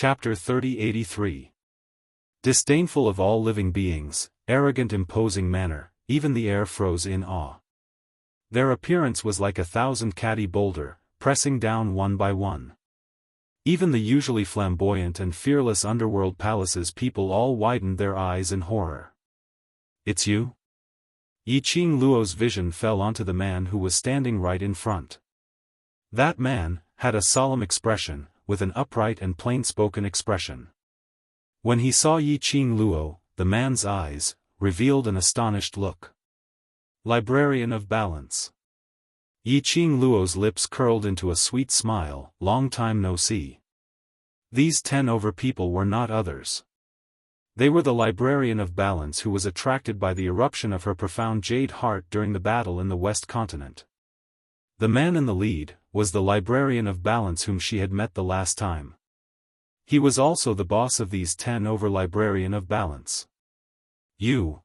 Chapter 3083. Disdainful of all living beings, arrogant imposing manner, even the air froze in awe. Their appearance was like 1,000 catty boulder, pressing down one by one. Even the usually flamboyant and fearless underworld palace's people all widened their eyes in horror. "It's you?" Yiqing Luo's vision fell onto the man who was standing right in front. That man had a solemn expression, with an upright and plain-spoken expression. When he saw Yiqing Luo, the man's eyes revealed an astonished look. Librarian of Balance. Yiqing Luo's lips curled into a sweet smile. Long time no see. These 10 people were not others. They were the Librarian of Balance who was attracted by the eruption of her profound jade heart during the battle in the West Continent. The man in the lead was the Librarian of Balance whom she had met the last time. He was also the boss of these 10 Librarian of Balance. "You."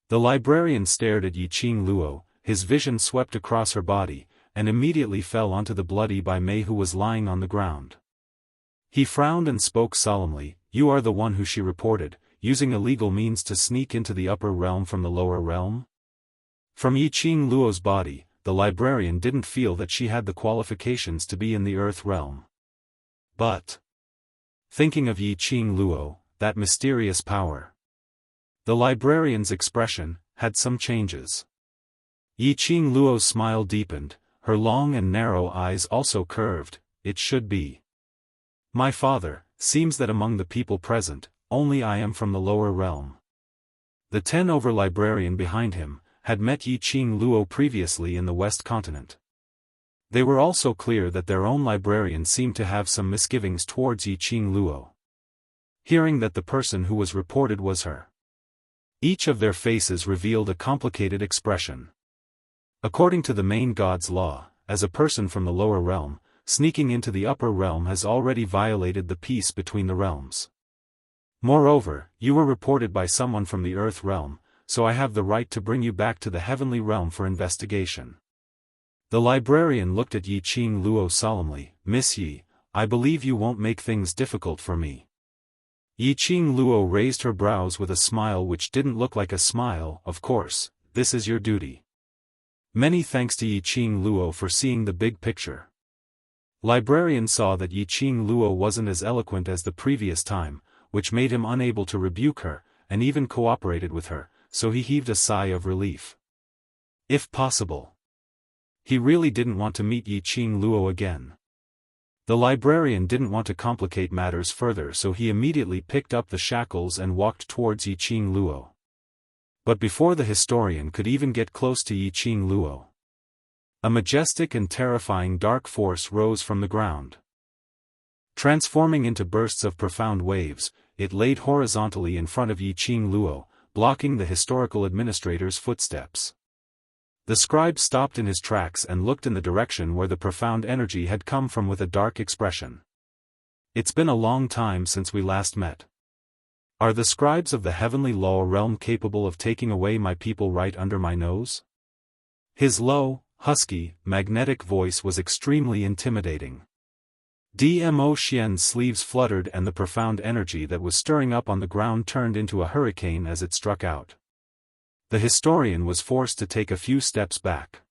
The librarian stared at Yiqing Luo, his vision swept across her body, and immediately fell onto the bloody Bai Mei who was lying on the ground. He frowned and spoke solemnly, "You are the one who she reported, using illegal means to sneak into the upper realm from the lower realm?" From Yiqing Luo's body, the librarian didn't feel that she had the qualifications to be in the earth realm. But, thinking of Yiqing Luo, that mysterious power, the librarian's expression had some changes. Yiqing Luo's smile deepened, her long and narrow eyes also curved. "It should be. My father, seems that among the people present, only I am from the lower realm." The 10 librarian behind him had met Yiqing Luo previously in the West Continent. They were also clear that their own librarian seemed to have some misgivings towards Yiqing Luo. Hearing that the person who was reported was her, each of their faces revealed a complicated expression. According to the main god's law, as a person from the lower realm, sneaking into the upper realm has already violated the peace between the realms. Moreover, you were reported by someone from the earth realm, so I have the right to bring you back to the heavenly realm for investigation. The librarian looked at Yiqing Luo solemnly. "Miss Yi, I believe you won't make things difficult for me." Yiqing Luo raised her brows with a smile which didn't look like a smile. "Of course, this is your duty." Many thanks to Yiqing Luo for seeing the big picture. Librarian saw that Yiqing Luo wasn't as eloquent as the previous time, which made him unable to rebuke her, and even cooperated with her, so he heaved a sigh of relief. If possible, he really didn't want to meet Yiqing Luo again. The librarian didn't want to complicate matters further, so he immediately picked up the shackles and walked towards Yiqing Luo. But before the historian could even get close to Yiqing Luo, a majestic and terrifying dark force rose from the ground. Transforming into bursts of profound waves, it laid horizontally in front of Yiqing Luo, blocking the historical administrator's footsteps. The scribe stopped in his tracks and looked in the direction where the profound energy had come from with a dark expression. "It's been a long time since we last met. Are the scribes of the heavenly law realm capable of taking away my people right under my nose?" His low, husky, magnetic voice was extremely intimidating. Dmo Xian's sleeves fluttered and the profound energy that was stirring up on the ground turned into a hurricane as it struck out. The historian was forced to take a few steps back.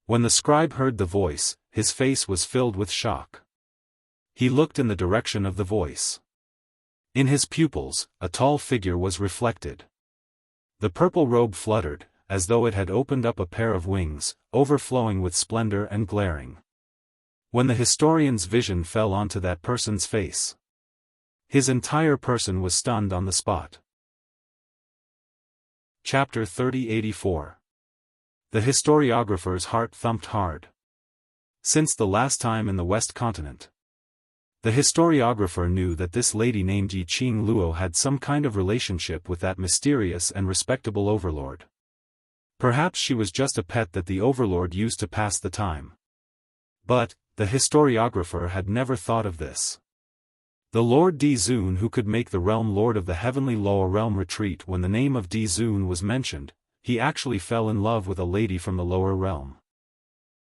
When the scribe heard the voice, his face was filled with shock. He looked in the direction of the voice. In his pupils, a tall figure was reflected. The purple robe fluttered, as though it had opened up a pair of wings, overflowing with splendor and glaring. When the historian's vision fell onto that person's face, his entire person was stunned on the spot. Chapter 3084. The historiographer's heart thumped hard. Since the last time in the West Continent, the historiographer knew that this lady named Yiqing Luo had some kind of relationship with that mysterious and respectable overlord. Perhaps she was just a pet that the overlord used to pass the time. But, the historiographer had never thought of this. The Lord Dizun who could make the realm lord of the heavenly lower realm retreat when the name of Dizun was mentioned, he actually fell in love with a lady from the lower realm.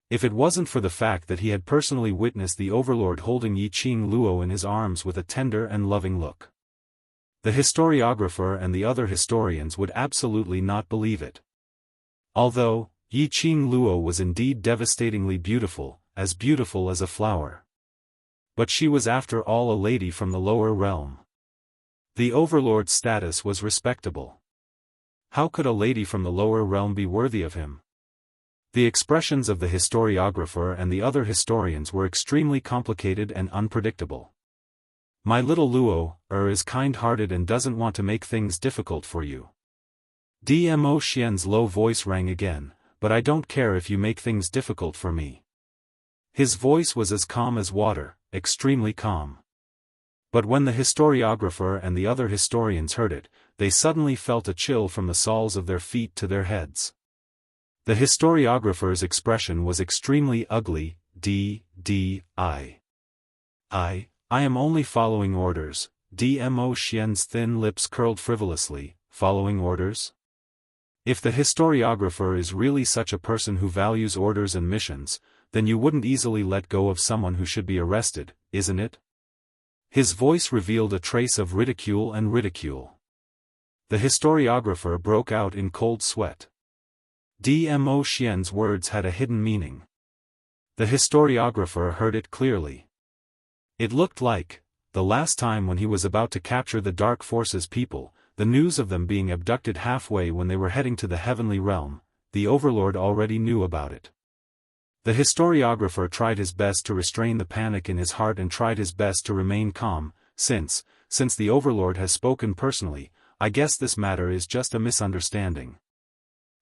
If it wasn't for the fact that he had personally witnessed the Overlord holding Yi Qing Luo in his arms with a tender and loving look. The historiographer and the other historians would absolutely not believe it. Although, Yi Qing Luo was indeed devastatingly beautiful as a flower. But she was after all a lady from the lower realm. The Overlord's status was respectable. How could a lady from the lower realm be worthy of him? The expressions of the historiographer and the other historians were extremely complicated and unpredictable. My little Luo, is kind-hearted and doesn't want to make things difficult for you. Dmo Xian's low voice rang again, but I don't care if you make things difficult for me. His voice was as calm as water, extremely calm. But when the historiographer and the other historians heard it, they suddenly felt a chill from the soles of their feet to their heads. The historiographer's expression was extremely ugly. I am only following orders. Dmo Xian's thin lips curled frivolously. Following orders? If the historiographer is really such a person who values orders and missions, then you wouldn't easily let go of someone who should be arrested, isn't it? His voice revealed a trace of ridicule and ridicule. The historiographer broke out in cold sweat. Dmo Xian's words had a hidden meaning. The historiographer heard it clearly. It looked like, the last time when he was about to capture the Dark Forces people, the news of them being abducted halfway when they were heading to the Heavenly Realm, the Overlord already knew about it. The historiographer tried his best to restrain the panic in his heart and tried his best to remain calm. Since the Overlord has spoken personally, I guess this matter is just a misunderstanding.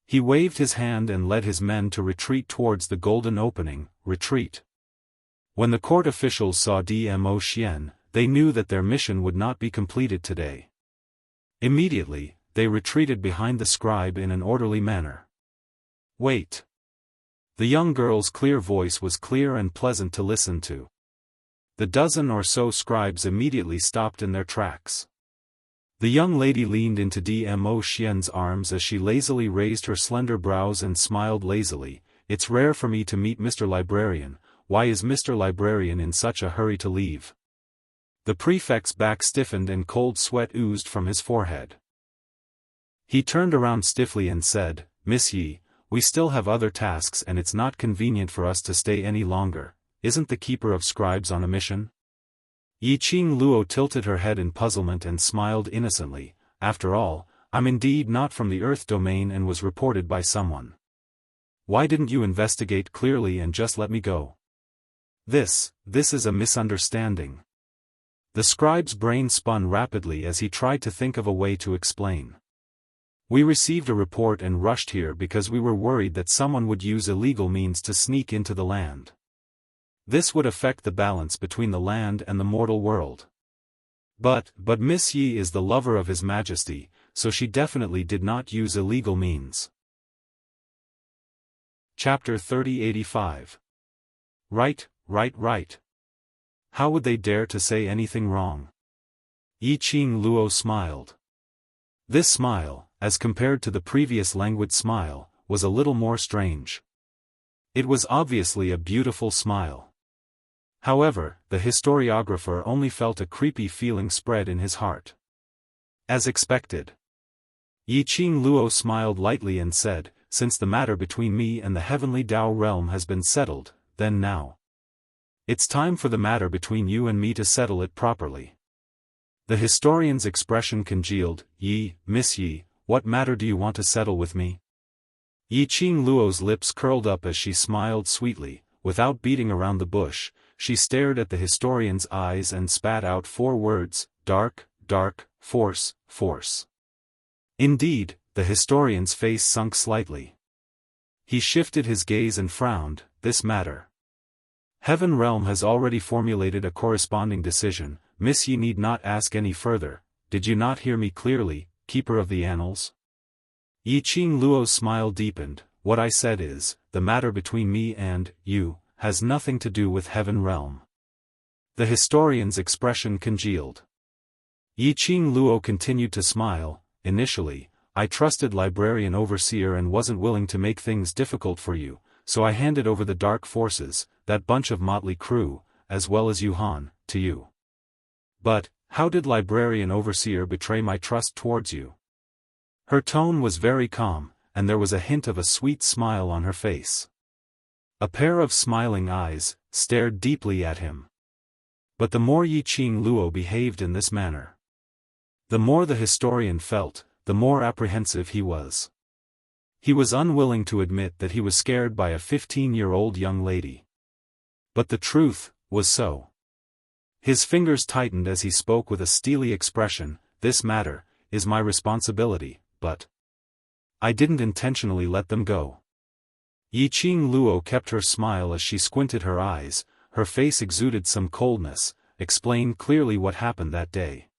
He waved his hand and led his men to retreat towards the golden opening. Retreat. When the court officials saw Dmo Xian, they knew that their mission would not be completed today. Immediately, they retreated behind the scribe in an orderly manner. Wait. The young girl's clear voice was clear and pleasant to listen to. The dozen or so scribes immediately stopped in their tracks. The young lady leaned into Dmo Xian's arms as she lazily raised her slender brows and smiled lazily. It's rare for me to meet Mr. Librarian. Why is Mr. Librarian in such a hurry to leave? The prefect's back stiffened and cold sweat oozed from his forehead. He turned around stiffly and said, Miss Yi, we still have other tasks and it's not convenient for us to stay any longer. Isn't the Keeper of Scribes on a mission? Yi Qing Luo tilted her head in puzzlement and smiled innocently. After all, I'm indeed not from the Earth domain and was reported by someone. Why didn't you investigate clearly and just let me go? This is a misunderstanding. The scribe's brain spun rapidly as he tried to think of a way to explain. We received a report and rushed here because we were worried that someone would use illegal means to sneak into the land. This would affect the balance between the land and the mortal world. But Miss Yi is the lover of His Majesty, so she definitely did not use illegal means. Chapter 3085. Right. How would they dare to say anything wrong? Yi Qing Luo smiled. This smile, as compared to the previous languid smile, was a little more strange. It was obviously a beautiful smile. However, the historiographer only felt a creepy feeling spread in his heart. As expected. Yi Qing Luo smiled lightly and said, since the matter between me and the heavenly Tao realm has been settled, then now. It's time for the matter between you and me to settle it properly. The historian's expression congealed. Miss Yi, what matter do you want to settle with me? Yi Qing Luo's lips curled up as she smiled sweetly. Without beating around the bush, she stared at the historian's eyes and spat out 4 words, dark, force. Indeed, the historian's face sunk slightly. He shifted his gaze and frowned. This matter. Heaven Realm has already formulated a corresponding decision. Miss Yi need not ask any further. Did you not hear me clearly, Keeper of the Annals? Yi Qing Luo's smile deepened. What I said is, the matter between me and you has nothing to do with Heaven Realm. The historian's expression congealed. Yi Qing Luo continued to smile. Initially, I trusted Librarian Overseer and wasn't willing to make things difficult for you, so I handed over the dark forces, that bunch of motley crew, as well as Yuhan, to you. But, how did Librarian Overseer betray my trust towards you? Her tone was very calm, and there was a hint of a sweet smile on her face. A pair of smiling eyes stared deeply at him. But the more Yiqing Luo behaved in this manner, the more the historian felt, the more apprehensive he was. He was unwilling to admit that he was scared by a 15-year-old young lady. But the truth was so. His fingers tightened as he spoke with a steely expression. This matter is my responsibility, but I didn't intentionally let them go. Yiqing Luo kept her smile as she squinted her eyes. Her face exuded some coldness. Explain clearly what happened that day.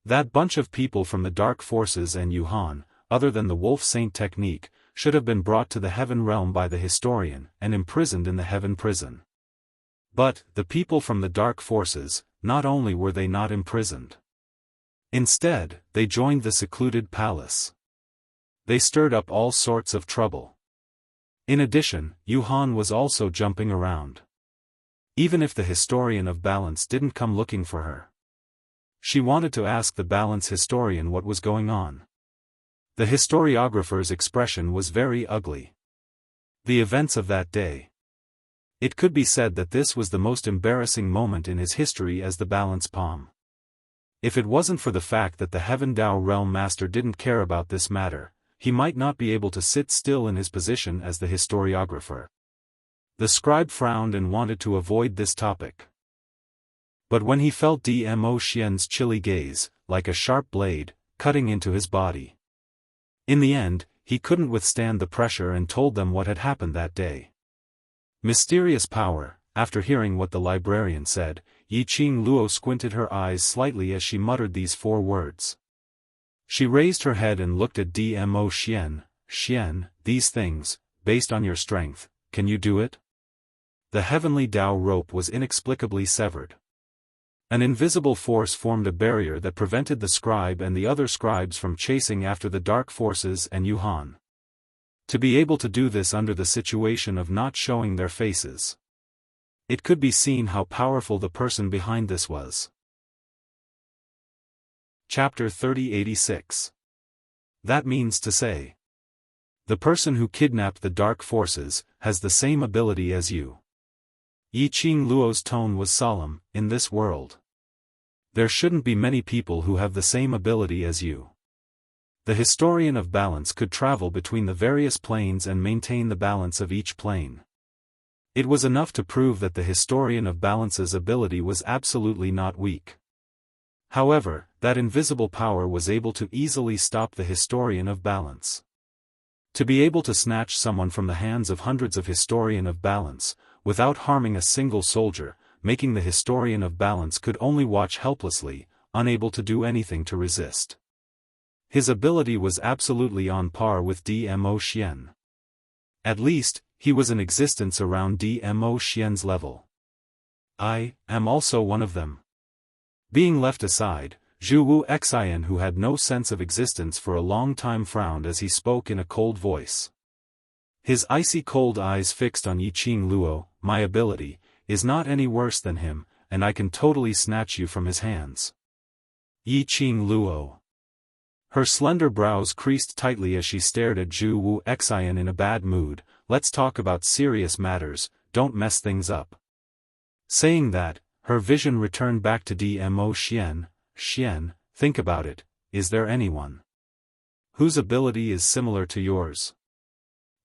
That bunch of people from the Dark Forces and Yuhan, other than the Wolf Saint technique, should have been brought to the Heaven Realm by the historian and imprisoned in the Heaven Prison. But, the people from the Dark Forces, not only were they not imprisoned. Instead, they joined the secluded palace. They stirred up all sorts of trouble. In addition, Yuhan was also jumping around. Even if the historian of balance didn't come looking for her, she wanted to ask the balance historian what was going on. The historiographer's expression was very ugly. The events of that day. It could be said that this was the most embarrassing moment in his history as the balance palm. If it wasn't for the fact that the Heaven Dao Realm Master didn't care about this matter, he might not be able to sit still in his position as the historiographer. The scribe frowned and wanted to avoid this topic. But when he felt Dmo Xian's chilly gaze, like a sharp blade, cutting into his body. In the end, he couldn't withstand the pressure and told them what had happened that day. Mysterious power. After hearing what the librarian said, Yiqing Luo squinted her eyes slightly as she muttered these 4 words. She raised her head and looked at Dmo Xian. Xian, these things, based on your strength, can you do it? The heavenly Dao rope was inexplicably severed. An invisible force formed a barrier that prevented the scribe and the other scribes from chasing after the dark forces and Yuhan. To be able to do this under the situation of not showing their faces. It could be seen how powerful the person behind this was. Chapter 3086. That means to say, the person who kidnapped the dark forces has the same ability as you. Yiqing Luo's tone was solemn. In this world, there shouldn't be many people who have the same ability as you. The historian of balance could travel between the various planes and maintain the balance of each plane. It was enough to prove that the historian of balance's ability was absolutely not weak. However, that invisible power was able to easily stop the historian of balance. To be able to snatch someone from the hands of hundreds of historian of balance, without harming a single soldier, making the historian of balance could only watch helplessly, unable to do anything to resist. His ability was absolutely on par with Dmo Xian. At least, he was in existence around Dmo Xian's level. I am also one of them. Being left aside, Zhu Wu Xian, who had no sense of existence for a long time, frowned as he spoke in a cold voice. His icy cold eyes fixed on Yiqing Luo. My ability is not any worse than him, and I can totally snatch you from his hands. Yiqing Luo. Her slender brows creased tightly as she stared at Zhu Wu Xian in a bad mood. Let's talk about serious matters, don't mess things up. Saying that, her vision returned back to Dmo Xian. Xian, think about it, is there anyone whose ability is similar to yours?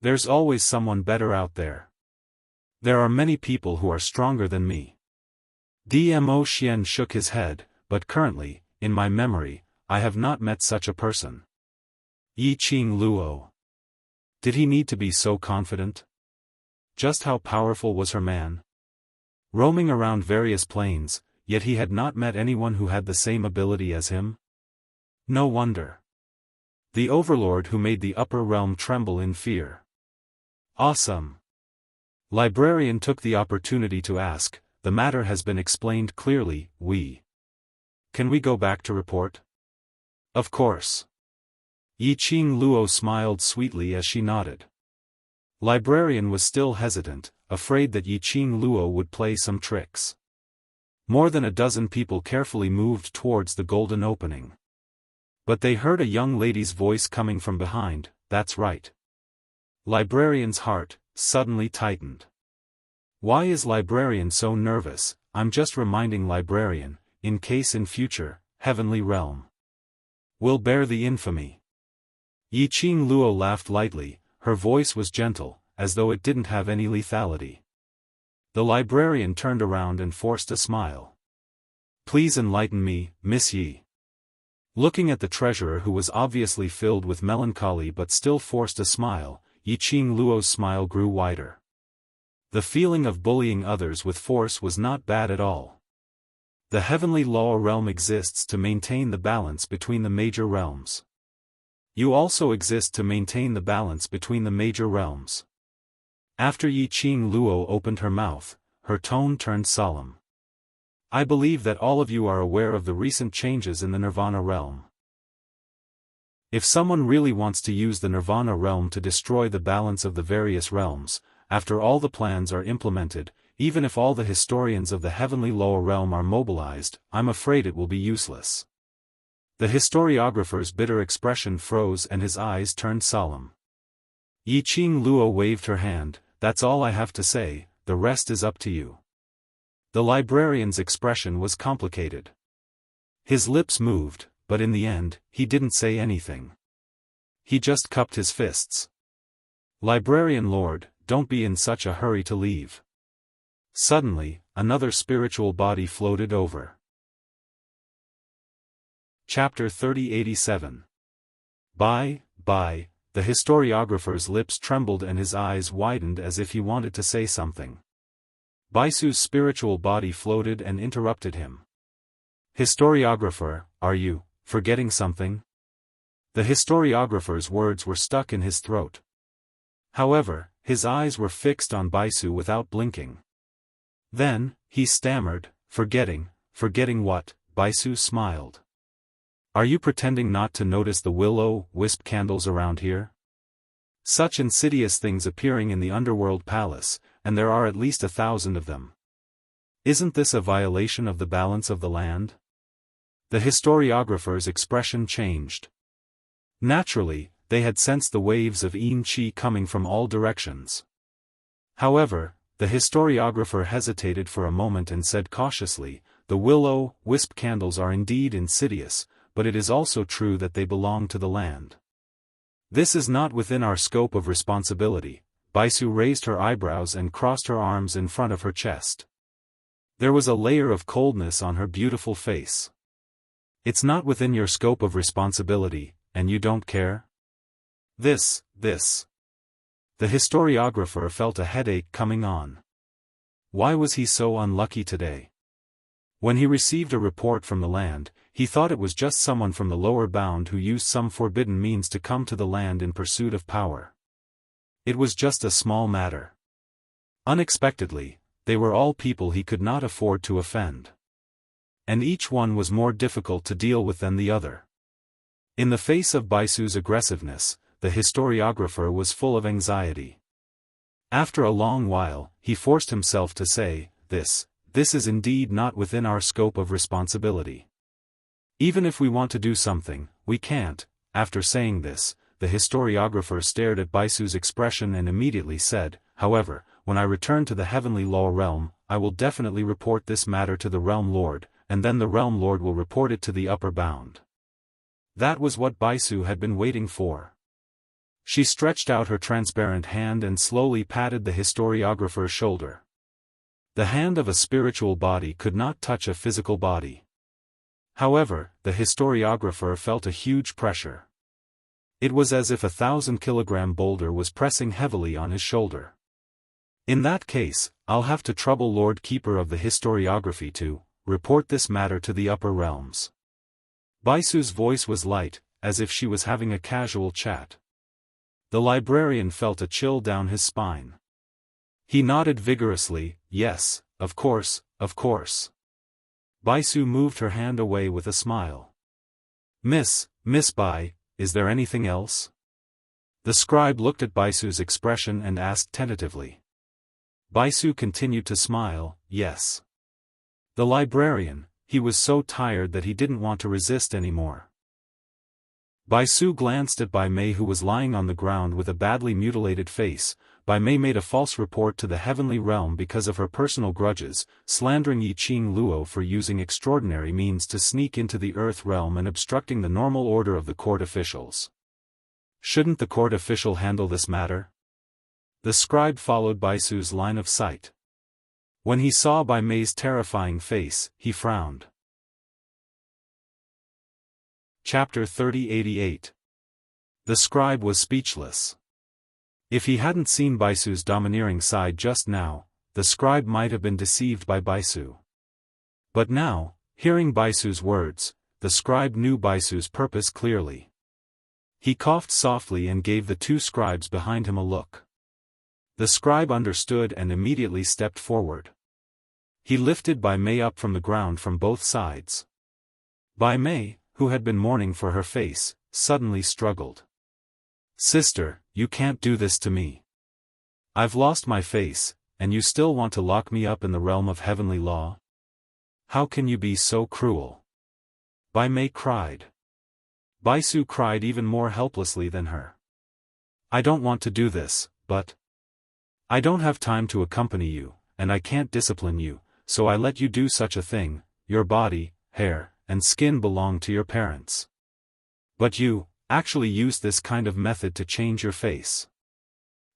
There's always someone better out there. There are many people who are stronger than me. Dmo Xian shook his head, but currently, in my memory, I have not met such a person. Yiqing Luo. Did he need to be so confident? Just how powerful was her man? Roaming around various planes, yet he had not met anyone who had the same ability as him? No wonder. The overlord who made the upper realm tremble in fear. Awesome. Librarian took the opportunity to ask, the matter has been explained clearly, Can we go back to report? Of course. Yiqing Luo smiled sweetly as she nodded. Librarian was still hesitant, afraid that Yiqing Luo would play some tricks. More than a dozen people carefully moved towards the golden opening. But they heard a young lady's voice coming from behind, "That's right." Librarian's heart suddenly tightened. Why is Librarian so nervous? I'm just reminding Librarian, in case in future, heavenly realm will bear the infamy. Yiqing Luo laughed lightly, her voice was gentle, as though it didn't have any lethality. The Librarian turned around and forced a smile. "Please enlighten me, Miss Yi." Looking at the treasurer who was obviously filled with melancholy but still forced a smile, Yiqing Luo's smile grew wider. The feeling of bullying others with force was not bad at all. The heavenly law realm exists to maintain the balance between the major realms. You also exist to maintain the balance between the major realms. After Yiqing Luo opened her mouth, her tone turned solemn. I believe that all of you are aware of the recent changes in the Nirvana realm. If someone really wants to use the Nirvana realm to destroy the balance of the various realms, after all the plans are implemented, even if all the historians of the heavenly lower realm are mobilized, I'm afraid it will be useless. The historiographer's bitter expression froze and his eyes turned solemn. Yiqing Luo waved her hand, "That's all I have to say, the rest is up to you." The librarian's expression was complicated. His lips moved, but in the end, he didn't say anything. He just cupped his fists. "Librarian Lord, don't be in such a hurry to leave." Suddenly, another spiritual body floated over. Chapter 3087. Bye, the historiographer's lips trembled and his eyes widened as if he wanted to say something. Baisu's spiritual body floated and interrupted him. "Historiographer, are you forgetting something?" The historiographer's words were stuck in his throat. However, his eyes were fixed on Baisu without blinking. Then, he stammered, Forgetting what?" Baisu smiled. "Are you pretending not to notice the will-o-wisp candles around here? Such insidious things appearing in the underworld palace, and there are at least 1,000 of them. Isn't this a violation of the balance of the land?" The historiographer's expression changed. Naturally, they had sensed the waves of Yin Qi coming from all directions. However, the historiographer hesitated for a moment and said cautiously, "The will-o-wisp candles are indeed insidious, but it is also true that they belong to the land. This is not within our scope of responsibility." Baisu raised her eyebrows and crossed her arms in front of her chest. There was a layer of coldness on her beautiful face. "It's not within your scope of responsibility, and you don't care?" This. The historiographer felt a headache coming on. Why was he so unlucky today? When he received a report from the land, he thought it was just someone from the lower bound who used some forbidden means to come to the land in pursuit of power. It was just a small matter. Unexpectedly, they were all people he could not afford to offend. And each one was more difficult to deal with than the other. In the face of Baisu's aggressiveness, the historiographer was full of anxiety. After a long while, he forced himself to say, This is indeed not within our scope of responsibility. Even if we want to do something, we can't." After saying this, the historiographer stared at Baisu's expression and immediately said, "However, when I return to the heavenly law realm, I will definitely report this matter to the realm lord, and then the realm lord will report it to the upper bound." That was what Baisu had been waiting for. She stretched out her transparent hand and slowly patted the historiographer's shoulder. The hand of a spiritual body could not touch a physical body. However, the historiographer felt a huge pressure. It was as if 1,000-kilogram boulder was pressing heavily on his shoulder. "In that case, I'll have to trouble Lord Keeper of the Historiography to report this matter to the upper realms." Baisu's voice was light, as if she was having a casual chat. The librarian felt a chill down his spine. He nodded vigorously, "Yes, of course." Baisu moved her hand away with a smile. Miss Bai, is there anything else?" The scribe looked at Baisu's expression and asked tentatively. Baisu continued to smile, yes. The librarian, he was so tired that he didn't want to resist anymore. Baisu glanced at Bai Mei, who was lying on the ground with a badly mutilated face. Bai Mei made a false report to the heavenly realm because of her personal grudges, slandering Yiqing Luo for using extraordinary means to sneak into the earth realm and obstructing the normal order of the court officials. Shouldn't the court official handle this matter? The scribe followed Baisu's line of sight. When he saw Bai Mei's terrifying face, he frowned. Chapter 3088. The scribe was speechless. If he hadn't seen Baisu's domineering side just now, the scribe might have been deceived by Baisu. But now, hearing Baisu's words, the scribe knew Baisu's purpose clearly. He coughed softly and gave the two scribes behind him a look. The scribe understood and immediately stepped forward. He lifted Bai Mei up from the ground from both sides. Bai Mei, who had been mourning for her face, suddenly struggled. Sister, you can't do this to me. I've lost my face, and you still want to lock me up in the realm of heavenly law? How can you be so cruel? Bai Mei cried. Baisu cried even more helplessly than her. I don't want to do this, but I don't have time to accompany you, and I can't discipline you, so I let you do such a thing. Your body, hair, and skin belong to your parents. But you actually used this kind of method to change your face.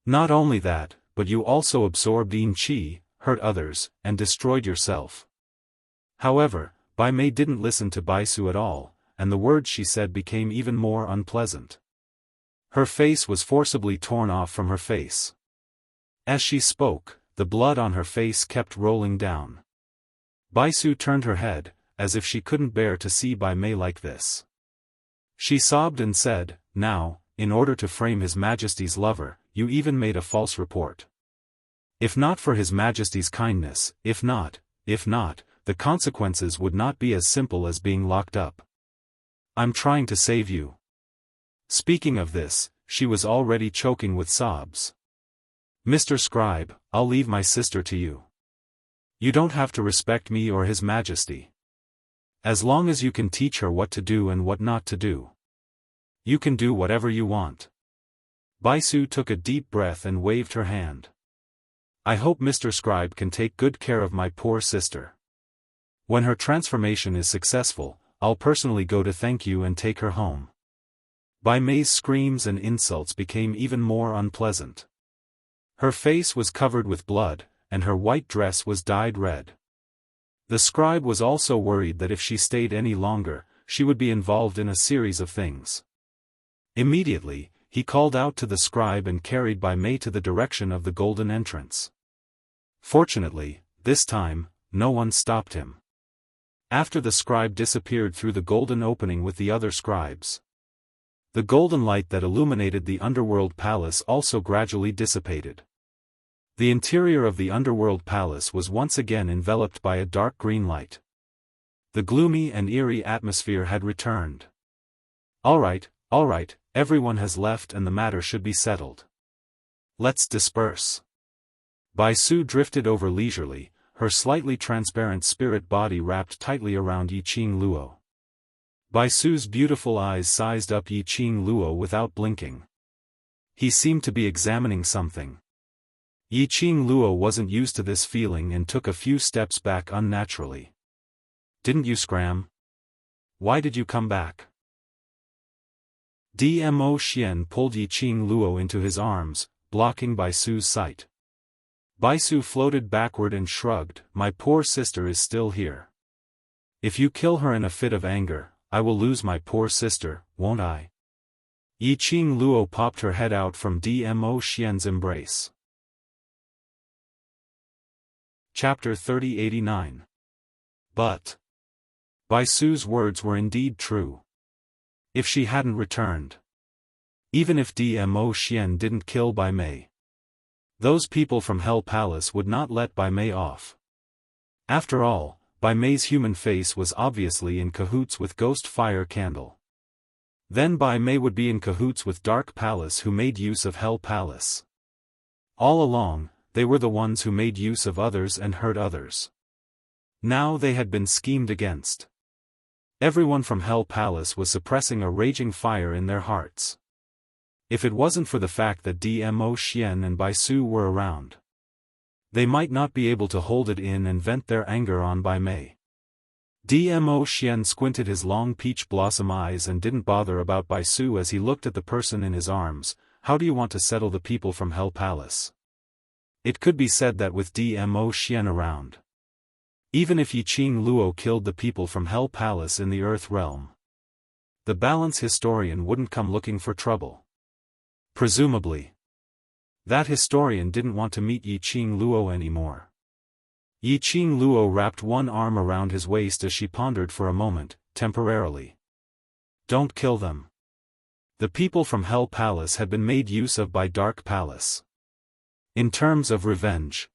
Not only that, but you also absorbed yin qi, hurt others, and destroyed yourself. However, Bai Mei didn't listen to Baisu at all, and the words she said became even more unpleasant. Her face was forcibly torn off from her face. As she spoke, the blood on her face kept rolling down. Baisu turned her head, as if she couldn't bear to see Bai Mei like this. She sobbed and said, Now, in order to frame His Majesty's lover, you even made a false report. If not for His Majesty's kindness, if not, the consequences would not be as simple as being locked up. I'm trying to save you. Speaking of this, she was already choking with sobs. Mr. Scribe, I'll leave my sister to you. You don't have to respect me or His Majesty. As long as you can teach her what to do and what not to do. You can do whatever you want. Baisu took a deep breath and waved her hand. I hope Mr. Scribe can take good care of my poor sister. When her transformation is successful, I'll personally go to thank you and take her home. Bai Mei's screams and insults became even more unpleasant. Her face was covered with blood, and her white dress was dyed red. The scribe was also worried that if she stayed any longer, she would be involved in a series of things. Immediately, he called out to the scribe and carried Bai Mei to the direction of the golden entrance. Fortunately, this time, no one stopped him. After the scribe disappeared through the golden opening with the other scribes, the golden light that illuminated the underworld palace also gradually dissipated. The interior of the underworld palace was once again enveloped by a dark green light. The gloomy and eerie atmosphere had returned. All right, everyone has left and the matter should be settled. Let's disperse. Baisu drifted over leisurely, her slightly transparent spirit body wrapped tightly around Yiqing Luo. Baisu's beautiful eyes sized up Yiqing Luo without blinking. He seemed to be examining something. Yiqing Luo wasn't used to this feeling and took a few steps back unnaturally. Didn't you scram? Why did you come back? Dmo Xian pulled Yiqing Luo into his arms, blocking Baisu's sight. Baisu floated backward and shrugged, My poor sister is still here. If you kill her in a fit of anger, I will lose my poor sister, won't I? Yiqing Luo popped her head out from Dmo Xian's embrace. Chapter 3089. But Baisu's words were indeed true. If she hadn't returned, even if Dmo Xian didn't kill Bai Mei, those people from Hell Palace would not let Bai Mei off. After all, Bai Mei's human face was obviously in cahoots with Ghost Fire Candle. Then Bai Mei would be in cahoots with Dark Palace, who made use of Hell Palace. All along, they were the ones who made use of others and hurt others. Now they had been schemed against. Everyone from Hell Palace was suppressing a raging fire in their hearts. If it wasn't for the fact that Dmo Xian and Bai Su were around, they might not be able to hold it in and vent their anger on Bai Mei. Dmo Xian squinted his long peach blossom eyes and didn't bother about Bai Su as he looked at the person in his arms. How do you want to settle the people from Hell Palace? It could be said that with Dmo Xian around, even if Yiqing Luo killed the people from Hell Palace in the Earth Realm, the balance historian wouldn't come looking for trouble. Presumably, that historian didn't want to meet Yiqing Luo anymore. Yiqing Luo wrapped one arm around his waist as she pondered for a moment, temporarily. Don't kill them. The people from Hell Palace had been made use of by Dark Palace. In terms of revenge,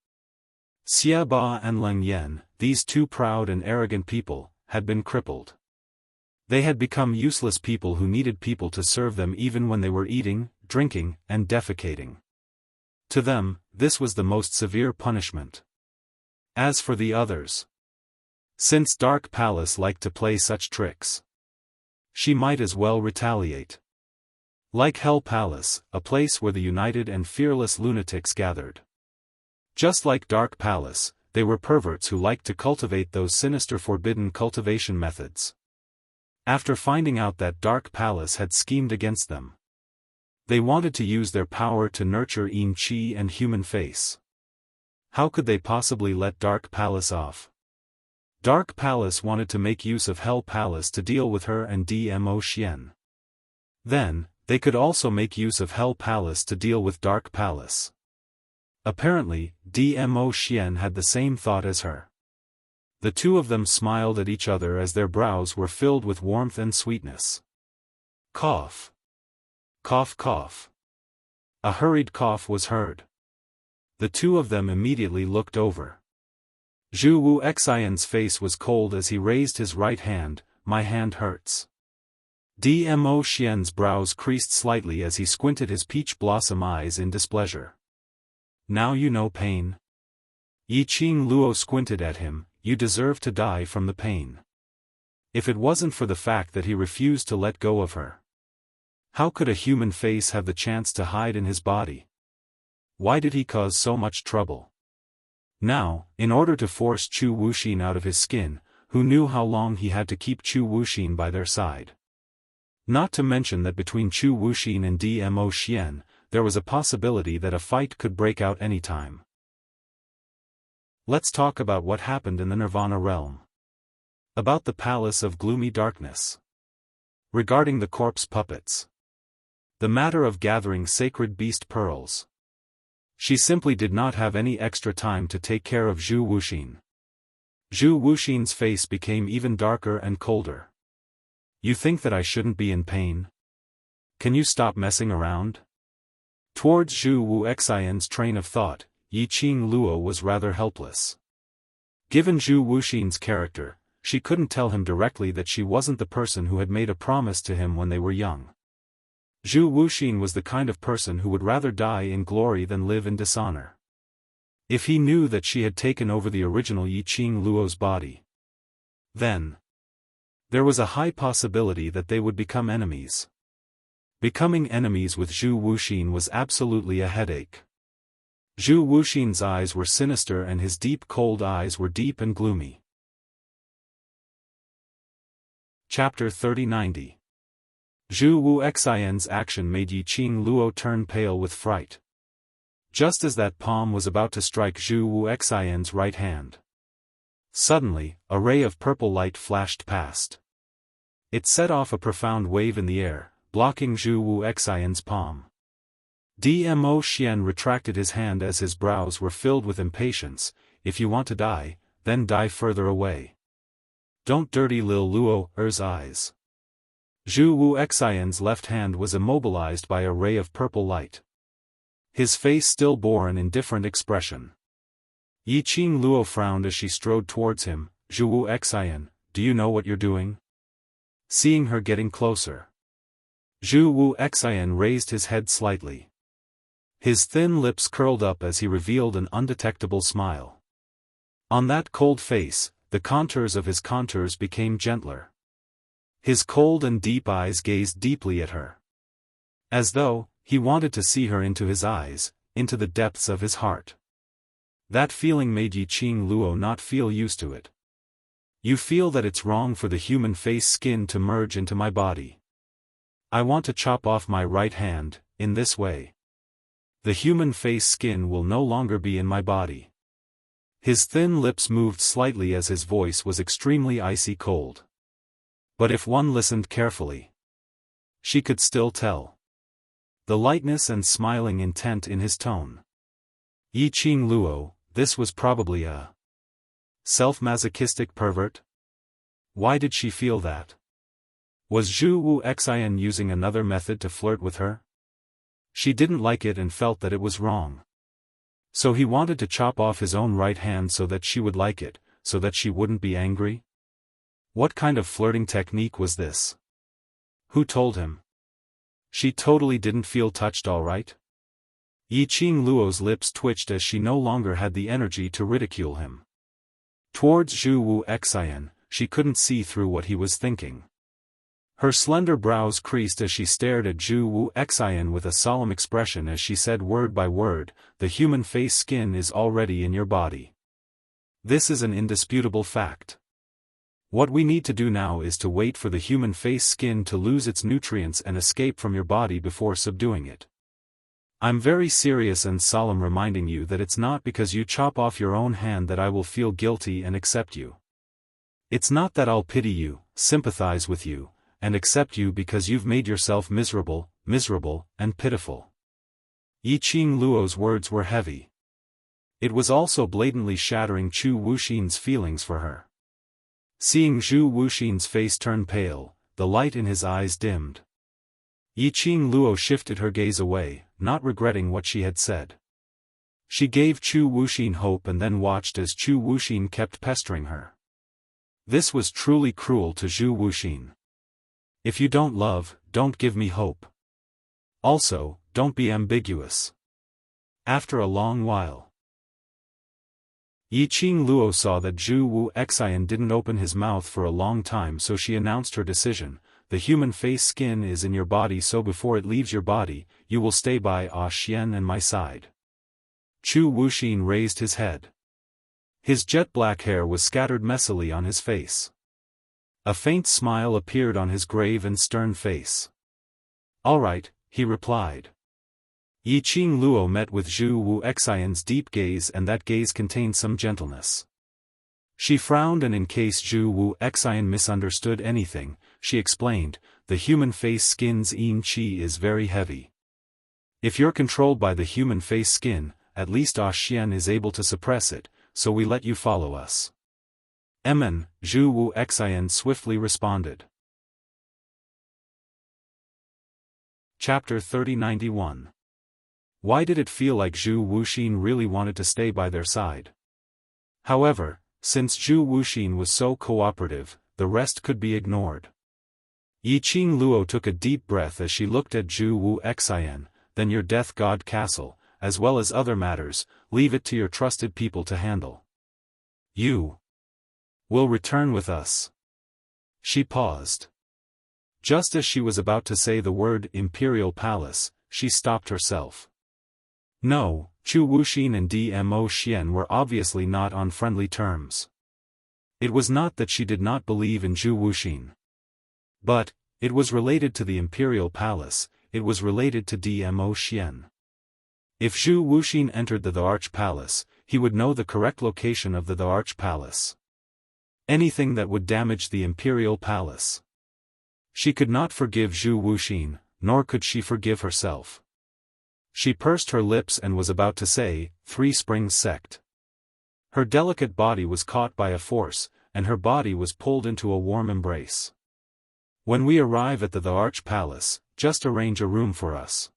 Xia Ba and Leng Yan, these two proud and arrogant people, had been crippled. They had become useless people who needed people to serve them even when they were eating, drinking, and defecating. To them, this was the most severe punishment. As for the others, since Dark Palace liked to play such tricks, she might as well retaliate. Like Hell Palace, a place where the united and fearless lunatics gathered. Just like Dark Palace, they were perverts who liked to cultivate those sinister forbidden cultivation methods. After finding out that Dark Palace had schemed against them, they wanted to use their power to nurture Yin Qi and human face. How could they possibly let Dark Palace off? Dark Palace wanted to make use of Hell Palace to deal with her and Dmo Xian. Then, they could also make use of Hell Palace to deal with Dark Palace. Apparently, Dmo Xian had the same thought as her. The two of them smiled at each other as their brows were filled with warmth and sweetness. Cough. Cough cough. A hurried cough was heard. The two of them immediately looked over. Zhu Wu Xian's face was cold as he raised his right hand. My hand hurts. Dmo Xian's brows creased slightly as he squinted his peach blossom eyes in displeasure. Now you know pain. Yiqing Luo squinted at him. You deserve to die from the pain. If it wasn't for the fact that he refused to let go of her, how could a human face have the chance to hide in his body? Why did he cause so much trouble? Now, in order to force Chu Wuxin out of his skin, who knew how long he had to keep Chu Wuxin by their side? Not to mention that between Chu Wuxin and Dmo Xian, there was a possibility that a fight could break out anytime. Let's talk about what happened in the Nirvana realm. About the Palace of Gloomy Darkness. Regarding the corpse puppets. The matter of gathering sacred beast pearls. She simply did not have any extra time to take care of Zhu Wuxin. Zhu Wuxin's face became even darker and colder. You think that I shouldn't be in pain? Can you stop messing around? Towards Zhu Wu Xian's train of thought, Yiqing Luo was rather helpless. Given Zhu Wuxin's character, she couldn't tell him directly that she wasn't the person who had made a promise to him when they were young. Zhu Wuxin was the kind of person who would rather die in glory than live in dishonor. If he knew that she had taken over the original Yiqing Luo's body, then there was a high possibility that they would become enemies. Becoming enemies with Zhu Wuxin was absolutely a headache. Zhu Wuxin's eyes were sinister and his deep cold eyes were deep and gloomy. Chapter 3090. Zhu Wu Xian's action made Yiqing Luo turn pale with fright. Just as that palm was about to strike Zhu Wu Xian's right hand, suddenly, a ray of purple light flashed past. It set off a profound wave in the air, blocking Zhu Wu Xian's palm. Dmo Xian retracted his hand as his brows were filled with impatience. If you want to die, then die further away. Don't dirty Lil Luo's eyes. Zhu Wu Xian's left hand was immobilized by a ray of purple light. His face still bore an indifferent expression. Yiqing Luo frowned as she strode towards him. Zhu Wu Xian, do you know what you're doing? Seeing her getting closer, Zhu Wu Xian raised his head slightly. His thin lips curled up as he revealed an undetectable smile. On that cold face, the contours of his contours became gentler. His cold and deep eyes gazed deeply at her. As though, he wanted to see her into his eyes, into the depths of his heart. That feeling made Yi Qing Luo not feel used to it. You feel that it's wrong for the human face skin to merge into my body. I want to chop off my right hand, in this way. The human face skin will no longer be in my body. His thin lips moved slightly as his voice was extremely icy cold. But if one listened carefully, she could still tell the lightness and smiling intent in his tone. Yi Qing Luo, this was probably a self-masochistic pervert? Why did she feel that? Was Zhu Wu Xian using another method to flirt with her? She didn't like it and felt that it was wrong. So he wanted to chop off his own right hand so that she would like it, so that she wouldn't be angry? What kind of flirting technique was this? Who told him? She totally didn't feel touched, all right? Yi Qing Luo's lips twitched as she no longer had the energy to ridicule him. Towards Zhu Wu Xian, she couldn't see through what he was thinking. Her slender brows creased as she stared at Zhu Wu Xian with a solemn expression as she said word by word, "The human face skin is already in your body. This is an indisputable fact. What we need to do now is to wait for the human face skin to lose its nutrients and escape from your body before subduing it. I'm very serious and solemn, reminding you that it's not because you chop off your own hand that I will feel guilty and accept you. It's not that I'll pity you, sympathize with you, and accept you because you've made yourself miserable, and pitiful." Yi Qing Luo's words were heavy. It was also blatantly shattering Chu Wuxin's feelings for her. Seeing Zhu Wuxin's face turn pale, the light in his eyes dimmed. Yi Qing Luo shifted her gaze away, not regretting what she had said. She gave Chu Wuxin hope and then watched as Chu Wuxin kept pestering her. This was truly cruel to Zhu Wuxin. If you don't love, don't give me hope. Also, don't be ambiguous. After a long while, Yi Qing Luo saw that Zhu Wu Xian didn't open his mouth for a long time, so she announced her decision. "The human face skin is in your body, so before it leaves your body, you will stay by Xian and my side." Chu Wuxin raised his head. His jet black hair was scattered messily on his face. A faint smile appeared on his grave and stern face. "All right," he replied. Yi Qing Luo met with Zhu Wu Xian's deep gaze, and that gaze contained some gentleness. She frowned, and in case Zhu Wu Xian misunderstood anything, she explained, "The human face skin's yin qi is very heavy. If you're controlled by the human face skin, at least Xian is able to suppress it, so we let you follow us." "Emin," Zhu Wu Xian swiftly responded. Chapter 3091. Why did it feel like Zhu Wuxin really wanted to stay by their side? However, since Zhu Wuxin was so cooperative, the rest could be ignored. Yi Qing Luo took a deep breath as she looked at Zhu Wu Xian. "Then your Death God Castle, as well as other matters, leave it to your trusted people to handle. You will return with us." She paused. Just as she was about to say the word Imperial Palace, she stopped herself. No, Chu Wuxin and Dmo Xian were obviously not on friendly terms. It was not that she did not believe in Zhu Wuxin. But, it was related to the Imperial Palace, it was related to Dmo Xian. If Zhu Wuxin entered the Arch Palace, he would know the correct location of the Arch Palace. Anything that would damage the Imperial Palace. She could not forgive Zhu Wuxin, nor could she forgive herself. She pursed her lips and was about to say, "Three Springs Sect." Her delicate body was caught by a force, and her body was pulled into a warm embrace. "When we arrive at the Arch Palace, just arrange a room for us."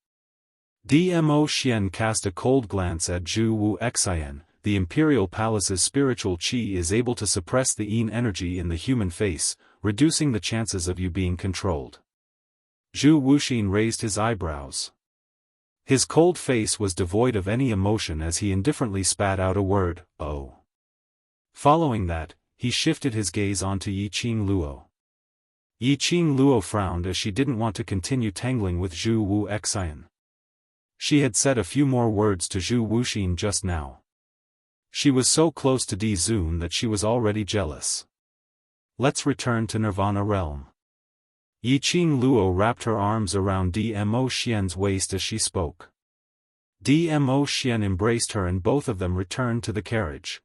Dmo Xian cast a cold glance at Zhu Wu Xian. "The Imperial Palace's spiritual qi is able to suppress the yin energy in the human face, reducing the chances of you being controlled." Zhu Wuxin raised his eyebrows. His cold face was devoid of any emotion as he indifferently spat out a word, "Oh." Following that, he shifted his gaze onto Yiqing Luo. Yiqing Luo frowned as she didn't want to continue tangling with Zhu Wuxian. She had said a few more words to Zhu Wuxin just now. She was so close to Di Zun that she was already jealous. Let's return to Nirvana Realm. Yiqing Luo wrapped her arms around Dmo Xian's waist as she spoke. Dmo Xian embraced her and both of them returned to the carriage.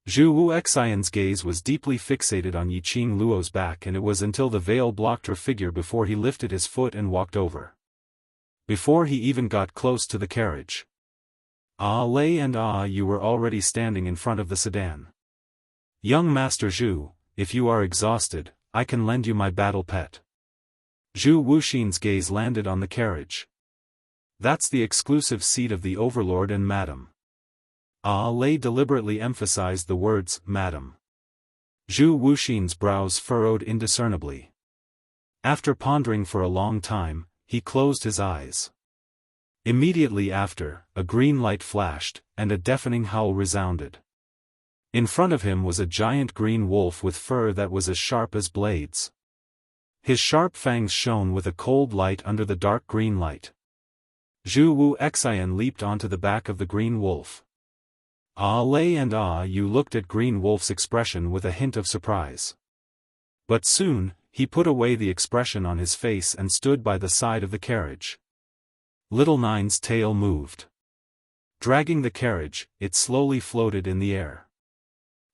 Zhu Wuxian's gaze was deeply fixated on Yiqing Luo's back, and it was until the veil blocked her figure before he lifted his foot and walked over. Before he even got close to the carriage. "Ah Lei and ah, you were already standing in front of the sedan. Young Master Zhu, if you are exhausted, I can lend you my battle pet." Zhu Wuxin's gaze landed on the carriage. "That's the exclusive seat of the Overlord and Madam." Ah Lei deliberately emphasized the words, "Madam." Zhu Wuxin's brows furrowed indiscernibly. After pondering for a long time, he closed his eyes. Immediately after, a green light flashed, and a deafening howl resounded. In front of him was a giant green wolf with fur that was as sharp as blades. His sharp fangs shone with a cold light under the dark green light. Zhu Wuxian leaped onto the back of the green wolf. Ah Lei and ah, you looked at Green Wolf's expression with a hint of surprise. But soon, he put away the expression on his face and stood by the side of the carriage. Little Nine's tail moved. Dragging the carriage, it slowly floated in the air.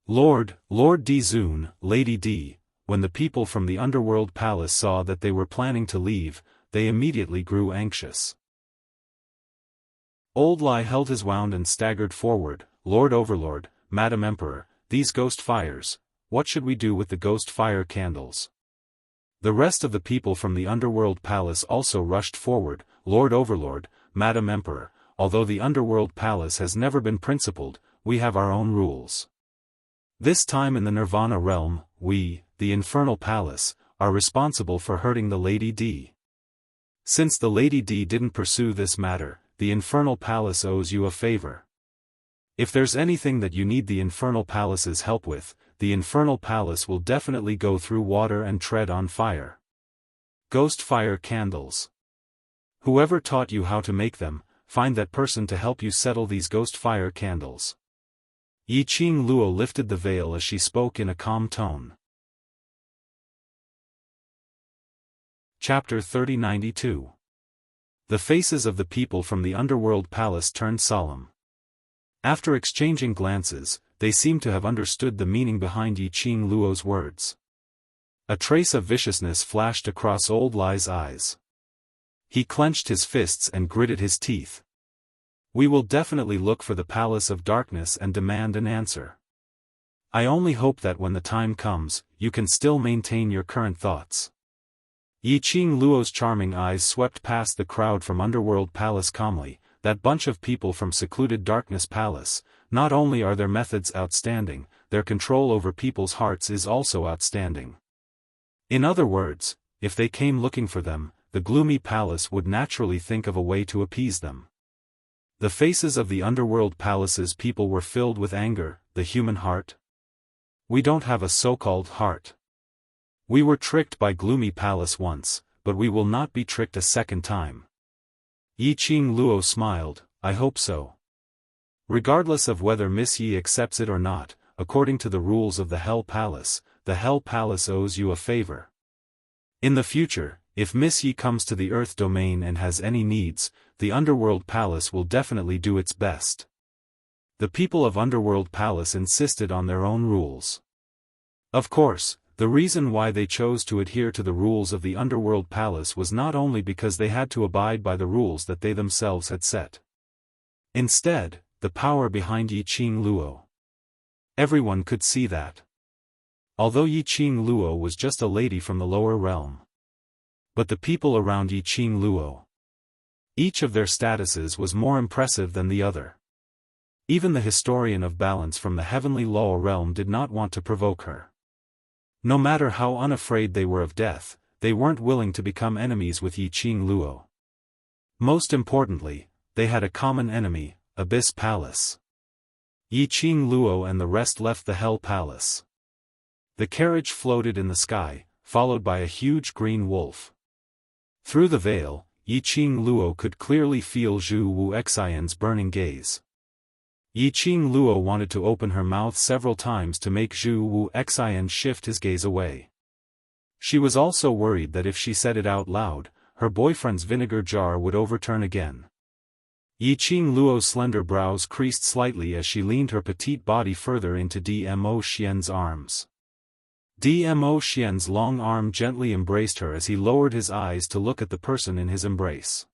Lord Di Zun, Lady Di, when the people from the Underworld Palace saw that they were planning to leave, they immediately grew anxious. Old Lai held his wound and staggered forward. "Lord Overlord, Madam Emperor, these ghost fires, what should we do with the ghost fire candles?" The rest of the people from the Underworld Palace also rushed forward. "Lord Overlord, Madam Emperor, although the Underworld Palace has never been principled, we have our own rules. This time in the Nirvana Realm, we, the Infernal Palace, are responsible for hurting the Lady Di. Since the Lady Di didn't pursue this matter, the Infernal Palace owes you a favor. If there's anything that you need the Infernal Palace's help with, the Infernal Palace will definitely go through water and tread on fire. Ghost fire candles. Whoever taught you how to make them, find that person to help you settle these ghost fire candles." Yiqing Luo lifted the veil as she spoke in a calm tone. Chapter 3092. The faces of the people from the Underworld Palace turned solemn. After exchanging glances, they seemed to have understood the meaning behind Yiqing Luo's words. A trace of viciousness flashed across Old Lai's eyes. He clenched his fists and gritted his teeth. "We will definitely look for the Palace of Darkness and demand an answer. I only hope that when the time comes, you can still maintain your current thoughts." Yiqing Luo's charming eyes swept past the crowd from Underworld Palace calmly. "That bunch of people from secluded Darkness Palace, not only are their methods outstanding, their control over people's hearts is also outstanding. In other words, if they came looking for them, the gloomy palace would naturally think of a way to appease them." The faces of the Underworld Palace's people were filled with anger. "The human heart? We don't have a so-called heart. We were tricked by Gloomy Palace once, but we will not be tricked a second time." Yiqing Luo smiled. "I hope so. Regardless of whether Miss Yi accepts it or not, according to the rules of the Hell Palace, the Hell Palace owes you a favor. In the future, if Miss Yi comes to the Earth Domain and has any needs, the Underworld Palace will definitely do its best." The people of Underworld Palace insisted on their own rules. Of course, the reason why they chose to adhere to the rules of the Underworld Palace was not only because they had to abide by the rules that they themselves had set. Instead, the power behind Yiqing Luo. Everyone could see that. Although Yiqing Luo was just a lady from the lower realm. But the people around Yiqing Luo. Each of their statuses was more impressive than the other. Even the historian of balance from the heavenly lower realm did not want to provoke her. No matter how unafraid they were of death, they weren't willing to become enemies with Yi Qing Luo. Most importantly, they had a common enemy, Abyss Palace. Yi Qing Luo and the rest left the Hell Palace. The carriage floated in the sky, followed by a huge green wolf. Through the veil, Yi Qing Luo could clearly feel Zhu Wuxian's burning gaze. Yi Qing Luo wanted to open her mouth several times to make Zhu Wuxian shift his gaze away. She was also worried that if she said it out loud, her boyfriend's vinegar jar would overturn again. Yi Qing Luo's slender brows creased slightly as she leaned her petite body further into Dmo Xian's arms. Dmo Xian's long arm gently embraced her as he lowered his eyes to look at the person in his embrace.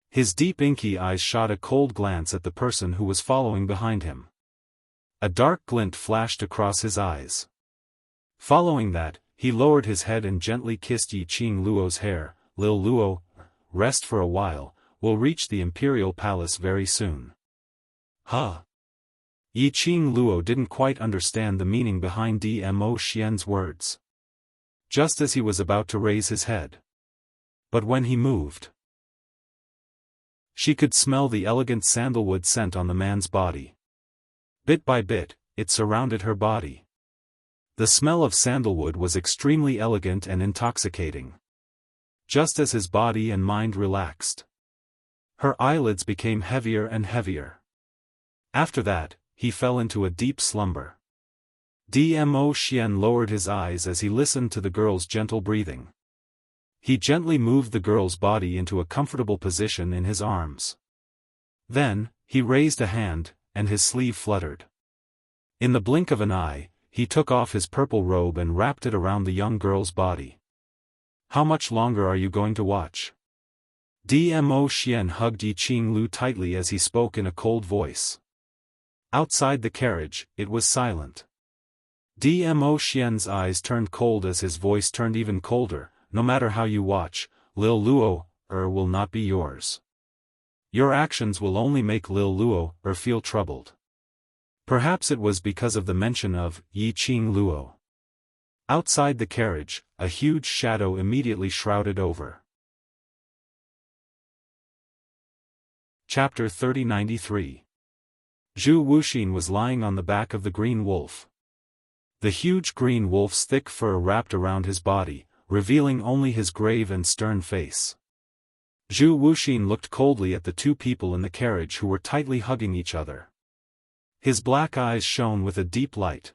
His deep inky eyes shot a cold glance at the person who was following behind him. A dark glint flashed across his eyes. Following that, he lowered his head and gently kissed Yi Qing Luo's hair. Lil Luo, rest for a while, we'll reach the Imperial Palace very soon. Huh? Yi Qing Luo didn't quite understand the meaning behind Dmo Xian's words. Just as he was about to raise his head. But when he moved, she could smell the elegant sandalwood scent on the man's body. Bit by bit, it surrounded her body. The smell of sandalwood was extremely elegant and intoxicating. Just as his body and mind relaxed, her eyelids became heavier and heavier. After that, he fell into a deep slumber. Dmo Xian lowered his eyes as he listened to the girl's gentle breathing. He gently moved the girl's body into a comfortable position in his arms. Then, he raised a hand, and his sleeve fluttered. In the blink of an eye, he took off his purple robe and wrapped it around the young girl's body. How much longer are you going to watch? Dmo Xian hugged Yi Qing Lu tightly as he spoke in a cold voice. Outside the carriage, it was silent. Dmo Xian's eyes turned cold as his voice turned even colder. No matter how you watch, Lil Luo, will not be yours. Your actions will only make Lil Luo, feel troubled. Perhaps it was because of the mention of Yi Qing Luo. Outside the carriage, a huge shadow immediately shrouded over. Chapter 3093. Zhu Wuxin was lying on the back of the green wolf. The huge green wolf's thick fur wrapped around his body, revealing only his grave and stern face. Zhu Wuxin looked coldly at the two people in the carriage who were tightly hugging each other. His black eyes shone with a deep light.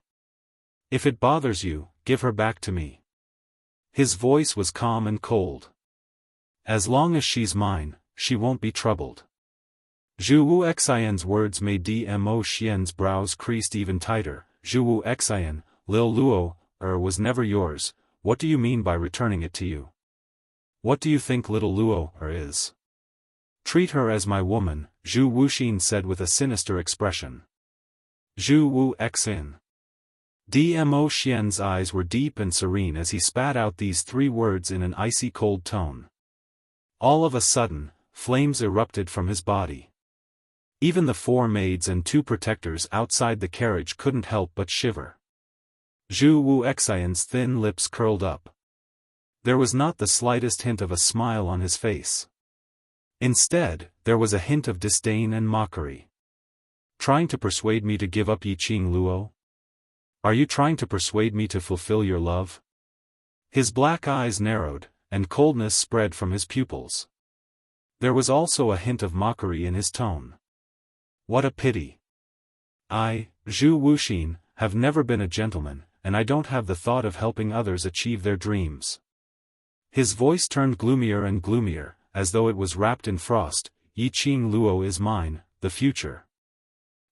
If it bothers you, give her back to me. His voice was calm and cold. As long as she's mine, she won't be troubled. Zhu Wuxian's words made Dmo Xian's brows creased even tighter. Zhu Wuxian, Lil Luo, was never yours. What do you mean by returning it to you? What do you think little Luo, is? Treat her as my woman, Zhu Wuxin said with a sinister expression. Zhu Wuxian. Dmo Xian's eyes were deep and serene as he spat out these three words in an icy cold tone. All of a sudden, flames erupted from his body. Even the four maids and two protectors outside the carriage couldn't help but shiver. Zhu Wuxian's thin lips curled up. There was not the slightest hint of a smile on his face. Instead, there was a hint of disdain and mockery. Trying to persuade me to give up Yi Qing Luo? Are you trying to persuade me to fulfill your love? His black eyes narrowed, and coldness spread from his pupils. There was also a hint of mockery in his tone. What a pity. I, Zhu Wuxin, have never been a gentleman, and I don't have the thought of helping others achieve their dreams. His voice turned gloomier and gloomier, as though it was wrapped in frost. Yi Qing Luo is mine, the future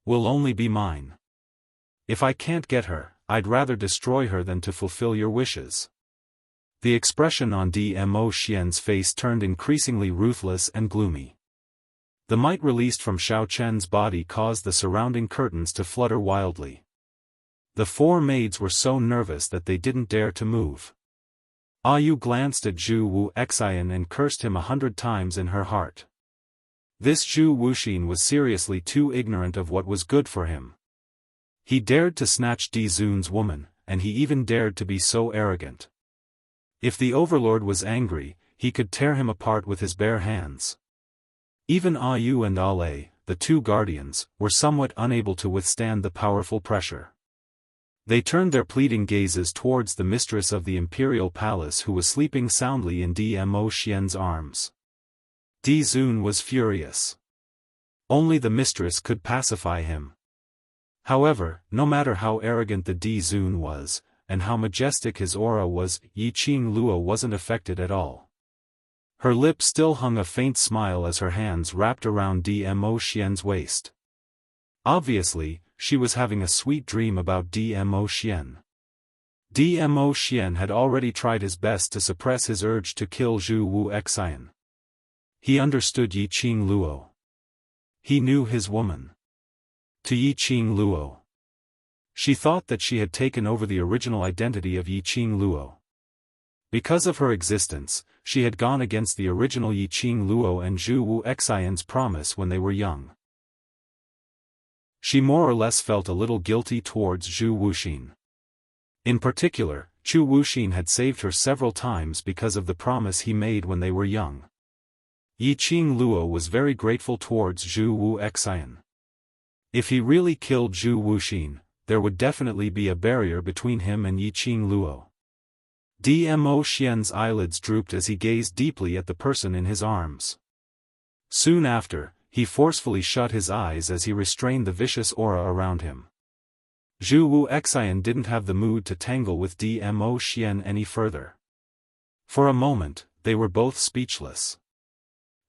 will only be mine. If I can't get her, I'd rather destroy her than to fulfill your wishes. The expression on Dmo Xian's face turned increasingly ruthless and gloomy. The might released from Xiao Chen's body caused the surrounding curtains to flutter wildly. The four maids were so nervous that they didn't dare to move. Yu glanced at Zhu Wuxian and cursed him 100 times in her heart. This Zhu Wuxin was seriously too ignorant of what was good for him. He dared to snatch Di Zun's woman, and he even dared to be so arrogant. If the overlord was angry, he could tear him apart with his bare hands. Even Ayu and Ale, the two guardians, were somewhat unable to withstand the powerful pressure. They turned their pleading gazes towards the mistress of the imperial palace who was sleeping soundly in Dmo Xian's arms. Di Zun was furious. Only the mistress could pacify him. However, no matter how arrogant the Di Zun was, and how majestic his aura was, Yi Qing Luo wasn't affected at all. Her lips still hung a faint smile as her hands wrapped around Dmo Xian's waist. Obviously, she was having a sweet dream about Dmo Xian. Dmo Xian had already tried his best to suppress his urge to kill Zhu Wu Xian. He understood Yi Qing Luo. He knew his woman. To Yi Qing Luo. She thought that she had taken over the original identity of Yi Qing Luo. Because of her existence, she had gone against the original Yi Qing Luo and Zhu Wu Xian's promise when they were young. She more or less felt a little guilty towards Zhu Wuxin. In particular, Zhu Wuxin had saved her several times because of the promise he made when they were young. Yi Qing Luo was very grateful towards Zhu Wu Xian. If he really killed Zhu Wuxin, there would definitely be a barrier between him and Yi Qing Luo. Dmo Xian's eyelids drooped as he gazed deeply at the person in his arms. Soon after, he forcefully shut his eyes as he restrained the vicious aura around him. Zhu Wu Xian didn't have the mood to tangle with Dmo Xian any further. For a moment, they were both speechless.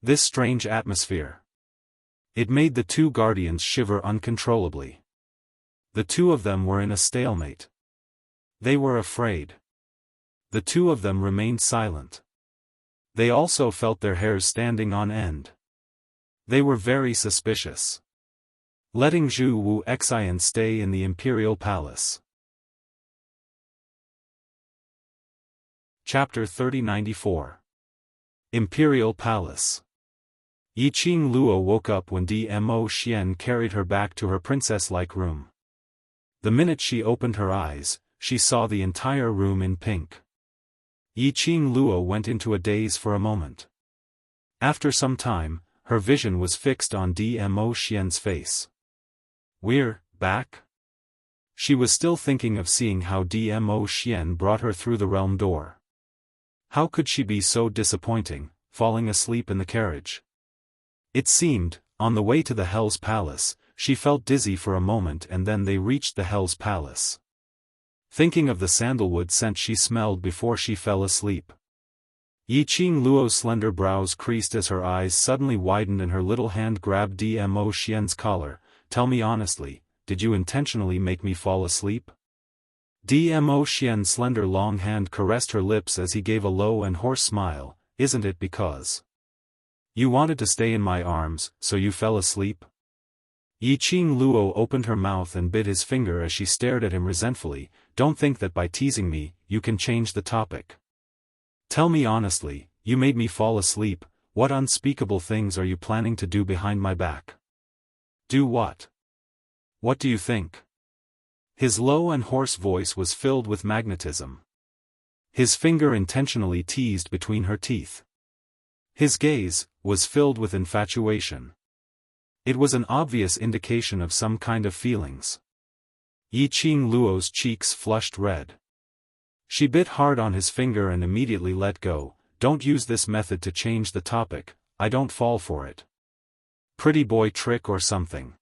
This strange atmosphere. It made the two guardians shiver uncontrollably. The two of them were in a stalemate. They were afraid. The two of them remained silent. They also felt their hairs standing on end. They were very suspicious. Letting Zhu Wu Xian stay in the imperial palace. Chapter 3094. Imperial Palace. Yi Qing Luo woke up when Dmo Xian carried her back to her princess-like room. The minute she opened her eyes, she saw the entire room in pink. Yi Qing Luo went into a daze for a moment. After some time, her vision was fixed on Dmo Xian's face. "We're back?" She was still thinking of seeing how Dmo Xian brought her through the realm door. How could she be so disappointing, falling asleep in the carriage? It seemed, on the way to the Hell's Palace, she felt dizzy for a moment and then they reached the Hell's Palace. Thinking of the sandalwood scent she smelled before she fell asleep. Yi Qing Luo's slender brows creased as her eyes suddenly widened and her little hand grabbed Dmo Xian's collar. "Tell me honestly, did you intentionally make me fall asleep?" Dmo Xian's slender long hand caressed her lips as he gave a low and hoarse smile. "Isn't it because you wanted to stay in my arms, so you fell asleep?" Yi Qing Luo opened her mouth and bit his finger as she stared at him resentfully. "Don't think that by teasing me, you can change the topic. Tell me honestly, you made me fall asleep. What unspeakable things are you planning to do behind my back?" "Do what? What do you think?" His low and hoarse voice was filled with magnetism. His finger intentionally teased between her teeth. His gaze was filled with infatuation. It was an obvious indication of some kind of feelings. Yi Qing Luo's cheeks flushed red. She bit hard on his finger and immediately let go. "Don't use this method to change the topic, I don't fall for it. Pretty boy trick or something.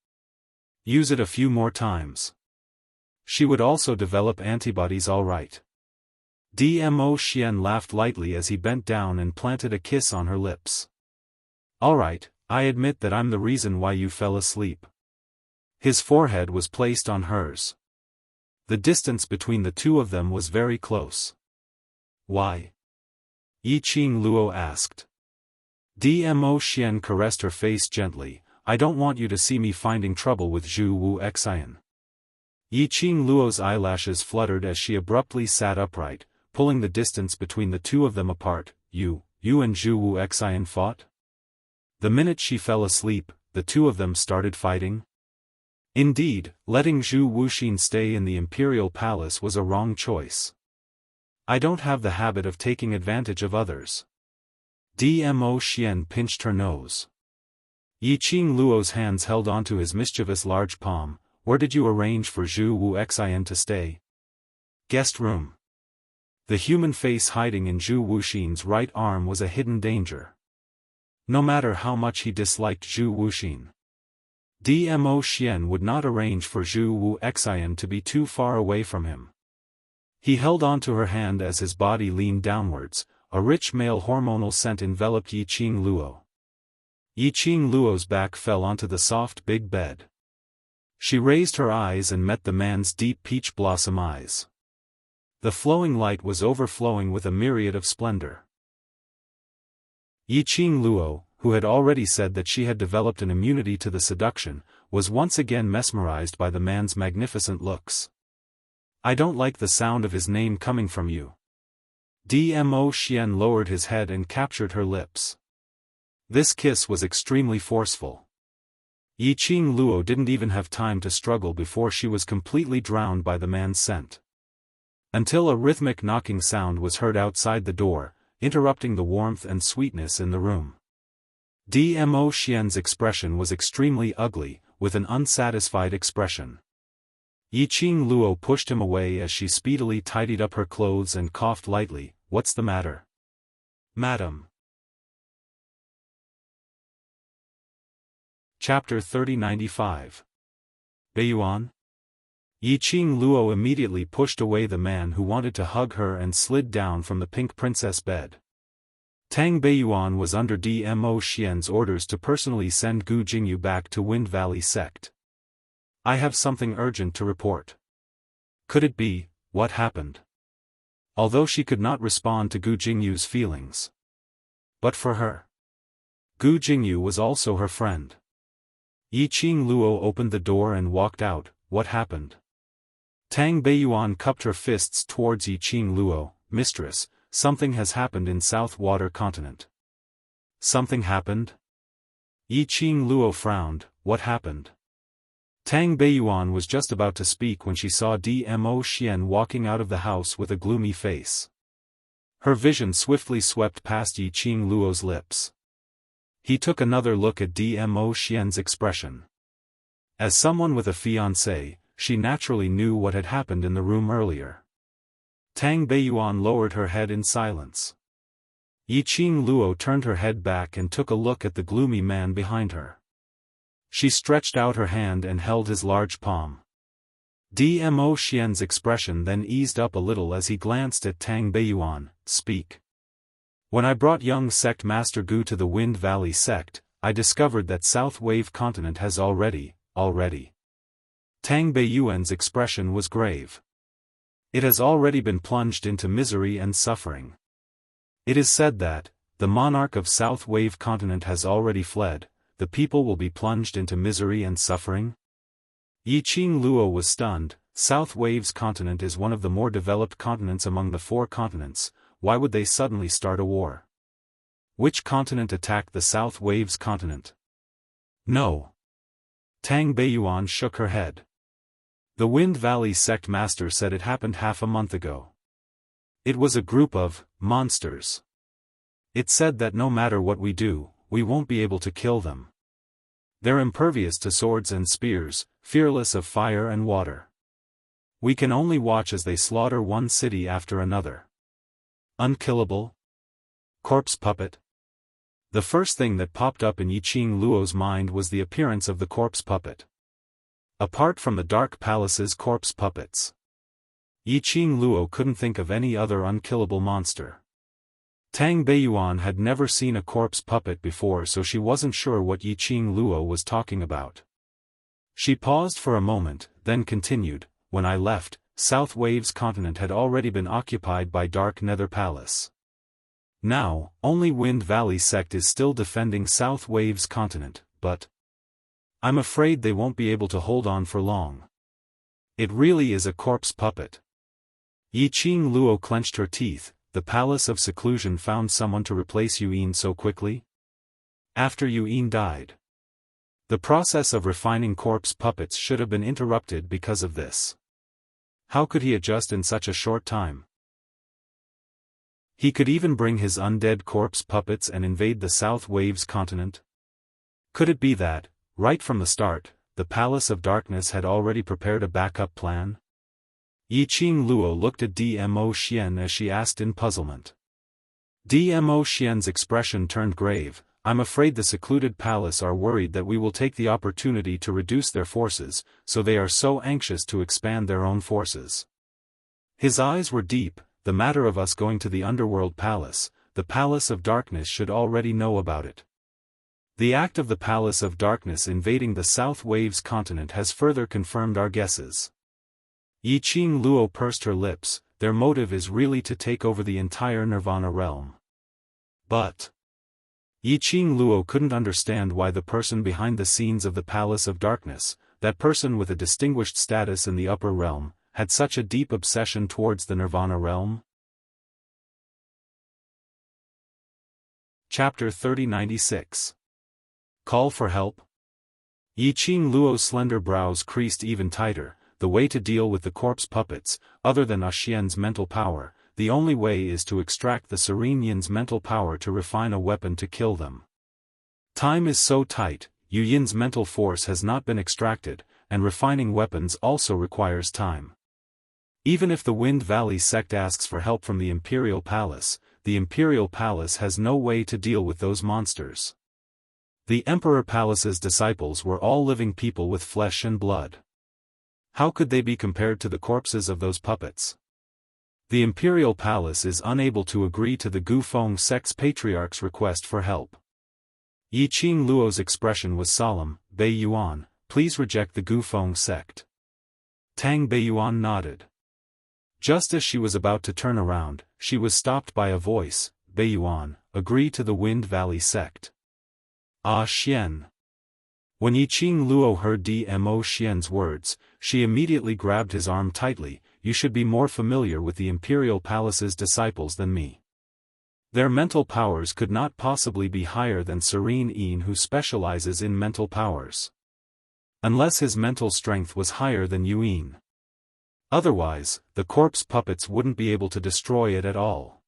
Use it a few more times. She would also develop antibodies all right." Dmo Xian laughed lightly as he bent down and planted a kiss on her lips. "All right, I admit that I'm the reason why you fell asleep." His forehead was placed on hers. The distance between the two of them was very close. "Why?" Yi Qing Luo asked. Dmo Xian caressed her face gently. "I don't want you to see me finding trouble with Zhu Wu Xian." Yi Qing Luo's eyelashes fluttered as she abruptly sat upright, pulling the distance between the two of them apart. You and Zhu Wu Xian fought?" The minute she fell asleep, the two of them started fighting? Indeed, letting Zhu Wuxin stay in the imperial palace was a wrong choice. I don't have the habit of taking advantage of others. Dmo Xian pinched her nose. Yiqing Luo's hands held onto his mischievous large palm. Where did you arrange for Zhu Wuxian to stay? Guest room. The human face hiding in Zhu Wuxin's right arm was a hidden danger. No matter how much he disliked Zhu Wuxin, Dmo Xian would not arrange for Zhu Wuxian to be too far away from him. He held onto her hand as his body leaned downwards. A rich male hormonal scent enveloped Yiqing Luo. Yiqing Luo's back fell onto the soft big bed. She raised her eyes and met the man's deep peach blossom eyes. The flowing light was overflowing with a myriad of splendor. Yiqing Luo, who had already said that she had developed an immunity to the seduction, was once again mesmerized by the man's magnificent looks. I don't like the sound of his name coming from you. Dmo Xian lowered his head and captured her lips. This kiss was extremely forceful. Yiqing Luo didn't even have time to struggle before she was completely drowned by the man's scent. Until a rhythmic knocking sound was heard outside the door, interrupting the warmth and sweetness in the room. Dmo Xian's expression was extremely ugly, with an unsatisfied expression. Yiqing Luo pushed him away as she speedily tidied up her clothes and coughed lightly. What's the matter? Madam. Chapter 3095. Beiyuan? Yiqing Luo immediately pushed away the man who wanted to hug her and slid down from the pink princess bed. Tang Beiyuan was under Dmo Xian's orders to personally send Gu Jingyu back to Wind Valley sect. I have something urgent to report. Could it be, what happened? Although she could not respond to Gu Jingyu's feelings. But for her, Gu Jingyu was also her friend. Yiqing Luo opened the door and walked out. What happened? Tang Beiyuan cupped her fists towards Yiqing Luo. Mistress, something has happened in South Water Continent. Something happened? Yiqing Luo frowned. What happened? Tang Beiyuan was just about to speak when she saw Dmo Xian walking out of the house with a gloomy face. Her vision swiftly swept past Yiqing Luo's lips. He took another look at Dmo Xian's expression. As someone with a fiancé, she naturally knew what had happened in the room earlier. Tang Beiyuan lowered her head in silence. Yiqing Luo turned her head back and took a look at the gloomy man behind her. She stretched out her hand and held his large palm. Dmo Xian's expression then eased up a little as he glanced at Tang Beiyuan. Speak. When I brought young sect Master Gu to the Wind Valley sect, I discovered that South Wave Continent has already. Tang Beiyuan's expression was grave. It has already been plunged into misery and suffering. It is said that, the monarch of South Wave Continent has already fled. The people will be plunged into misery and suffering? Yiqing Luo was stunned. South Wave's continent is one of the more developed continents among the 4 continents. Why would they suddenly start a war? Which continent attacked the South Wave's continent? No. Tang Beiyuan shook her head. The Wind Valley sect master said it happened half a month ago. It was a group of monsters. It said that no matter what we do, we won't be able to kill them. They're impervious to swords and spears, fearless of fire and water. We can only watch as they slaughter one city after another. Unkillable? Corpse puppet? The first thing that popped up in Yiqing Luo's mind was the appearance of the corpse puppet. Apart from the Dark Palace's corpse puppets, Yiqing Luo couldn't think of any other unkillable monster. Tang Beiyuan had never seen a corpse puppet before, so she wasn't sure what Yiqing Luo was talking about. She paused for a moment, then continued, when I left, South Wave's continent had already been occupied by Dark Nether Palace. Now, only Wind Valley sect is still defending South Wave's continent, but I'm afraid they won't be able to hold on for long. It really is a corpse puppet. Yiqing Luo clenched her teeth. The Palace of Seclusion found someone to replace Yuan so quickly? After Yuan died. The process of refining corpse puppets should have been interrupted because of this. How could he adjust in such a short time? He could even bring his undead corpse puppets and invade the South Waves continent. Could it be that, right from the start, the Palace of Darkness had already prepared a backup plan? Yiqing Luo looked at Dmo Xian as she asked in puzzlement. Dmo Xian's expression turned grave. I'm afraid the secluded palace are worried that we will take the opportunity to reduce their forces, so they are so anxious to expand their own forces. His eyes were deep. The matter of us going to the underworld palace, the Palace of Darkness should already know about it. The act of the Palace of Darkness invading the South Waves continent has further confirmed our guesses. Yiqing Luo pursed her lips. Their motive is really to take over the entire Nirvana realm. But Yiqing Luo couldn't understand why the person behind the scenes of the Palace of Darkness, that person with a distinguished status in the upper realm, had such a deep obsession towards the Nirvana realm. Chapter 3096. Call for help? Yiqing Luo's slender brows creased even tighter. The way to deal with the corpse puppets, other than Xian's mental power, the only way is to extract the Serene Yin's mental power to refine a weapon to kill them. Time is so tight, Yu Yin's mental force has not been extracted, and refining weapons also requires time. Even if the Wind Valley sect asks for help from the Imperial Palace has no way to deal with those monsters. The Emperor Palace's disciples were all living people with flesh and blood. How could they be compared to the corpses of those puppets? The Imperial Palace is unable to agree to the Gufeng sect's patriarch's request for help. Yiqing Luo's expression was solemn. Beiyuan, please reject the Gufeng sect. Tang Beiyuan nodded. Just as she was about to turn around, she was stopped by a voice. Beiyuan, agree to the Wind Valley sect. Ah Xian. When Yiqing Luo heard Dmo Xian's words, she immediately grabbed his arm tightly. You should be more familiar with the Imperial Palace's disciples than me. Their mental powers could not possibly be higher than Serene Yin, who specializes in mental powers. Unless his mental strength was higher than Yu Yin. Otherwise, the corpse puppets wouldn't be able to destroy it at all.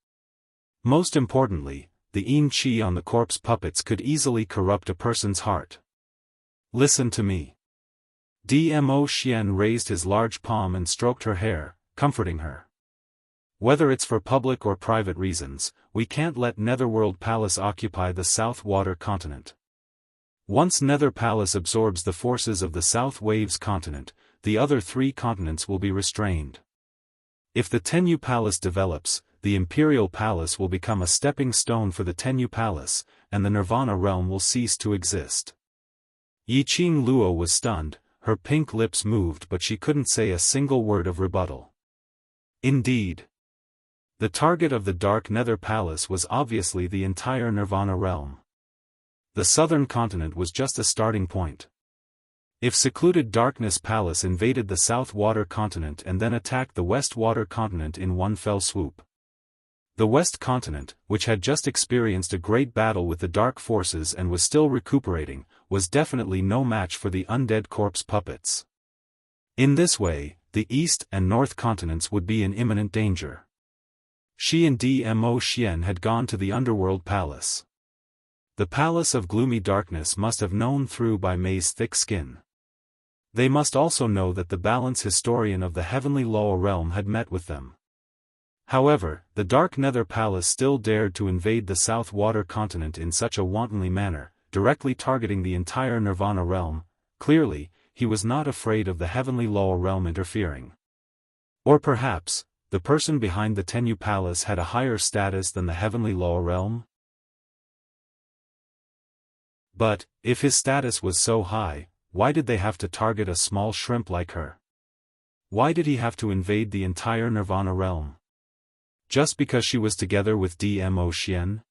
Most importantly, the Yin Qi on the corpse puppets could easily corrupt a person's heart. Listen to me. Dmo Xian raised his large palm and stroked her hair, comforting her. Whether it's for public or private reasons, we can't let Netherworld Palace occupy the South Water continent. Once Nether Palace absorbs the forces of the South Waves continent, the other three continents will be restrained. If the Tenyu Palace develops, the Imperial Palace will become a stepping stone for the Tenyu Palace, and the Nirvana realm will cease to exist. Yiqing Luo was stunned, her pink lips moved, but she couldn't say a single word of rebuttal. Indeed. The target of the Dark Nether Palace was obviously the entire Nirvana realm. The southern continent was just a starting point. If secluded Darkness Palace invaded the South Water continent and then attacked the West Water continent in one fell swoop, the West continent, which had just experienced a great battle with the dark forces and was still recuperating, was definitely no match for the undead corpse puppets. In this way, the East and North continents would be in imminent danger. She and Dmo Xian had gone to the Underworld Palace. The Palace of Gloomy Darkness must have known through by May's thick skin. They must also know that the Balance Historian of the Heavenly Loa realm had met with them. However, the Dark Nether Palace still dared to invade the South Water continent in such a wantonly manner, directly targeting the entire Nirvana realm. Clearly, he was not afraid of the Heavenly Loa realm interfering. Or perhaps, the person behind the Tenyu Palace had a higher status than the Heavenly Loa realm? But, if his status was so high, why did they have to target a small shrimp like her? Why did he have to invade the entire Nirvana realm? Just because she was together with Dmo Xian?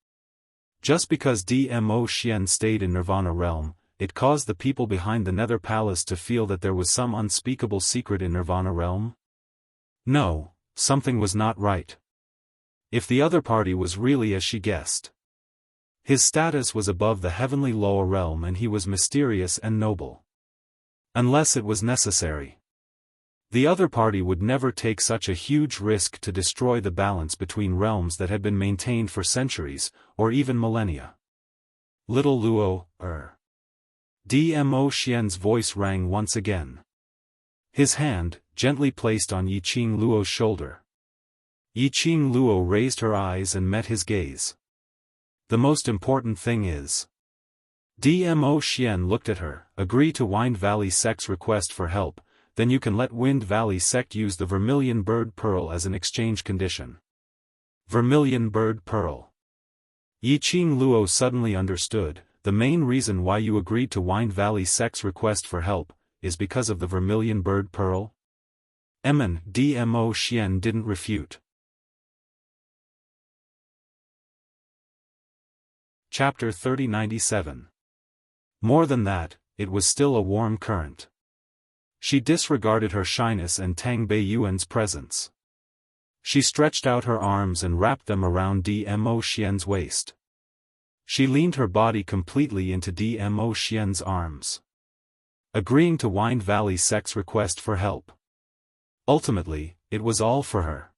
Just because Dmo Xian stayed in Nirvana realm, it caused the people behind the Nether Palace to feel that there was some unspeakable secret in Nirvana realm? No, something was not right. If the other party was really as she guessed. His status was above the Heavenly Loa realm and he was mysterious and noble. Unless it was necessary. The other party would never take such a huge risk to destroy the balance between realms that had been maintained for centuries, or even millennia. Little Luo, Dmo Xian's voice rang once again. His hand, gently placed on Yiqing Luo's shoulder. Yiqing Luo raised her eyes and met his gaze. The most important thing is. Dmo Xian looked at her. Agree to Wind Valley Sect's request for help, then you can let Wind Valley Sect use the Vermilion Bird Pearl as an exchange condition. Vermilion Bird Pearl. Yiqing Luo suddenly understood. The main reason why you agreed to Wind Valley Sect's request for help is because of the Vermilion Bird Pearl? Dmo Xian didn't refute. Chapter 3097. More than that, it was still a warm current. She disregarded her shyness and Tang Beiyuan's presence. She stretched out her arms and wrapped them around Dmo Xian's waist. She leaned her body completely into Dmo Xian's arms. Agreeing to Wind Valley Sect's request for help. Ultimately, it was all for her.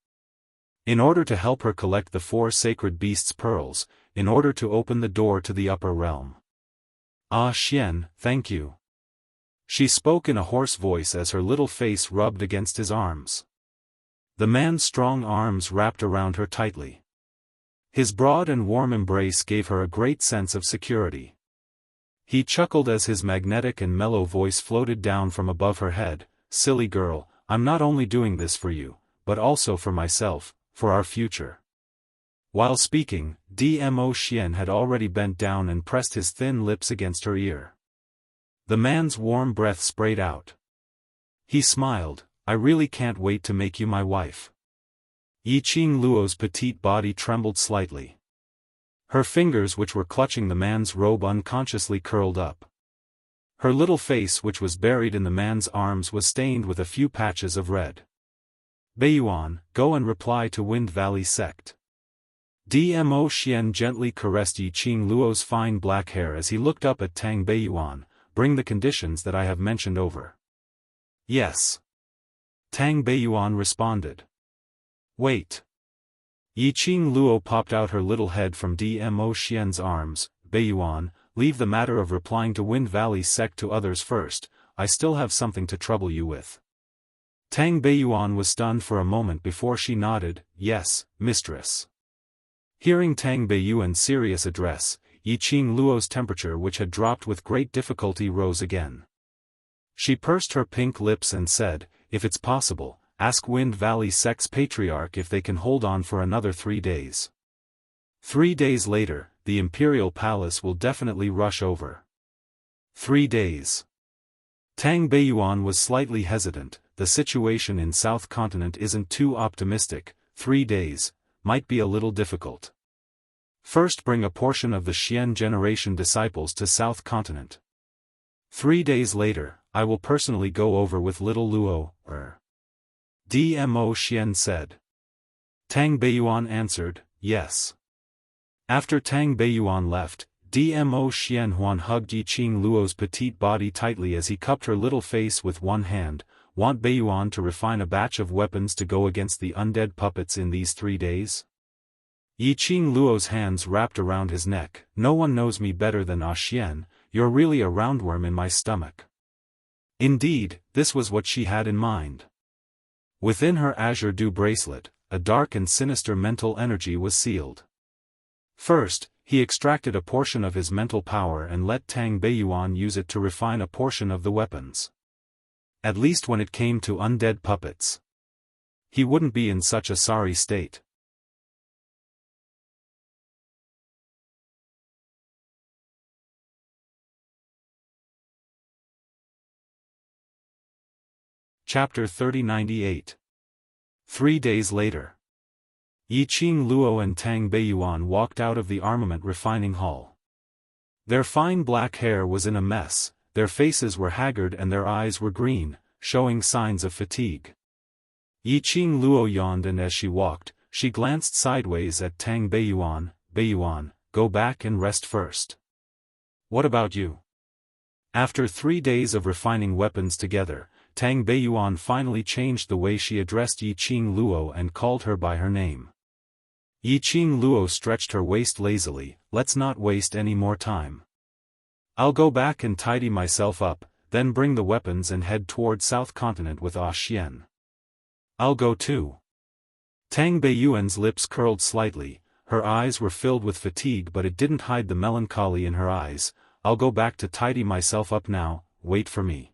In order to help her collect the 4 sacred beasts' pearls, in order to open the door to the upper realm. Ah Xian, thank you. She spoke in a hoarse voice as her little face rubbed against his arms. The man's strong arms wrapped around her tightly. His broad and warm embrace gave her a great sense of security. He chuckled as his magnetic and mellow voice floated down from above her head. Silly girl, I'm not only doing this for you, but also for myself, for our future. While speaking, Dmo Xian had already bent down and pressed his thin lips against her ear. The man's warm breath sprayed out. He smiled. I really can't wait to make you my wife. Yiqing Luo's petite body trembled slightly. Her fingers which were clutching the man's robe unconsciously curled up. Her little face which was buried in the man's arms was stained with a few patches of red. Beiyuan, go and reply to Wind Valley Sect. Dmo Xian gently caressed Yiqing Luo's fine black hair as he looked up at Tang Beiyuan. Bring the conditions that I have mentioned over. Yes. Tang Beiyuan responded. Wait. Yiqing Luo popped out her little head from Dmo Xian's arms. Beiyuan, leave the matter of replying to Wind Valley Sect to others first, I still have something to trouble you with. Tang Beiyuan was stunned for a moment before she nodded, yes, mistress. Hearing Tang Beiyuan's serious address, Yiqing Luo's temperature which had dropped with great difficulty rose again. She pursed her pink lips and said, if it's possible, ask Wind Valley Sect's patriarch if they can hold on for another 3 days. 3 days later, the Imperial Palace will definitely rush over. 3 days. Tang Beiyuan was slightly hesitant. The situation in South Continent isn't too optimistic. 3 days might be a little difficult. First bring a portion of the Xian generation disciples to South Continent. 3 days later, I will personally go over with little Luo, Dmo Xian said. Tang Beiyuan answered, yes. After Tang Beiyuan left, Dmo Xian Huan hugged Yiqing Luo's petite body tightly as he cupped her little face with one hand. Want Beiyuan to refine a batch of weapons to go against the undead puppets in these 3 days? Yiqing Luo's hands wrapped around his neck. No one knows me better than Ah Xian, you're really a roundworm in my stomach. Indeed, this was what she had in mind. Within her azure dew bracelet, a dark and sinister mental energy was sealed. First, he extracted a portion of his mental power and let Tang Beiyuan use it to refine a portion of the weapons. At least when it came to undead puppets. He wouldn't be in such a sorry state. Chapter 3098. 3 days later. Yiqing Luo and Tang Beiyuan walked out of the armament refining hall. Their fine black hair was in a mess, their faces were haggard and their eyes were green, showing signs of fatigue. Yiqing Luo yawned and as she walked, she glanced sideways at Tang Beiyuan. Beiyuan, go back and rest first. What about you? After 3 days of refining weapons together, Tang Beiyuan finally changed the way she addressed Yi Qing Luo and called her by her name. Yi Qing Luo stretched her waist lazily. Let's not waste any more time. I'll go back and tidy myself up, then bring the weapons and head toward South Continent with Ah Xian. I'll go too. Tang Beiyuan's lips curled slightly, her eyes were filled with fatigue but it didn't hide the melancholy in her eyes. I'll go back to tidy myself up now, wait for me.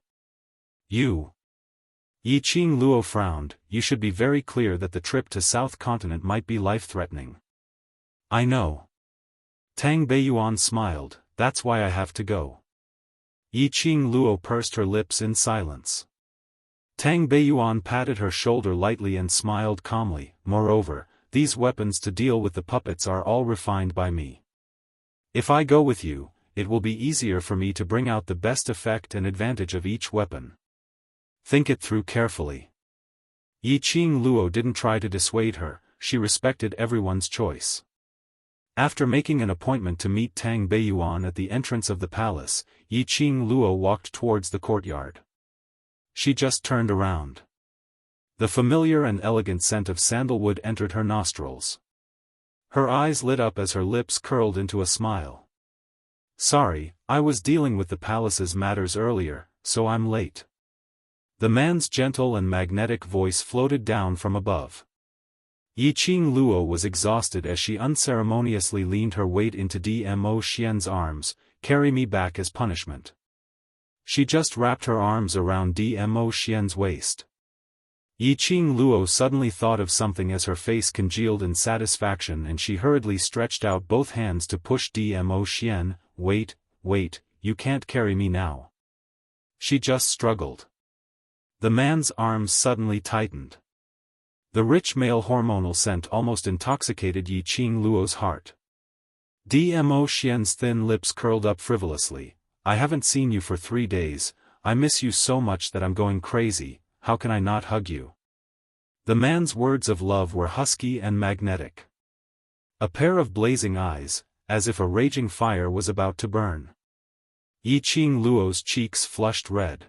You. Yi Qing Luo frowned. You should be very clear that the trip to South Continent might be life-threatening. I know. Tang Beiyuan smiled. That's why I have to go. Yi Qing Luo pursed her lips in silence. Tang Beiyuan patted her shoulder lightly and smiled calmly. Moreover, these weapons to deal with the puppets are all refined by me. If I go with you, it will be easier for me to bring out the best effect and advantage of each weapon. Think it through carefully. Yi Qing Luo didn't try to dissuade her, she respected everyone's choice. After making an appointment to meet Tang Beiyuan at the entrance of the palace, Yi Qing Luo walked towards the courtyard. She just turned around. The familiar and elegant scent of sandalwood entered her nostrils. Her eyes lit up as her lips curled into a smile. Sorry, I was dealing with the palace's matters earlier, so I'm late. The man's gentle and magnetic voice floated down from above. Yi Qing Luo was exhausted as she unceremoniously leaned her weight into Dmo Xian's arms. Carry me back as punishment. She just wrapped her arms around Dmo Xian's waist. Yi Qing Luo suddenly thought of something as her face congealed in satisfaction and she hurriedly stretched out both hands to push Dmo Xian. Wait, you can't carry me now. She just struggled. The man's arms suddenly tightened. The rich male hormonal scent almost intoxicated Yi Qing Luo's heart. Dmo Xian's thin lips curled up frivolously. I haven't seen you for 3 days, I miss you so much that I'm going crazy, how can I not hug you? The man's words of love were husky and magnetic. A pair of blazing eyes, as if a raging fire was about to burn. Yi Qing Luo's cheeks flushed red.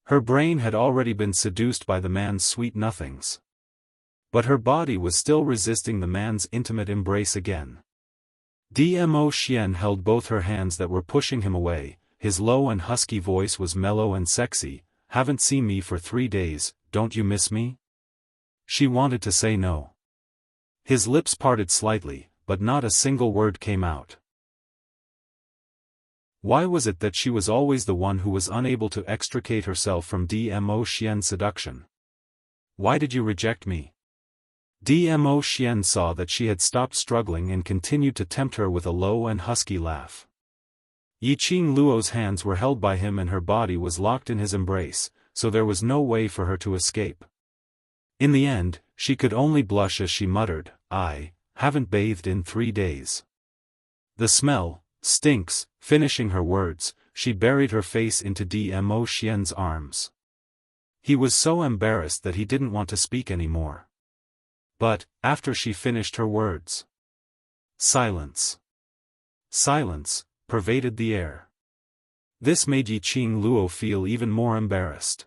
Her brain had already been seduced by the man's sweet nothings. But her body was still resisting the man's intimate embrace again. Dmo Xian held both her hands that were pushing him away, his low and husky voice was mellow and sexy. Haven't seen me for 3 days, don't you miss me? She wanted to say no. His lips parted slightly, but not a single word came out. Why was it that she was always the one who was unable to extricate herself from Dmo Xian's seduction? Why did you reject me? Dmo Xian saw that she had stopped struggling and continued to tempt her with a low and husky laugh. Yi Qing Luo's hands were held by him and her body was locked in his embrace, so there was no way for her to escape. In the end, she could only blush as she muttered, I haven't bathed in 3 days. The smell stinks. Finishing her words, she buried her face into Dmo Xian's arms. He was so embarrassed that he didn't want to speak anymore. But, after she finished her words, silence pervaded the air. This made Yi Qing Luo feel even more embarrassed.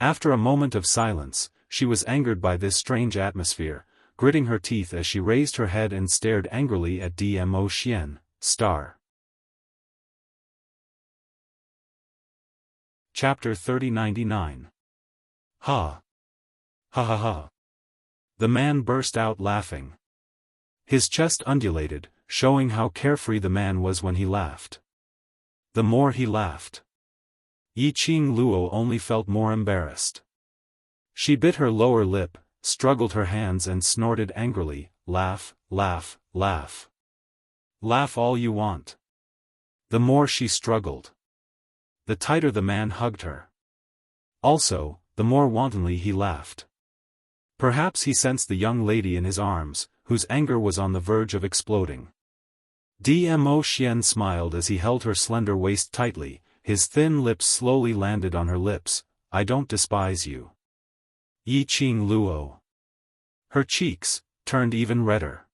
After a moment of silence, she was angered by this strange atmosphere, gritting her teeth as she raised her head and stared angrily at Dmo Xian. Chapter 3099. Ha! Ha ha ha! The man burst out laughing. His chest undulated, showing how carefree the man was when he laughed. The more he laughed, Yi Qing Luo only felt more embarrassed. She bit her lower lip, struggled her hands and snorted angrily, laugh, laugh, laugh. Laugh all you want. The more she struggled, the tighter the man hugged her. Also, the more wantonly he laughed. Perhaps he sensed the young lady in his arms, whose anger was on the verge of exploding. Dmo Xian smiled as he held her slender waist tightly, his thin lips slowly landed on her lips. I don't despise you. Yi Qing Luo. Her cheeks turned even redder.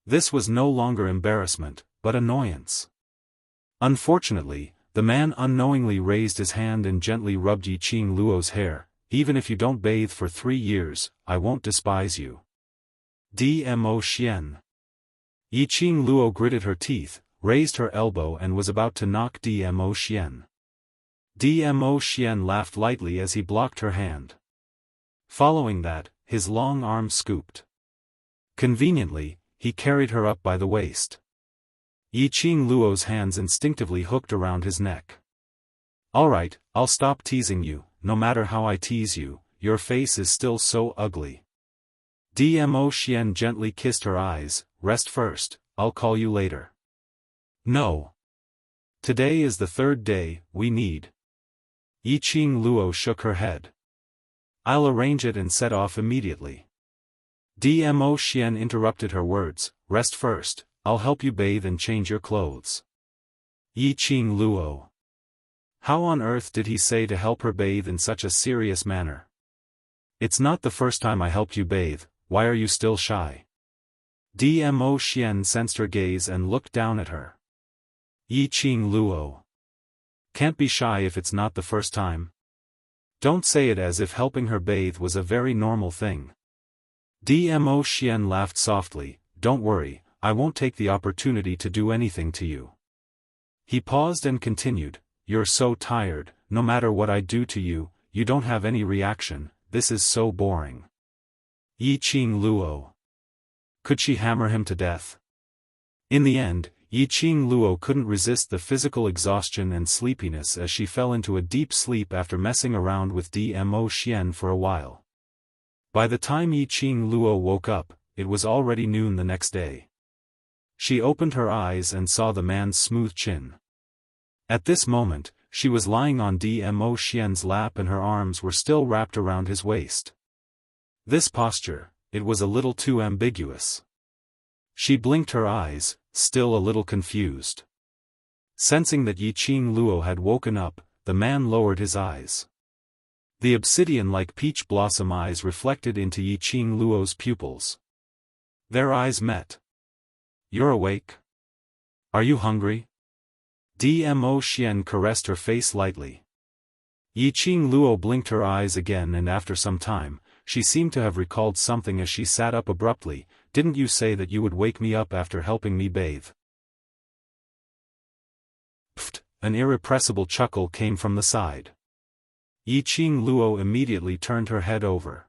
This was no longer embarrassment, but annoyance. Unfortunately, the man unknowingly raised his hand and gently rubbed Yiqing Luo's hair. Even if you don't bathe for 3 years, I won't despise you. Dmo Xian. Yiqing Luo gritted her teeth, raised her elbow and was about to knock Dmo Xian. Dmo Xian laughed lightly as he blocked her hand. Following that, his long arm scooped. Conveniently, he carried her up by the waist. Yiqing Luo's hands instinctively hooked around his neck. Alright, I'll stop teasing you. No matter how I tease you, your face is still so ugly. Dmo Xian gently kissed her eyes. Rest first, I'll call you later. No. Today is the 3rd day, we need. Yiqing Luo shook her head. I'll arrange it and set off immediately. Dmo Xian interrupted her words. Rest first, I'll help you bathe and change your clothes. Yiqing Luo. How on earth did he say to help her bathe in such a serious manner? It's not the first time I helped you bathe, why are you still shy? Dmo Xian sensed her gaze and looked down at her. Yiqing Luo. Can't be shy if it's not the first time. Don't say it as if helping her bathe was a very normal thing. Dmo Xian laughed softly. Don't worry, I won't take the opportunity to do anything to you. He paused and continued. You're so tired, no matter what I do to you, you don't have any reaction, this is so boring. Yiqing Luo. Could she hammer him to death? In the end, Yiqing Luo couldn't resist the physical exhaustion and sleepiness as she fell into a deep sleep after messing around with Dmo Xian for a while. By the time Yiqing Luo woke up, it was already noon the next day. She opened her eyes and saw the man's smooth chin. At this moment, she was lying on Dmo Xian's lap and her arms were still wrapped around his waist. This posture, it was a little too ambiguous. She blinked her eyes, still a little confused. Sensing that Yiqing Luo had woken up, the man lowered his eyes. The obsidian-like peach blossom eyes reflected into Yiqing Luo's pupils. Their eyes met. You're awake? Are you hungry? Dmo Xian caressed her face lightly. Yiqing Luo blinked her eyes again and after some time, she seemed to have recalled something as she sat up abruptly. Didn't you say that you would wake me up after helping me bathe? Pfft, an irrepressible chuckle came from the side. Yiqing Luo immediately turned her head over.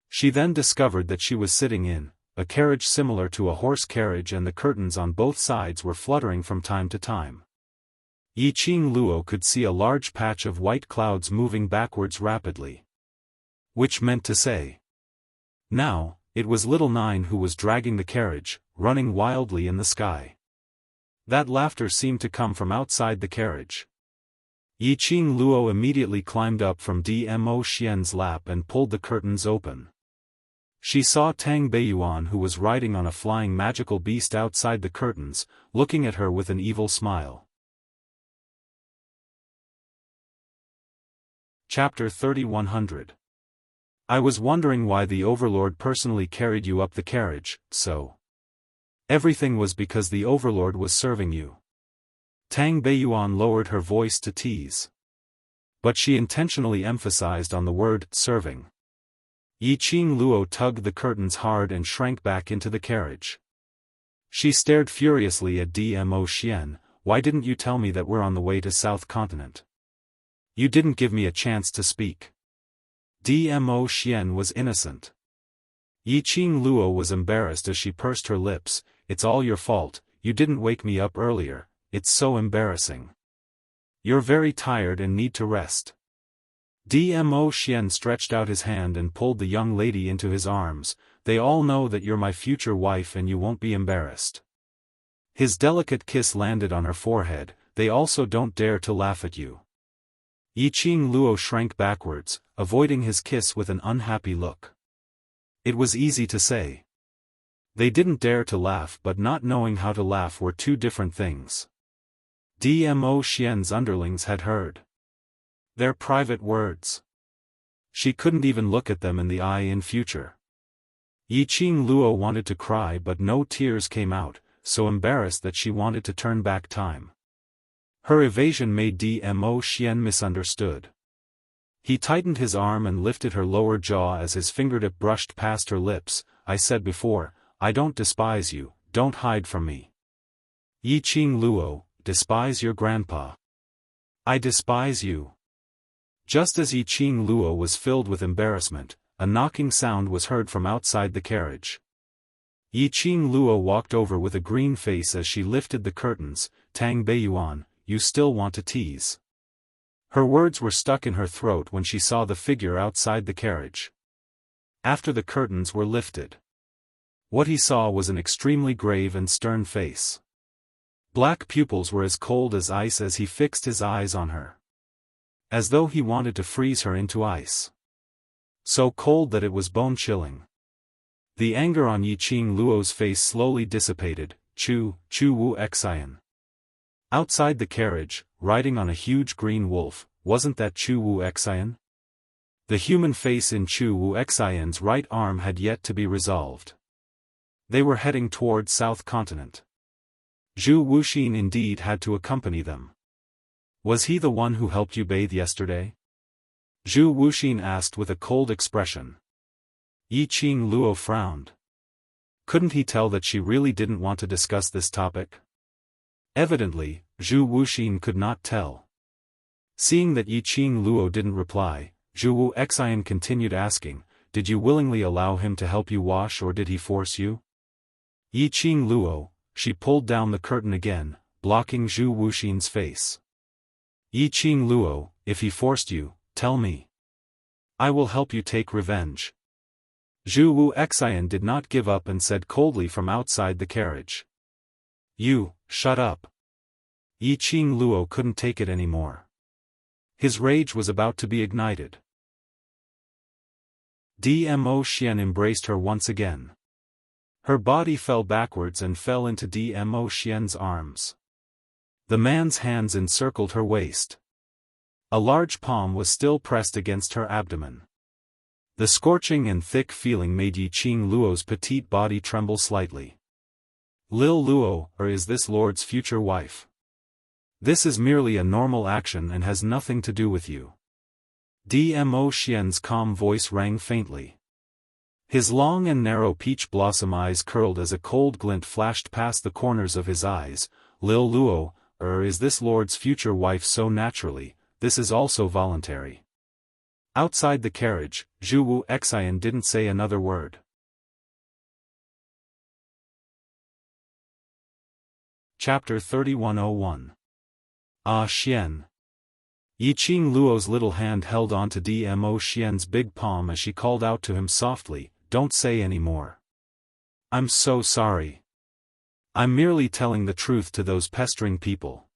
She then discovered that she was sitting in a carriage similar to a horse carriage and the curtains on both sides were fluttering from time to time. Yiqing Luo could see a large patch of white clouds moving backwards rapidly. Which meant to say. Now, it was little Nine who was dragging the carriage, running wildly in the sky. That laughter seemed to come from outside the carriage. Yiqing Luo immediately climbed up from Dmo Xian's lap and pulled the curtains open. She saw Tang Beiyuan who was riding on a flying magical beast outside the curtains, looking at her with an evil smile. Chapter 3100. I was wondering why the Overlord personally carried you up the carriage, so. Everything was because the Overlord was serving you. Tang Beiyuan lowered her voice to tease. But she intentionally emphasized on the word, serving. Yiqing Luo tugged the curtains hard and shrank back into the carriage. She stared furiously at Dmo Xian. Why didn't you tell me that we're on the way to South Continent? You didn't give me a chance to speak. Dmo Xian was innocent. Yiqing Luo was embarrassed as she pursed her lips. It's all your fault, you didn't wake me up earlier, it's so embarrassing. You're very tired and need to rest. Dmo Xian stretched out his hand and pulled the young lady into his arms. They all know that you're my future wife and you won't be embarrassed. His delicate kiss landed on her forehead. They also don't dare to laugh at you. Yiqing Luo shrank backwards, avoiding his kiss with an unhappy look. It was easy to say. They didn't dare to laugh, but not knowing how to laugh were two different things. Dmo Xian's underlings had heard their private words. She couldn't even look at them in the eye in future. Yiqing Luo wanted to cry but no tears came out, so embarrassed that she wanted to turn back time. Her evasion made Dmo Xian misunderstood. He tightened his arm and lifted her lower jaw as his fingertip brushed past her lips. I said before, I don't despise you, don't hide from me. Yi Qing Luo, despise your grandpa. I despise you. Just as Yi Qing Luo was filled with embarrassment, a knocking sound was heard from outside the carriage. Yi Qing Luo walked over with a green face as she lifted the curtains. Tang Beiyuan, you still want to tease. Her words were stuck in her throat when she saw the figure outside the carriage. After the curtains were lifted, what he saw was an extremely grave and stern face. Black pupils were as cold as ice as he fixed his eyes on her, as though he wanted to freeze her into ice. So cold that it was bone-chilling. The anger on Yi Qing Luo's face slowly dissipated. Chu Wu Xian. Outside the carriage, riding on a huge green wolf, wasn't that Chu Wu Xian? The human face in Chu Wu Xian's right arm had yet to be resolved. They were heading toward South Continent. Zhu Wuxin indeed had to accompany them. Was he the one who helped you bathe yesterday? Zhu Wuxin asked with a cold expression. Yi Qing Luo frowned. Couldn't he tell that she really didn't want to discuss this topic? Evidently, Zhu Wuxin could not tell. Seeing that Yi Qing Luo didn't reply, Zhu Wu Xian continued asking, did you willingly allow him to help you wash or did he force you? Yi Qing Luo, she pulled down the curtain again, blocking Zhu Wuxin's face. Yi Qing Luo, if he forced you, tell me. I will help you take revenge. Zhu Wu Xian did not give up and said coldly from outside the carriage. You, shut up. Yi Qing Luo couldn't take it anymore. His rage was about to be ignited. Dmo Xian embraced her once again. Her body fell backwards and fell into Dmo Xian's arms. The man's hands encircled her waist. A large palm was still pressed against her abdomen. The scorching and thick feeling made Yi Qing Luo's petite body tremble slightly. Lil Luo, or is this Lord's future wife? This is merely a normal action and has nothing to do with you. Dmo Xian's calm voice rang faintly. His long and narrow peach blossom eyes curled as a cold glint flashed past the corners of his eyes. Lil Luo, or is this Lord's future wife so naturally, this is also voluntary. Outside the carriage, Zhu Wu Xian didn't say another word. Chapter 3101. Ah Xian. Yi Qing Luo's little hand held on to Dmo Xian's big palm as she called out to him softly, don't say any more. I'm so sorry. I'm merely telling the truth to those pestering people.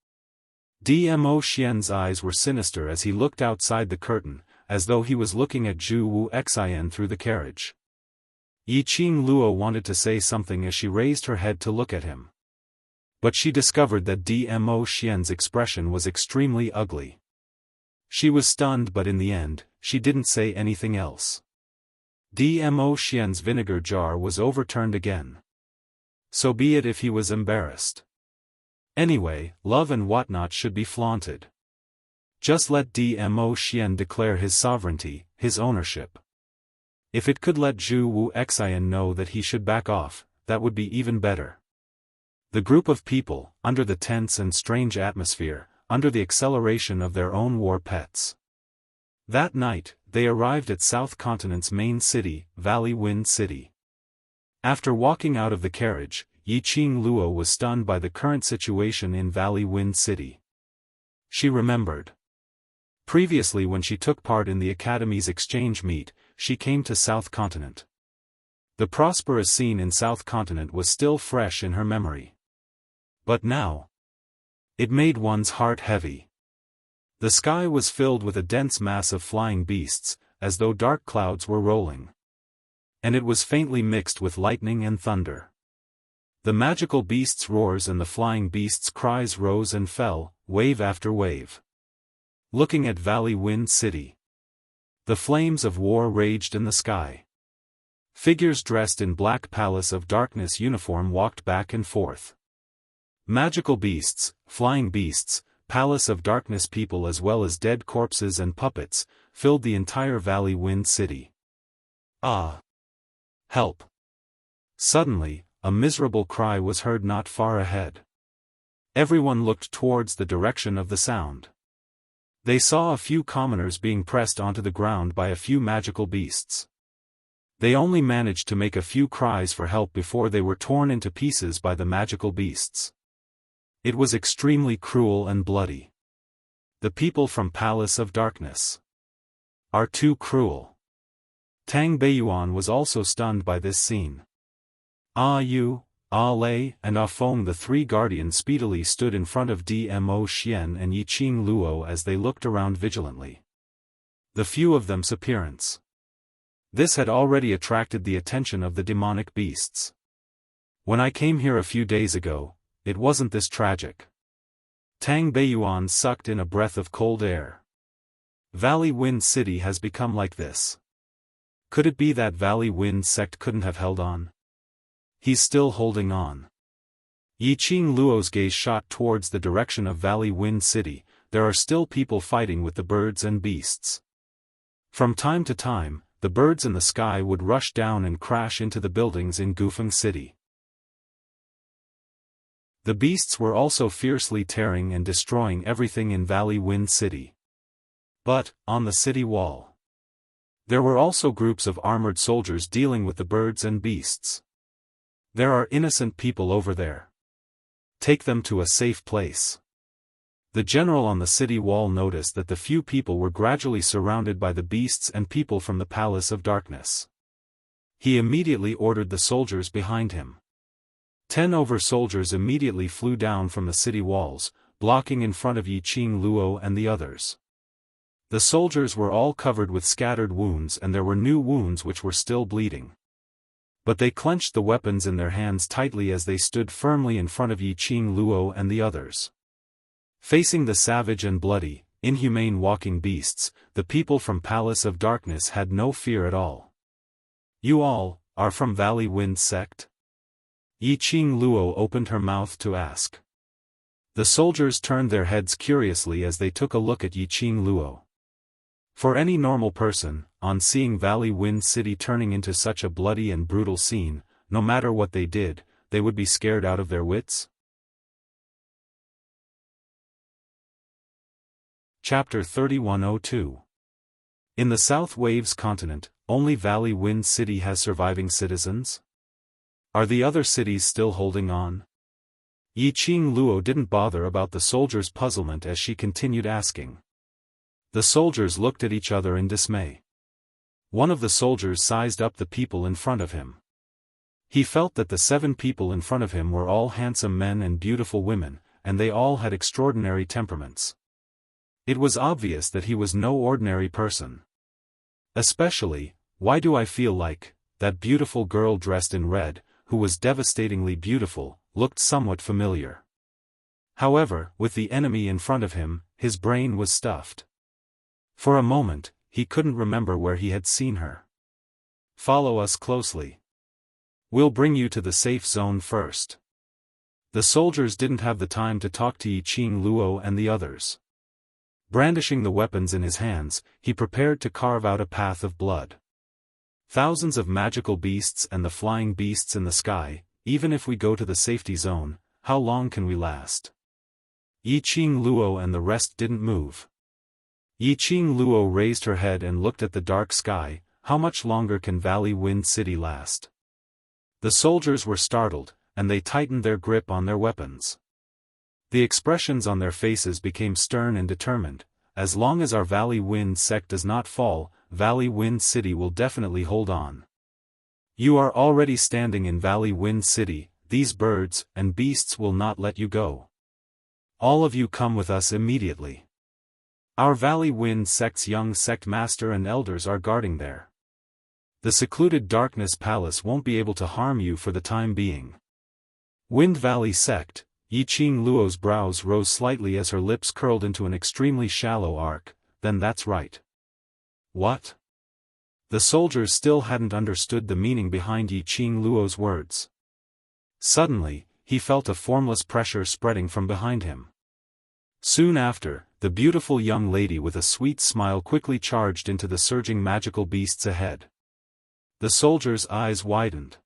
Dmo Xian's eyes were sinister as he looked outside the curtain, as though he was looking at Zhu Wu Xian through the carriage. Yi Qing Luo wanted to say something as she raised her head to look at him. But she discovered that Dmo Xian's expression was extremely ugly. She was stunned, but in the end, she didn't say anything else. Dmo Xian's vinegar jar was overturned again. So be it if he was embarrassed. Anyway, love and whatnot should be flaunted. Just let Dmo Xian declare his sovereignty, his ownership. If it could let Zhu Wu Xian know that he should back off, that would be even better. The group of people, under the tense and strange atmosphere, under the acceleration of their own war pets. That night, they arrived at South Continent's main city, Valley Wind City. After walking out of the carriage, Yi Qing Luo was stunned by the current situation in Valley Wind City. She remembered. Previously, when she took part in the Academy's exchange meet, she came to South Continent. The prosperous scene in South Continent was still fresh in her memory. But now, it made one's heart heavy. The sky was filled with a dense mass of flying beasts, as though dark clouds were rolling. And it was faintly mixed with lightning and thunder. The magical beasts' roars and the flying beasts' cries rose and fell, wave after wave. Looking at Valley Wind City, the flames of war raged in the sky. Figures dressed in black Palace of Darkness uniform walked back and forth. Magical beasts, flying beasts, Palace of Darkness people as well as dead corpses and puppets, filled the entire Valley Wind City. Ah! Help! Suddenly, a miserable cry was heard not far ahead. Everyone looked towards the direction of the sound. They saw a few commoners being pressed onto the ground by a few magical beasts. They only managed to make a few cries for help before they were torn into pieces by the magical beasts. It was extremely cruel and bloody. The people from Palace of Darkness are too cruel. Tang Beiyuan was also stunned by this scene. Ah Yu, Ah Lei and Ah Feng, the three guardians, speedily stood in front of Dmo Xian and Yiqing Luo as they looked around vigilantly. The few of them's appearance. This had already attracted the attention of the demonic beasts. When I came here a few days ago, it wasn't this tragic. Tang Beiyuan sucked in a breath of cold air. Valley Wind City has become like this. Could it be that Valley Wind sect couldn't have held on? He's still holding on. Yiqing Luo's gaze shot towards the direction of Valley Wind City. There are still people fighting with the birds and beasts. From time to time, the birds in the sky would rush down and crash into the buildings in Gufeng City. The beasts were also fiercely tearing and destroying everything in Valley Wind City. But, on the city wall, there were also groups of armored soldiers dealing with the birds and beasts. There are innocent people over there. Take them to a safe place. The general on the city wall noticed that the few people were gradually surrounded by the beasts and people from the Palace of Darkness. He immediately ordered the soldiers behind him. 10 over soldiers immediately flew down from the city walls, blocking in front of Yiqing Luo and the others. The soldiers were all covered with scattered wounds, and there were new wounds which were still bleeding. But they clenched the weapons in their hands tightly as they stood firmly in front of Yiqing Luo and the others. Facing the savage and bloody, inhumane walking beasts, the people from Palace of Darkness had no fear at all. You all are from Valley Wind sect? Yiqing Luo opened her mouth to ask. The soldiers turned their heads curiously as they took a look at Yiqing Luo. For any normal person, on seeing Valley Wind City turning into such a bloody and brutal scene, no matter what they did, they would be scared out of their wits. Chapter 3102. In the South Waves continent, only Valley Wind City has surviving citizens? Are the other cities still holding on? Yiqing Luo didn't bother about the soldiers' puzzlement as she continued asking. The soldiers looked at each other in dismay. One of the soldiers sized up the people in front of him. He felt that the 7 people in front of him were all handsome men and beautiful women, and they all had extraordinary temperaments. It was obvious that he was no ordinary person. Especially, why do I feel like, that beautiful girl dressed in red, who was devastatingly beautiful, looked somewhat familiar. However, with the enemy in front of him, his brain was stuffed. For a moment, he couldn't remember where he had seen her. Follow us closely. We'll bring you to the safe zone first. The soldiers didn't have the time to talk to Yiqing Luo and the others. Brandishing the weapons in his hands, he prepared to carve out a path of blood. Thousands of magical beasts and the flying beasts in the sky, even if we go to the safety zone, how long can we last? Yiqing Luo and the rest didn't move. Yiqing Luo raised her head and looked at the dark sky. How much longer can Valley Wind City last? The soldiers were startled, and they tightened their grip on their weapons. The expressions on their faces became stern and determined. As long as our Valley Wind sect does not fall, Valley Wind City will definitely hold on. You are already standing in Valley Wind City. These birds and beasts will not let you go. All of you come with us immediately. Our Valley Wind sect's young sect master and elders are guarding there. The secluded Darkness Palace won't be able to harm you for the time being. Wind Valley sect. Yiqing Luo's brows rose slightly as her lips curled into an extremely shallow arc. Then that's right. What? The soldiers still hadn't understood the meaning behind Yiqing Luo's words. Suddenly, he felt a formless pressure spreading from behind him. Soon after, the beautiful young lady with a sweet smile quickly charged into the surging magical beasts ahead. The soldier's eyes widened.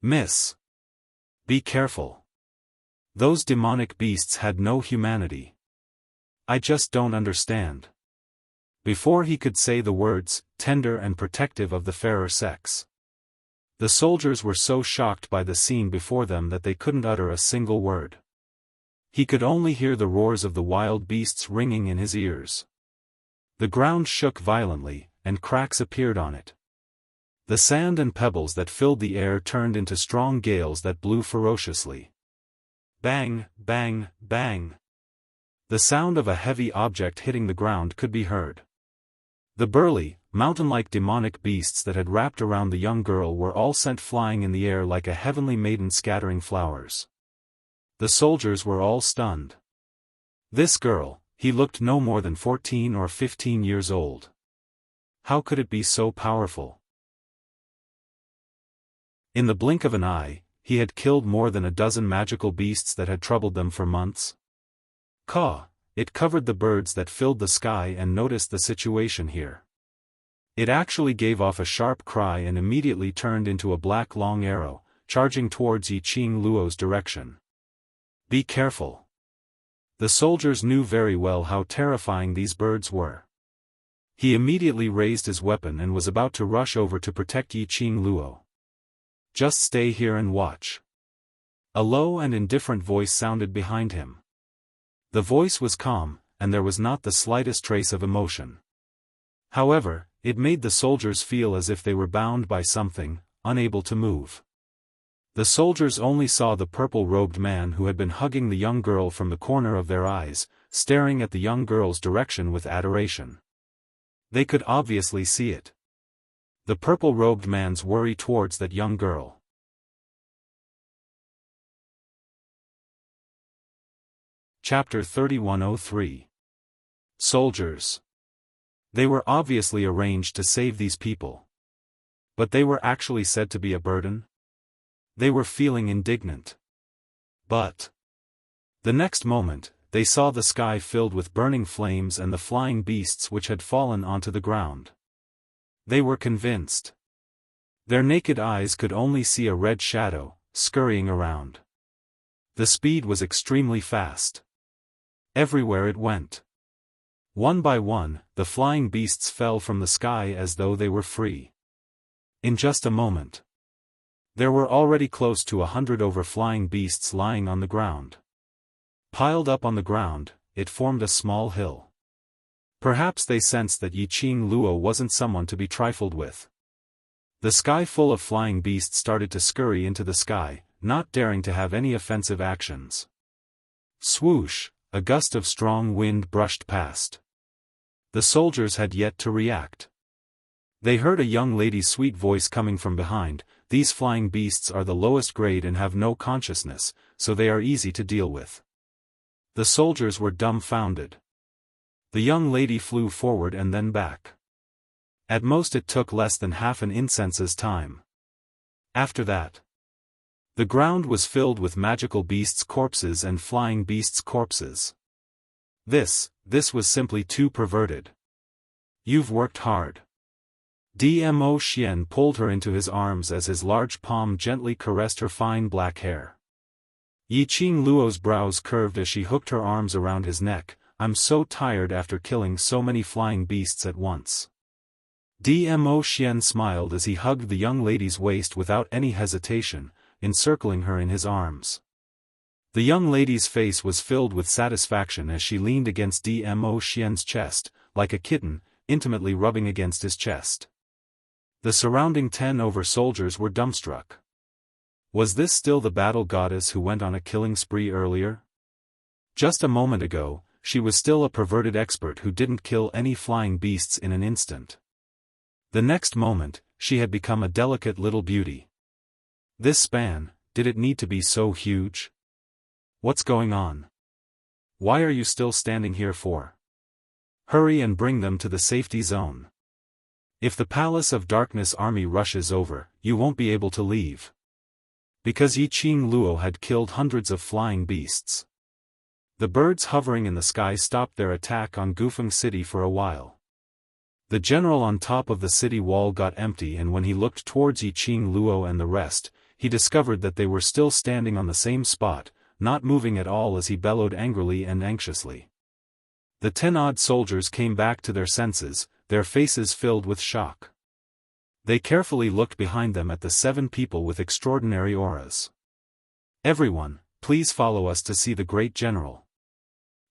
"Miss! Be careful. Those demonic beasts had no humanity. I just don't understand." Before he could say the words, tender and protective of the fairer sex, the soldiers were so shocked by the scene before them that they couldn't utter a single word. He could only hear the roars of the wild beasts ringing in his ears. The ground shook violently, and cracks appeared on it. The sand and pebbles that filled the air turned into strong gales that blew ferociously. Bang, bang, bang. The sound of a heavy object hitting the ground could be heard. The burly, mountain-like demonic beasts that had wrapped around the young girl were all sent flying in the air like a heavenly maiden scattering flowers. The soldiers were all stunned. This girl, he looked no more than 14 or 15 years old. How could it be so powerful? In the blink of an eye, he had killed more than a dozen magical beasts that had troubled them for months. Caw! It covered the birds that filled the sky and noticed the situation here. It actually gave off a sharp cry and immediately turned into a black long arrow, charging towards Yi Qing Luo's direction. Be careful. The soldiers knew very well how terrifying these birds were. He immediately raised his weapon and was about to rush over to protect Yi Qing Luo. Just stay here and watch. A low and indifferent voice sounded behind him. The voice was calm, and there was not the slightest trace of emotion. However, it made the soldiers feel as if they were bound by something, unable to move. The soldiers only saw the purple-robed man who had been hugging the young girl from the corner of their eyes, staring at the young girl's direction with adoration. They could obviously see it. The purple-robed man's worry towards that young girl. Chapter 3103. Soldiers. They were obviously arranged to save these people. But they were actually said to be a burden? They were feeling indignant. But the next moment, they saw the sky filled with burning flames and the flying beasts which had fallen onto the ground. They were convinced. Their naked eyes could only see a red shadow, scurrying around. The speed was extremely fast. Everywhere it went. One by one, the flying beasts fell from the sky as though they were free. In just a moment, there were already close to 100 overflying beasts lying on the ground. Piled up on the ground, it formed a small hill. Perhaps they sensed that Yi Qing Luo wasn't someone to be trifled with. The sky full of flying beasts started to scurry into the sky, not daring to have any offensive actions. Swoosh, a gust of strong wind brushed past. The soldiers had yet to react. They heard a young lady's sweet voice coming from behind. These flying beasts are the lowest grade and have no consciousness, so they are easy to deal with. The soldiers were dumbfounded. The young lady flew forward and then back. At most it took less than half an incense's time. After that, the ground was filled with magical beasts' corpses and flying beasts' corpses. This was simply too perverted. You've worked hard. Dmo Xian pulled her into his arms as his large palm gently caressed her fine black hair. Yi Qing Luo's brows curved as she hooked her arms around his neck. I'm so tired after killing so many flying beasts at once. Dmo Xian smiled as he hugged the young lady's waist without any hesitation, encircling her in his arms. The young lady's face was filled with satisfaction as she leaned against Dmo Xian's chest, like a kitten, intimately rubbing against his chest. The surrounding 10 soldiers were dumbstruck. Was this still the battle goddess who went on a killing spree earlier? Just a moment ago, she was still a perverted expert who didn't kill any flying beasts in an instant. The next moment, she had become a delicate little beauty. This span, did it need to be so huge? What's going on? Why are you still standing here for? Hurry and bring them to the safety zone. If the Palace of Darkness army rushes over, you won't be able to leave. Because Yi Qing Luo had killed hundreds of flying beasts. The birds hovering in the sky stopped their attack on Gufeng City for a while. The general on top of the city wall got empty, and when he looked towards Yiqing Luo and the rest, he discovered that they were still standing on the same spot, not moving at all as he bellowed angrily and anxiously. The 10-odd soldiers came back to their senses, their faces filled with shock. They carefully looked behind them at the 7 people with extraordinary auras. "Everyone, please follow us to see the great general.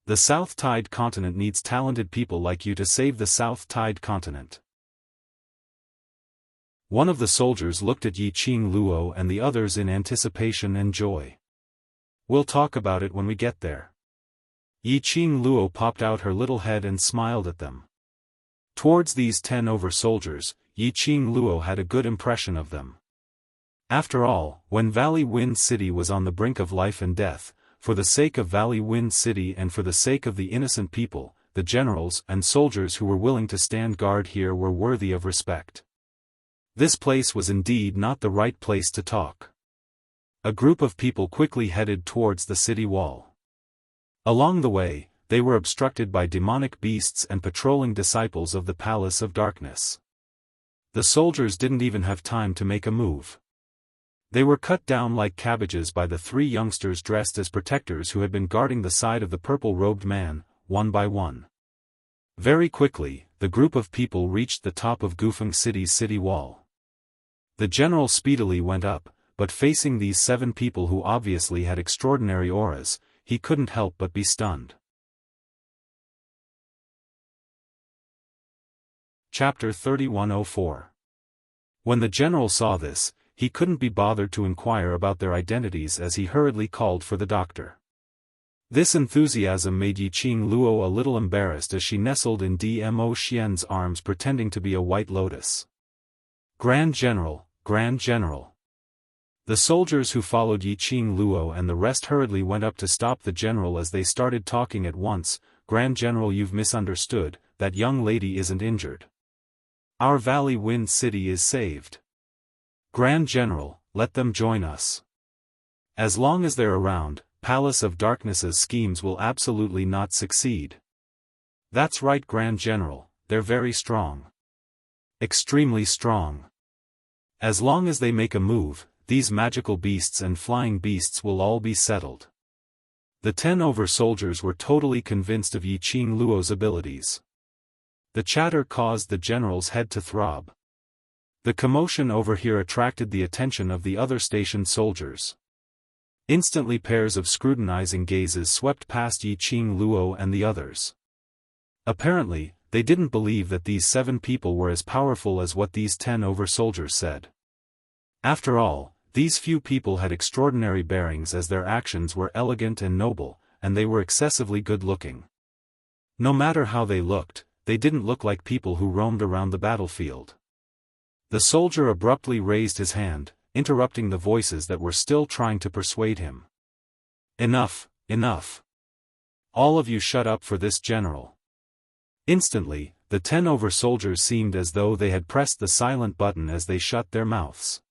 The South Tide continent needs talented people like you to save the South Tide continent." One of the soldiers looked at Yiqing Luo and the others in anticipation and joy. "We'll talk about it when we get there." Yiqing Luo popped out her little head and smiled at them. Towards these 10 soldiers, Yiqing Luo had a good impression of them. After all, when Valley Wind City was on the brink of life and death, for the sake of Valley Wind City and for the sake of the innocent people, the generals and soldiers who were willing to stand guard here were worthy of respect. This place was indeed not the right place to talk. A group of people quickly headed towards the city wall. Along the way, they were obstructed by demonic beasts and patrolling disciples of the Palace of Darkness. The soldiers didn't even have time to make a move. They were cut down like cabbages by the 3 youngsters dressed as protectors who had been guarding the side of the purple-robed man, one by one. Very quickly, the group of people reached the top of Gufeng City's city wall. The general speedily went up, but facing these 7 people who obviously had extraordinary auras, he couldn't help but be stunned. Chapter 3104. When the general saw this, he couldn't be bothered to inquire about their identities as he hurriedly called for the doctor. This enthusiasm made Yiqing Luo a little embarrassed as she nestled in Dmo Xian's arms pretending to be a white lotus. "Grand General, Grand General." The soldiers who followed Yiqing Luo and the rest hurriedly went up to stop the general as they started talking at once. "Grand General, you've misunderstood, that young lady isn't injured. Our Valley Wind City is saved. Grand General, let them join us. As long as they're around, Palace of Darkness's schemes will absolutely not succeed." "That's right, Grand General, they're very strong. Extremely strong. As long as they make a move, these magical beasts and flying beasts will all be settled." The 10 soldiers were totally convinced of Yiqing Luo's abilities. The chatter caused the general's head to throb. The commotion over here attracted the attention of the other stationed soldiers. Instantly pairs of scrutinizing gazes swept past Yiqing Luo and the others. Apparently, they didn't believe that these 7 people were as powerful as what these 10 soldiers said. After all, these few people had extraordinary bearings as their actions were elegant and noble, and they were excessively good-looking. No matter how they looked, they didn't look like people who roamed around the battlefield. The soldier abruptly raised his hand, interrupting the voices that were still trying to persuade him. "Enough, enough. All of you shut up for this general." Instantly, the 10 soldiers seemed as though they had pressed the silent button as they shut their mouths.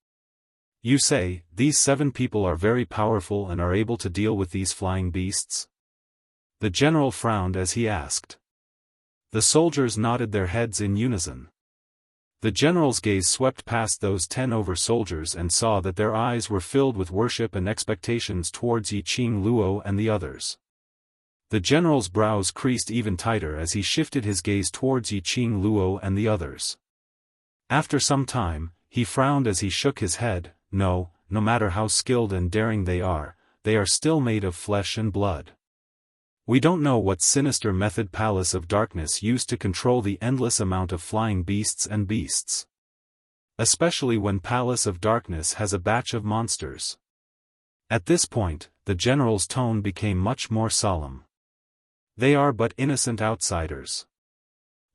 "You say, these 7 people are very powerful and are able to deal with these flying beasts?" The general frowned as he asked. The soldiers nodded their heads in unison. The general's gaze swept past those 10 soldiers and saw that their eyes were filled with worship and expectations towards Yiqing Luo and the others. The general's brows creased even tighter as he shifted his gaze towards Yiqing Luo and the others. After some time, he frowned as he shook his head. No matter how skilled and daring they are still made of flesh and blood. We don't know what sinister method Palace of Darkness used to control the endless amount of flying beasts and beasts. Especially when Palace of Darkness has a batch of monsters. At this point, the general's tone became much more solemn. They are but innocent outsiders.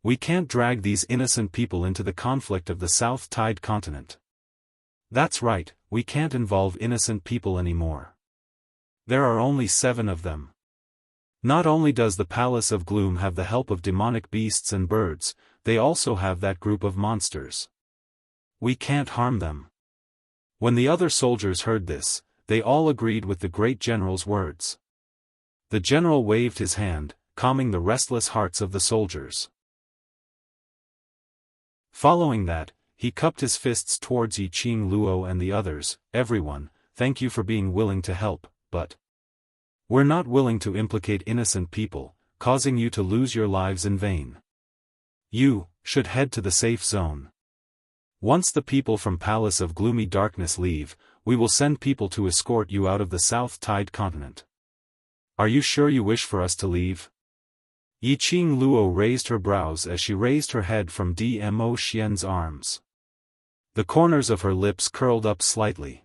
We can't drag these innocent people into the conflict of the South Tide continent. That's right, we can't involve innocent people anymore. There are only 7 of them. Not only does the Palace of Gloom have the help of demonic beasts and birds, they also have that group of monsters. We can't harm them. When the other soldiers heard this, they all agreed with the great general's words. The general waved his hand, calming the restless hearts of the soldiers. Following that, he cupped his fists towards Yi Qing Luo and the others. Everyone, thank you for being willing to help, but we're not willing to implicate innocent people, causing you to lose your lives in vain. You should head to the safe zone. Once the people from Palace of Gloomy Darkness leave, we will send people to escort you out of the South Tide continent. Are you sure you wish for us to leave? Yi Qing Luo raised her brows as she raised her head from Dmo Xian's arms. The corners of her lips curled up slightly.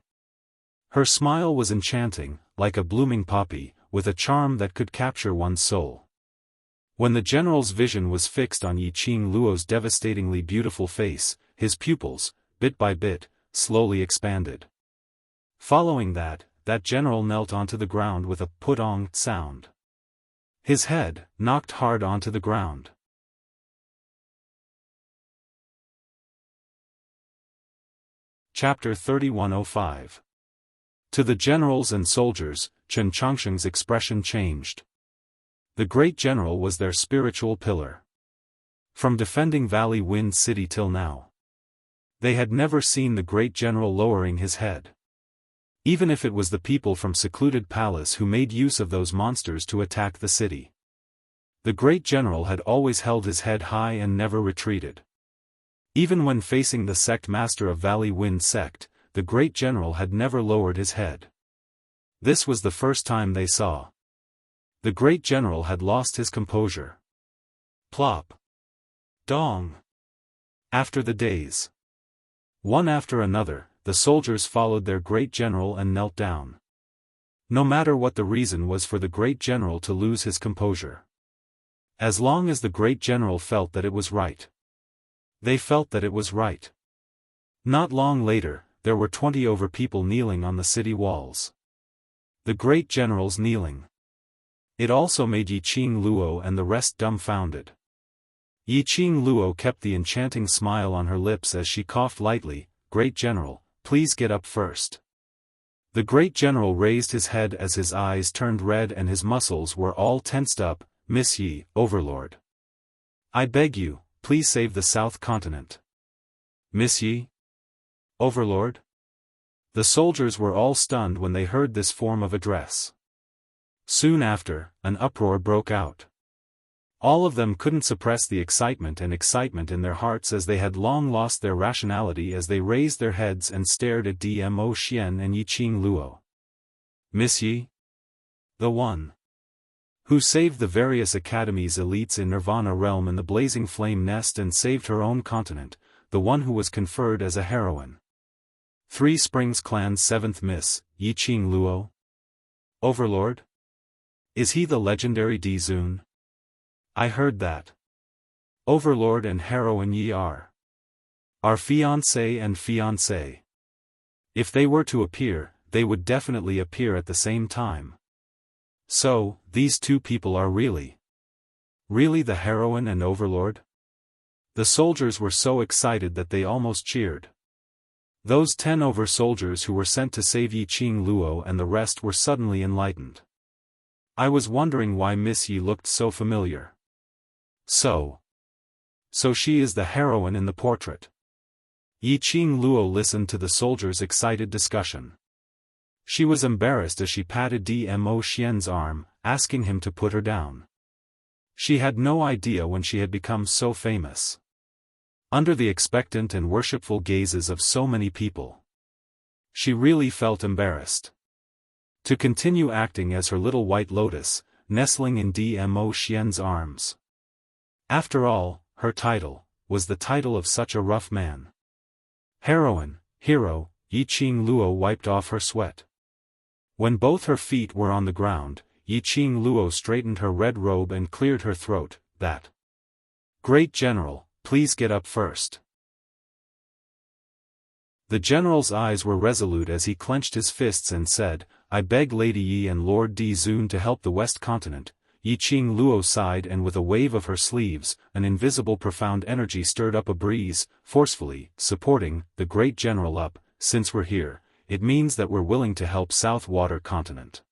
Her smile was enchanting, like a blooming poppy, with a charm that could capture one's soul. When the general's vision was fixed on Yi Qing Luo's devastatingly beautiful face, his pupils, bit by bit, slowly expanded. Following that general knelt onto the ground with a putong sound. His head knocked hard onto the ground. Chapter 3105. To the generals and soldiers, Chen Changsheng's expression changed. The great general was their spiritual pillar. From defending Valley Wind City till now, they had never seen the great general lowering his head. Even if it was the people from secluded palace who made use of those monsters to attack the city, the great general had always held his head high and never retreated. Even when facing the sect master of Valley Wind Sect, the great general had never lowered his head. This was the first time they saw. The great general had lost his composure. Plop. Dong. After the days, one after another, the soldiers followed their great general and knelt down. No matter what the reason was for the great general to lose his composure. As long as the great general felt that it was right. They felt that it was right. Not long later, there were 20 over people kneeling on the city walls. The great general's kneeling. It also made Yi Qing Luo and the rest dumbfounded. Yi Qing Luo kept the enchanting smile on her lips as she coughed lightly. Great general, please get up first. The great general raised his head as his eyes turned red and his muscles were all tensed up. Miss Yi, Overlord, I beg you, please save the South Continent. Miss Yi? Overlord? The soldiers were all stunned when they heard this form of address. Soon after, an uproar broke out. All of them couldn't suppress the excitement in their hearts as they had long lost their rationality as they raised their heads and stared at Dmo Xian and Yi Qing Luo. Miss Yi? The one who saved the various academies' elites in Nirvana Realm in the Blazing Flame Nest and saved her own continent, the one who was conferred as a heroine. Three Springs Clan's 7th Miss, Yi Qing Luo? Overlord? Is he the legendary Di Zun? I heard that. Overlord and heroine Yi are fiancé and fiancé. If they were to appear, they would definitely appear at the same time. So, these two people are really the heroine and Overlord? The soldiers were so excited that they almost cheered. Those 10 over soldiers who were sent to save Yi Qing Luo and the rest were suddenly enlightened. I was wondering why Miss Yi looked so familiar. So she is the heroine in the portrait. Yi Qing Luo listened to the soldiers' excited discussion. She was embarrassed as she patted Dmo Xian's arm, asking him to put her down. She had no idea when she had become so famous. Under the expectant and worshipful gazes of so many people, she really felt embarrassed. To continue acting as her little white lotus, nestling in Dmo Xian's arms. After all, her title was the title of such a rough man. Heroine, hero, Yi Qing Luo wiped off her sweat. When both her feet were on the ground, Yi Qing Luo straightened her red robe and cleared her throat. That great general, please get up first. The general's eyes were resolute as he clenched his fists and said, I beg Lady Yi and Lord Di Zun to help the West Continent. Yi Qing Luo sighed and with a wave of her sleeves, an invisible profound energy stirred up a breeze, forcefully, supporting the great general up. Since we're here, it means that we're willing to help South Water Continent.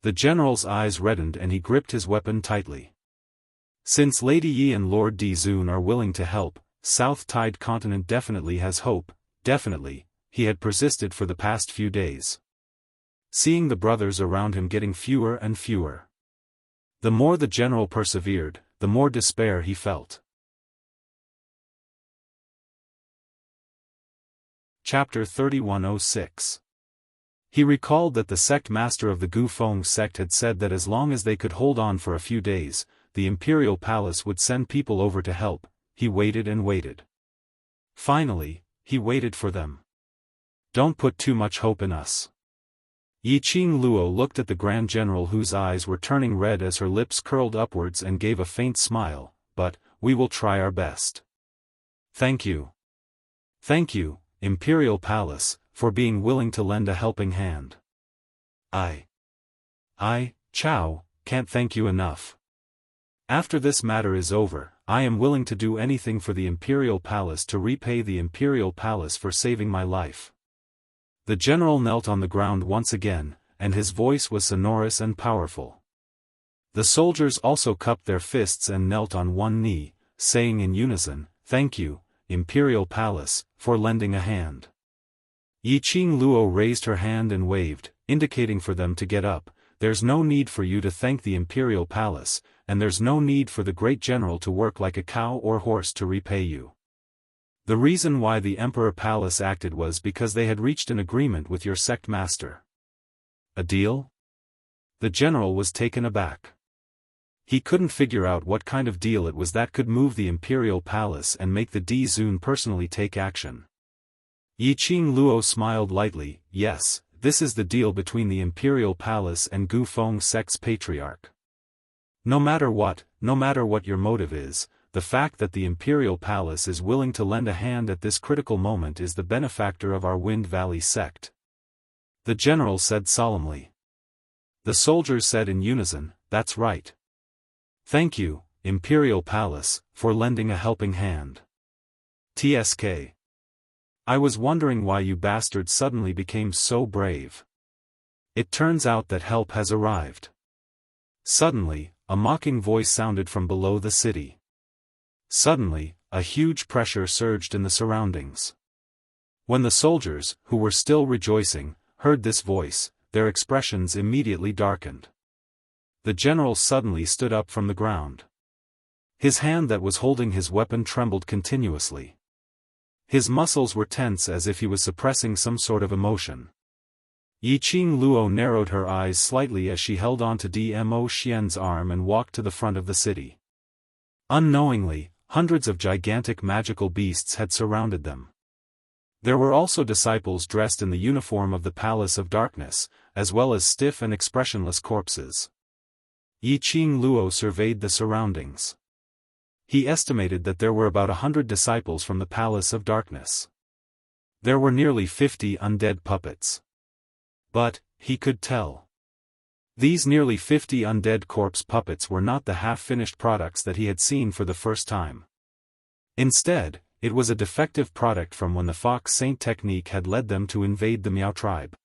The general's eyes reddened and he gripped his weapon tightly. Since Lady Yi and Lord Dizun are willing to help, South Tide Continent definitely has hope, definitely, he had persisted for the past few days. Seeing the brothers around him getting fewer and fewer. The more the general persevered, the more despair he felt. Chapter 3106. He recalled that the sect master of the Gufeng sect had said that as long as they could hold on for a few days, the imperial palace would send people over to help. He waited and waited. Finally, he waited for them. Don't put too much hope in us. Yiqing Luo looked at the Grand General whose eyes were turning red as her lips curled upwards and gave a faint smile, but, we will try our best. Thank you. Thank you, Imperial Palace, for being willing to lend a helping hand. I, Chow, can't thank you enough. After this matter is over, I am willing to do anything for the Imperial Palace to repay the Imperial Palace for saving my life. The general knelt on the ground once again, and his voice was sonorous and powerful. The soldiers also cupped their fists and knelt on one knee, saying in unison, "Thank you, Imperial Palace, for lending a hand." Yiqing Luo raised her hand and waved, indicating for them to get up. There's no need for you to thank the Imperial Palace, and there's no need for the great general to work like a cow or horse to repay you. The reason why the Emperor Palace acted was because they had reached an agreement with your sect master. A deal? The general was taken aback. He couldn't figure out what kind of deal it was that could move the Imperial Palace and make the Dizun personally take action. Yiqing Luo smiled lightly. Yes, this is the deal between the Imperial Palace and Gufeng sect's patriarch. No matter what your motive is, the fact that the Imperial Palace is willing to lend a hand at this critical moment is the benefactor of our Wind Valley sect. The general said solemnly. The soldiers said in unison, "That's right. Thank you, Imperial Palace, for lending a helping hand." TSK. I was wondering why you bastards suddenly became so brave. It turns out that help has arrived. Suddenly, a mocking voice sounded from below the city. Suddenly, a huge pressure surged in the surroundings. When the soldiers, who were still rejoicing, heard this voice, their expressions immediately darkened. The general suddenly stood up from the ground. His hand that was holding his weapon trembled continuously. His muscles were tense as if he was suppressing some sort of emotion. Yiqing Luo narrowed her eyes slightly as she held on to Dmo Xian's arm and walked to the front of the city. Unknowingly, hundreds of gigantic magical beasts had surrounded them. There were also disciples dressed in the uniform of the Palace of Darkness, as well as stiff and expressionless corpses. Yiqing Luo surveyed the surroundings. He estimated that there were about 100 disciples from the Palace of Darkness. There were nearly 50 undead puppets. But, he could tell. These nearly 50 undead corpse puppets were not the half-finished products that he had seen for the first time. Instead, it was a defective product from when the Fox Saint technique had led them to invade the Miao tribe.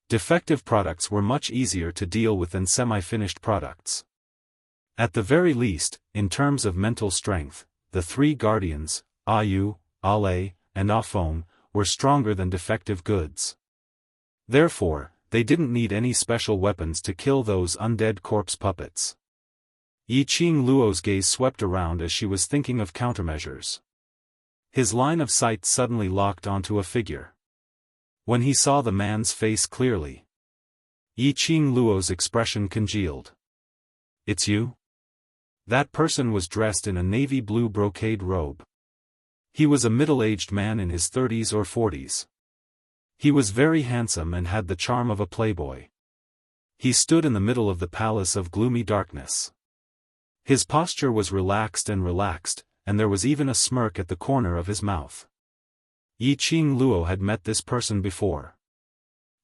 Defective products were much easier to deal with than semi-finished products. At the very least, in terms of mental strength, the three guardians, Ayu, Ale, and Afong, were stronger than defective goods. Therefore, they didn't need any special weapons to kill those undead corpse puppets. Yiqing Luo's gaze swept around as she was thinking of countermeasures. His line of sight suddenly locked onto a figure. When he saw the man's face clearly, Yiqing Luo's expression congealed. "It's you?" That person was dressed in a navy blue brocade robe. He was a middle-aged man in his 30s or 40s. He was very handsome and had the charm of a playboy. He stood in the middle of the Palace of Gloomy Darkness. His posture was relaxed, and there was even a smirk at the corner of his mouth. Yiqing Luo had met this person before.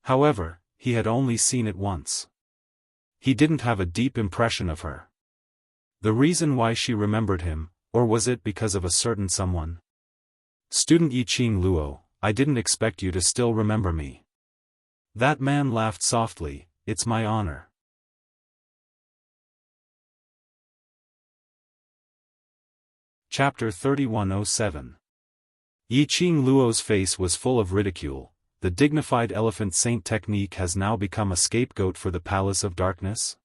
However, he had only seen it once. He didn't have a deep impression of her. The reason why she remembered him, or was it because of a certain someone? "Student Yiqing Luo, I didn't expect you to still remember me." That man laughed softly. It's my honor. Chapter 3107. Yiqing Luo's face was full of ridicule. The dignified elephant saint technique has now become a scapegoat for the Palace of Darkness?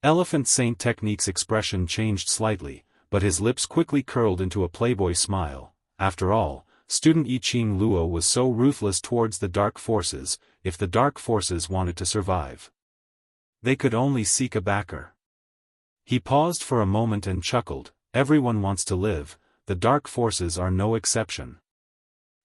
Elephant saint technique's expression changed slightly, but his lips quickly curled into a playboy smile. After all, student Yiqing Luo was so ruthless towards the dark forces. If the dark forces wanted to survive, they could only seek a backer. He paused for a moment and chuckled. Everyone wants to live, the dark forces are no exception.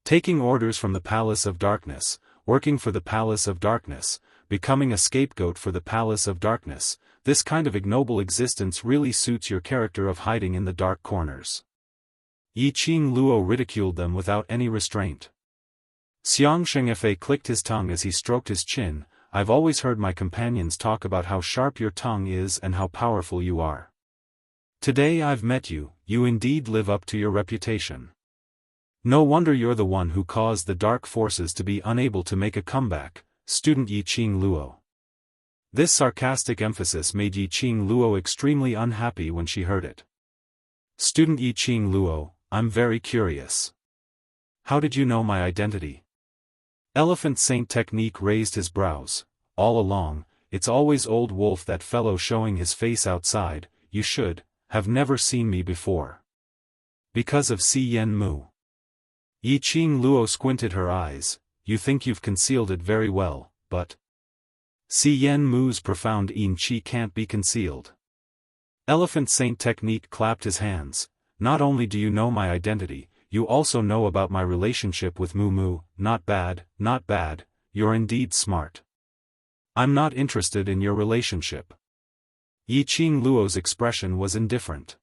Taking orders from the Palace of Darkness, working for the Palace of Darkness, becoming a scapegoat for the Palace of Darkness, this kind of ignoble existence really suits your character of hiding in the dark corners. Yiqing Luo ridiculed them without any restraint. Xiaofan clicked his tongue as he stroked his chin. I've always heard my companions talk about how sharp your tongue is and how powerful you are. Today I've met you, you indeed live up to your reputation. No wonder you're the one who caused the dark forces to be unable to make a comeback, student Yiqing Luo. This sarcastic emphasis made Yiqing Luo extremely unhappy when she heard it. Student Yiqing Luo, I'm very curious. How did you know my identity? Elephant Saint Technique raised his brows. All along, it's always Old Wolf, that fellow showing his face outside. You should have never seen me before. Because of Si Yen Mu. Yiqing Luo squinted her eyes. You think you've concealed it very well, but Si Yen Mu's profound yin qi can't be concealed. Elephant Saint Technique clapped his hands. Not only do you know my identity, you also know about my relationship with Mu Mu. Not bad, not bad, you're indeed smart. I'm not interested in your relationship. Yiqing Luo's expression was indifferent.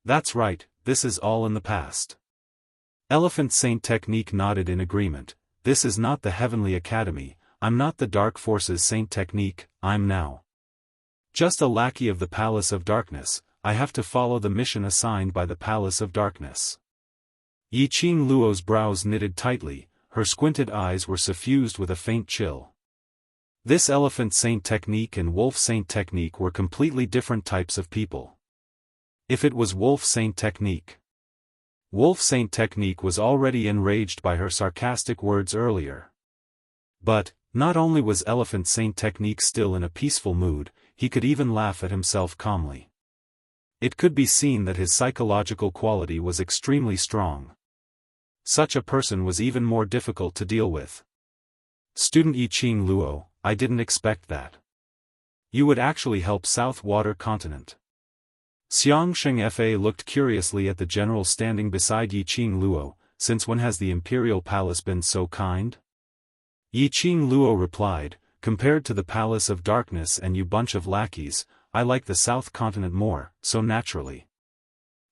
That's right, this is all in the past. Elephant Saint Technique nodded in agreement. This is not the Heavenly Academy, I'm not the Dark Forces Saint Technique, I'm now just a lackey of the Palace of Darkness. I have to follow the mission assigned by the Palace of Darkness. Yiqing Luo's brows knitted tightly, her squinted eyes were suffused with a faint chill. This Elephant Saint Technique and Wolf Saint Technique were completely different types of people. If it was Wolf Saint Technique was already enraged by her sarcastic words earlier. But, not only was Elephant Saint Technique still in a peaceful mood, he could even laugh at himself calmly. It could be seen that his psychological quality was extremely strong. Such a person was even more difficult to deal with. Student Yiqing Luo, I didn't expect that. You would actually help South Water Continent. Xiaofan Fa looked curiously at the general standing beside Yiqing Luo. Since when has the Imperial Palace been so kind? Yiqing Luo replied, compared to the Palace of Darkness and you bunch of lackeys, I like the South Continent more, so naturally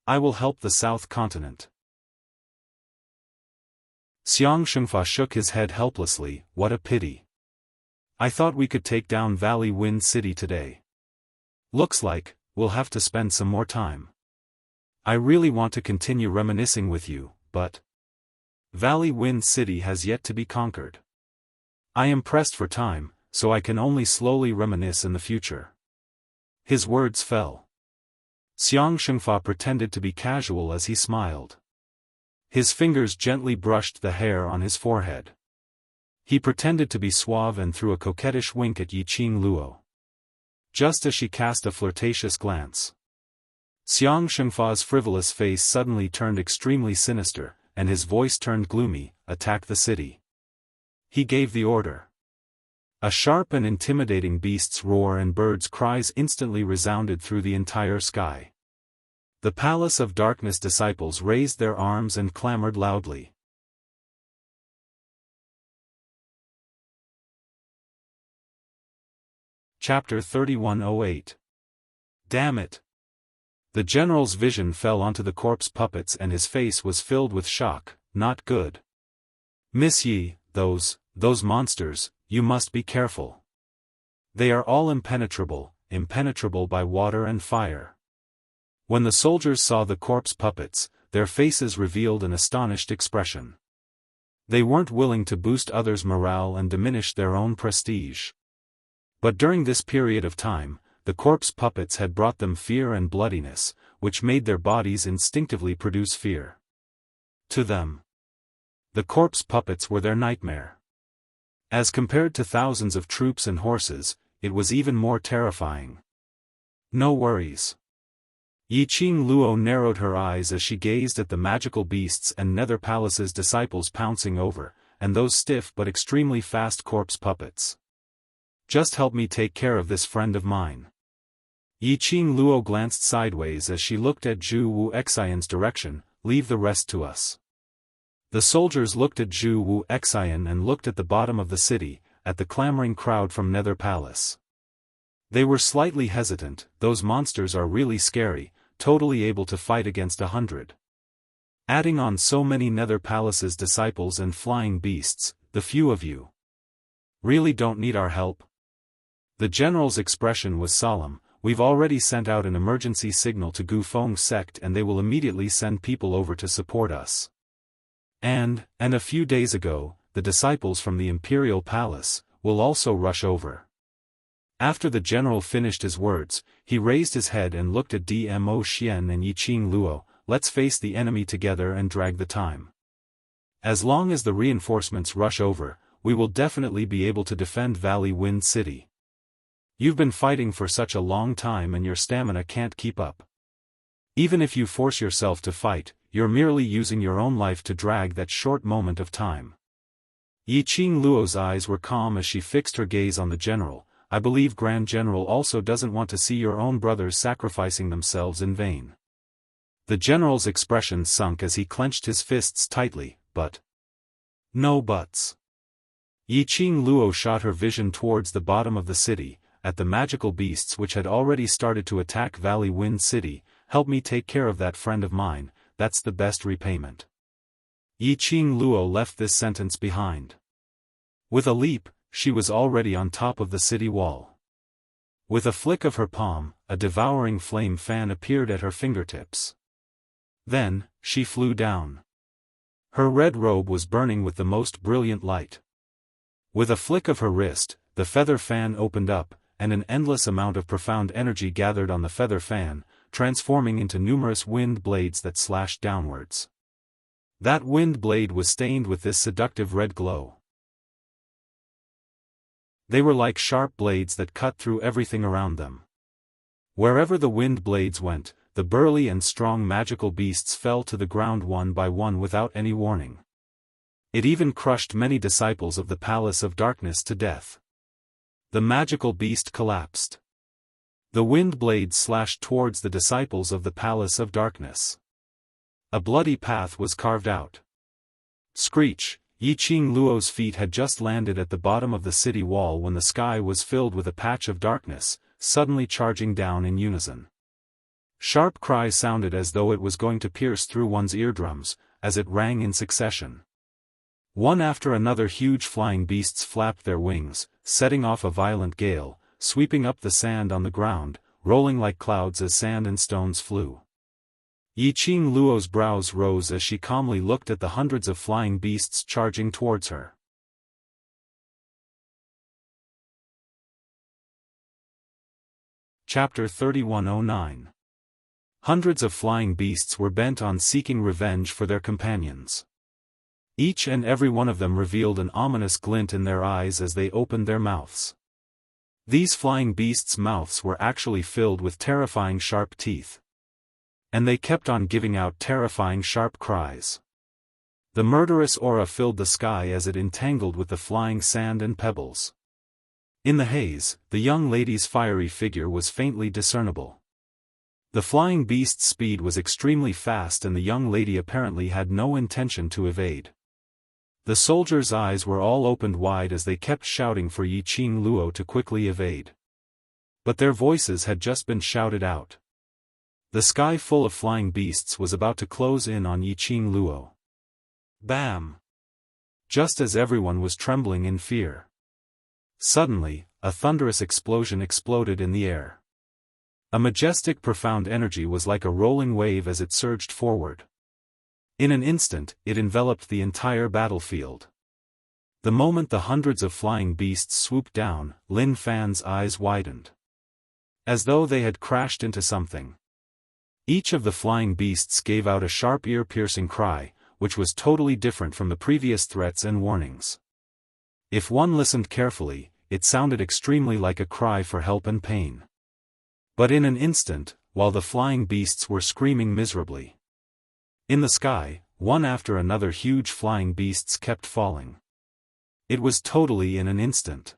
I will help the South Continent. Xiaofan shook his head helplessly. What a pity. I thought we could take down Valley Wind City today. Looks like we'll have to spend some more time. I really want to continue reminiscing with you, but Valley Wind City has yet to be conquered. I am pressed for time, so I can only slowly reminisce in the future. His words fell. Xiaofan pretended to be casual as he smiled. His fingers gently brushed the hair on his forehead. He pretended to be suave and threw a coquettish wink at Yiqing Luo. Just as she cast a flirtatious glance, Xiaofan's frivolous face suddenly turned extremely sinister, and his voice turned gloomy. Attack the city. He gave the order. A sharp and intimidating beast's roar and birds' cries instantly resounded through the entire sky. The Palace of Darkness disciples raised their arms and clamored loudly. Chapter 3108. Damn it! The general's vision fell onto the corpse puppets and his face was filled with shock. Not good. Miss Yi, those monsters, you must be careful. They are all impenetrable by water and fire. When the soldiers saw the corpse puppets, their faces revealed an astonished expression. They weren't willing to boost others' morale and diminish their own prestige. But during this period of time, the corpse puppets had brought them fear and bloodiness, which made their bodies instinctively produce fear. To them, the corpse puppets were their nightmare. As compared to thousands of troops and horses, it was even more terrifying. No worries. Yiqing Luo narrowed her eyes as she gazed at the magical beasts and Nether Palace's disciples pouncing over, and those stiff but extremely fast corpse puppets. Just help me take care of this friend of mine. Yiqing Luo glanced sideways as she looked at Zhu Wu Xian's direction, leave the rest to us. The soldiers looked at Zhu Wu Xian and looked at the bottom of the city, at the clamoring crowd from Nether Palace. They were slightly hesitant. Those monsters are really scary, totally able to fight against 100. Adding on so many Nether Palace's disciples and flying beasts, the few of you really don't need our help? The general's expression was solemn. We've already sent out an emergency signal to Gufeng's sect and they will immediately send people over to support us. And a few days ago, the disciples from the Imperial Palace will also rush over. After the general finished his words, he raised his head and looked at Dmo Xian and Yiqing Luo. Let's face the enemy together and drag the time. As long as the reinforcements rush over, we will definitely be able to defend Valley Wind City. You've been fighting for such a long time and your stamina can't keep up. Even if you force yourself to fight, you're merely using your own life to drag that short moment of time. Yiqing Luo's eyes were calm as she fixed her gaze on the general. I believe Grand General also doesn't want to see your own brothers sacrificing themselves in vain. The general's expression sunk as he clenched his fists tightly, but no buts. Yiqing Luo shot her vision towards the bottom of the city, at the magical beasts which had already started to attack Valley Wind City. Help me take care of that friend of mine, that's the best repayment. Yiqing Luo left this sentence behind. With a leap, she was already on top of the city wall. With a flick of her palm, a devouring flame fan appeared at her fingertips. Then, she flew down. Her red robe was burning with the most brilliant light. With a flick of her wrist, the feather fan opened up, and an endless amount of profound energy gathered on the feather fan, transforming into numerous wind blades that slashed downwards. That wind blade was stained with this seductive red glow. They were like sharp blades that cut through everything around them. Wherever the wind blades went, the burly and strong magical beasts fell to the ground one by one without any warning. It even crushed many disciples of the Palace of Darkness to death. The magical beast collapsed. The wind blades slashed towards the disciples of the Palace of Darkness. A bloody path was carved out. Screech! Yiqing Luo's feet had just landed at the bottom of the city wall when the sky was filled with a patch of darkness, suddenly charging down in unison. Sharp cries sounded as though it was going to pierce through one's eardrums, as it rang in succession. One after another huge flying beasts flapped their wings, setting off a violent gale, sweeping up the sand on the ground, rolling like clouds as sand and stones flew. Yiqing Luo's brows rose as she calmly looked at the hundreds of flying beasts charging towards her. Chapter 3109. Hundreds of flying beasts were bent on seeking revenge for their companions. Each and every one of them revealed an ominous glint in their eyes as they opened their mouths. These flying beasts' mouths were actually filled with terrifying sharp teeth. And they kept on giving out terrifying sharp cries. The murderous aura filled the sky as it entangled with the flying sand and pebbles. In the haze, the young lady's fiery figure was faintly discernible. The flying beast's speed was extremely fast and the young lady apparently had no intention to evade. The soldiers' eyes were all opened wide as they kept shouting for Yiqing Luo to quickly evade. But their voices had just been shouted out. The sky full of flying beasts was about to close in on Yiqing Luo. Bam! Just as everyone was trembling in fear. Suddenly, a thunderous explosion exploded in the air. A majestic profound energy was like a rolling wave as it surged forward. In an instant, it enveloped the entire battlefield. The moment the hundreds of flying beasts swooped down, Lin Fan's eyes widened. As though they had crashed into something. Each of the flying beasts gave out a sharp ear-piercing cry, which was totally different from the previous threats and warnings. If one listened carefully, it sounded extremely like a cry for help and pain. But in an instant, while the flying beasts were screaming miserably. In the sky, one after another huge flying beasts kept falling. It was totally in an instant.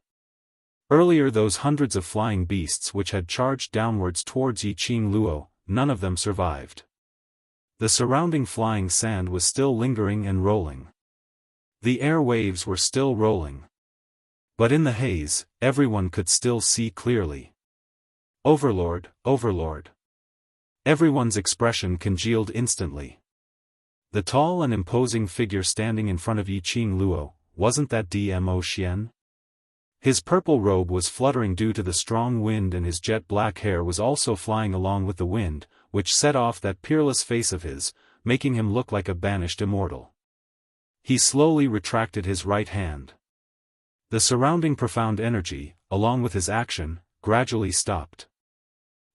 Earlier those hundreds of flying beasts which had charged downwards towards Yiqing Luo, none of them survived. The surrounding flying sand was still lingering and rolling. The air waves were still rolling. But in the haze, everyone could still see clearly. Overlord, Overlord. Everyone's expression congealed instantly. The tall and imposing figure standing in front of Yiqing Luo, wasn't that Dmo Xian? His purple robe was fluttering due to the strong wind and his jet-black hair was also flying along with the wind, which set off that peerless face of his, making him look like a banished immortal. He slowly retracted his right hand. The surrounding profound energy, along with his action, gradually stopped.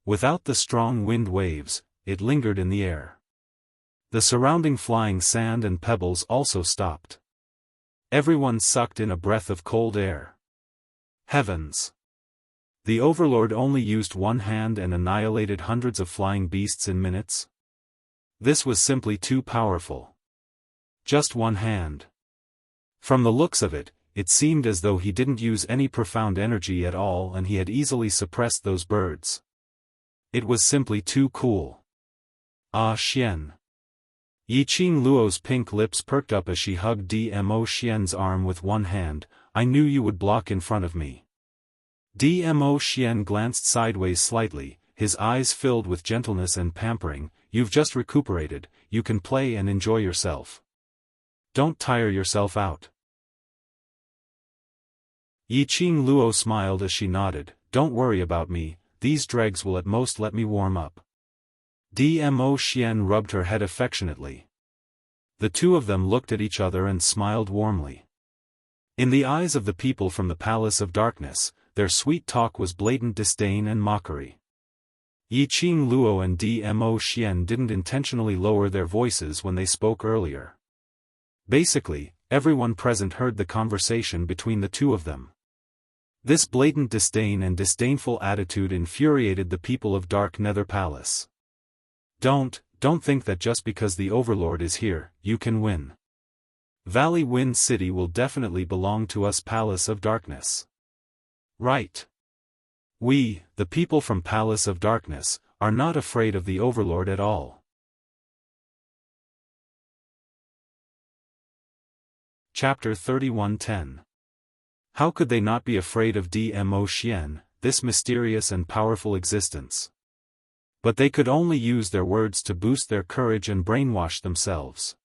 Without the strong wind waves, it lingered in the air. The surrounding flying sand and pebbles also stopped. Everyone sucked in a breath of cold air. Heavens! The Overlord only used one hand and annihilated hundreds of flying beasts in minutes? This was simply too powerful. Just one hand. From the looks of it, it seemed as though he didn't use any profound energy at all and he had easily suppressed those birds. It was simply too cool. Ah Xian. Yiqing Luo's pink lips perked up as she hugged Dmo Xian's arm with one hand. I knew you would block in front of me. Dmo Xian glanced sideways slightly, his eyes filled with gentleness and pampering. You've just recuperated, you can play and enjoy yourself. Don't tire yourself out. Yiqing Luo smiled as she nodded. Don't worry about me, these dregs will at most let me warm up. Dmo Xian rubbed her head affectionately. The two of them looked at each other and smiled warmly. In the eyes of the people from the Palace of Darkness, their sweet talk was blatant disdain and mockery. Yiqing Luo and Dmo Xian didn't intentionally lower their voices when they spoke earlier. Basically, everyone present heard the conversation between the two of them. This blatant disdain and disdainful attitude infuriated the people of Dark Nether Palace. Don't think that just because the Overlord is here, you can win. Valley Wind City will definitely belong to us Palace of Darkness. Right. We, the people from Palace of Darkness, are not afraid of the Overlord at all. Chapter 31:10. How could they not be afraid of Dmo Xian, this mysterious and powerful existence? But they could only use their words to boost their courage and brainwash themselves.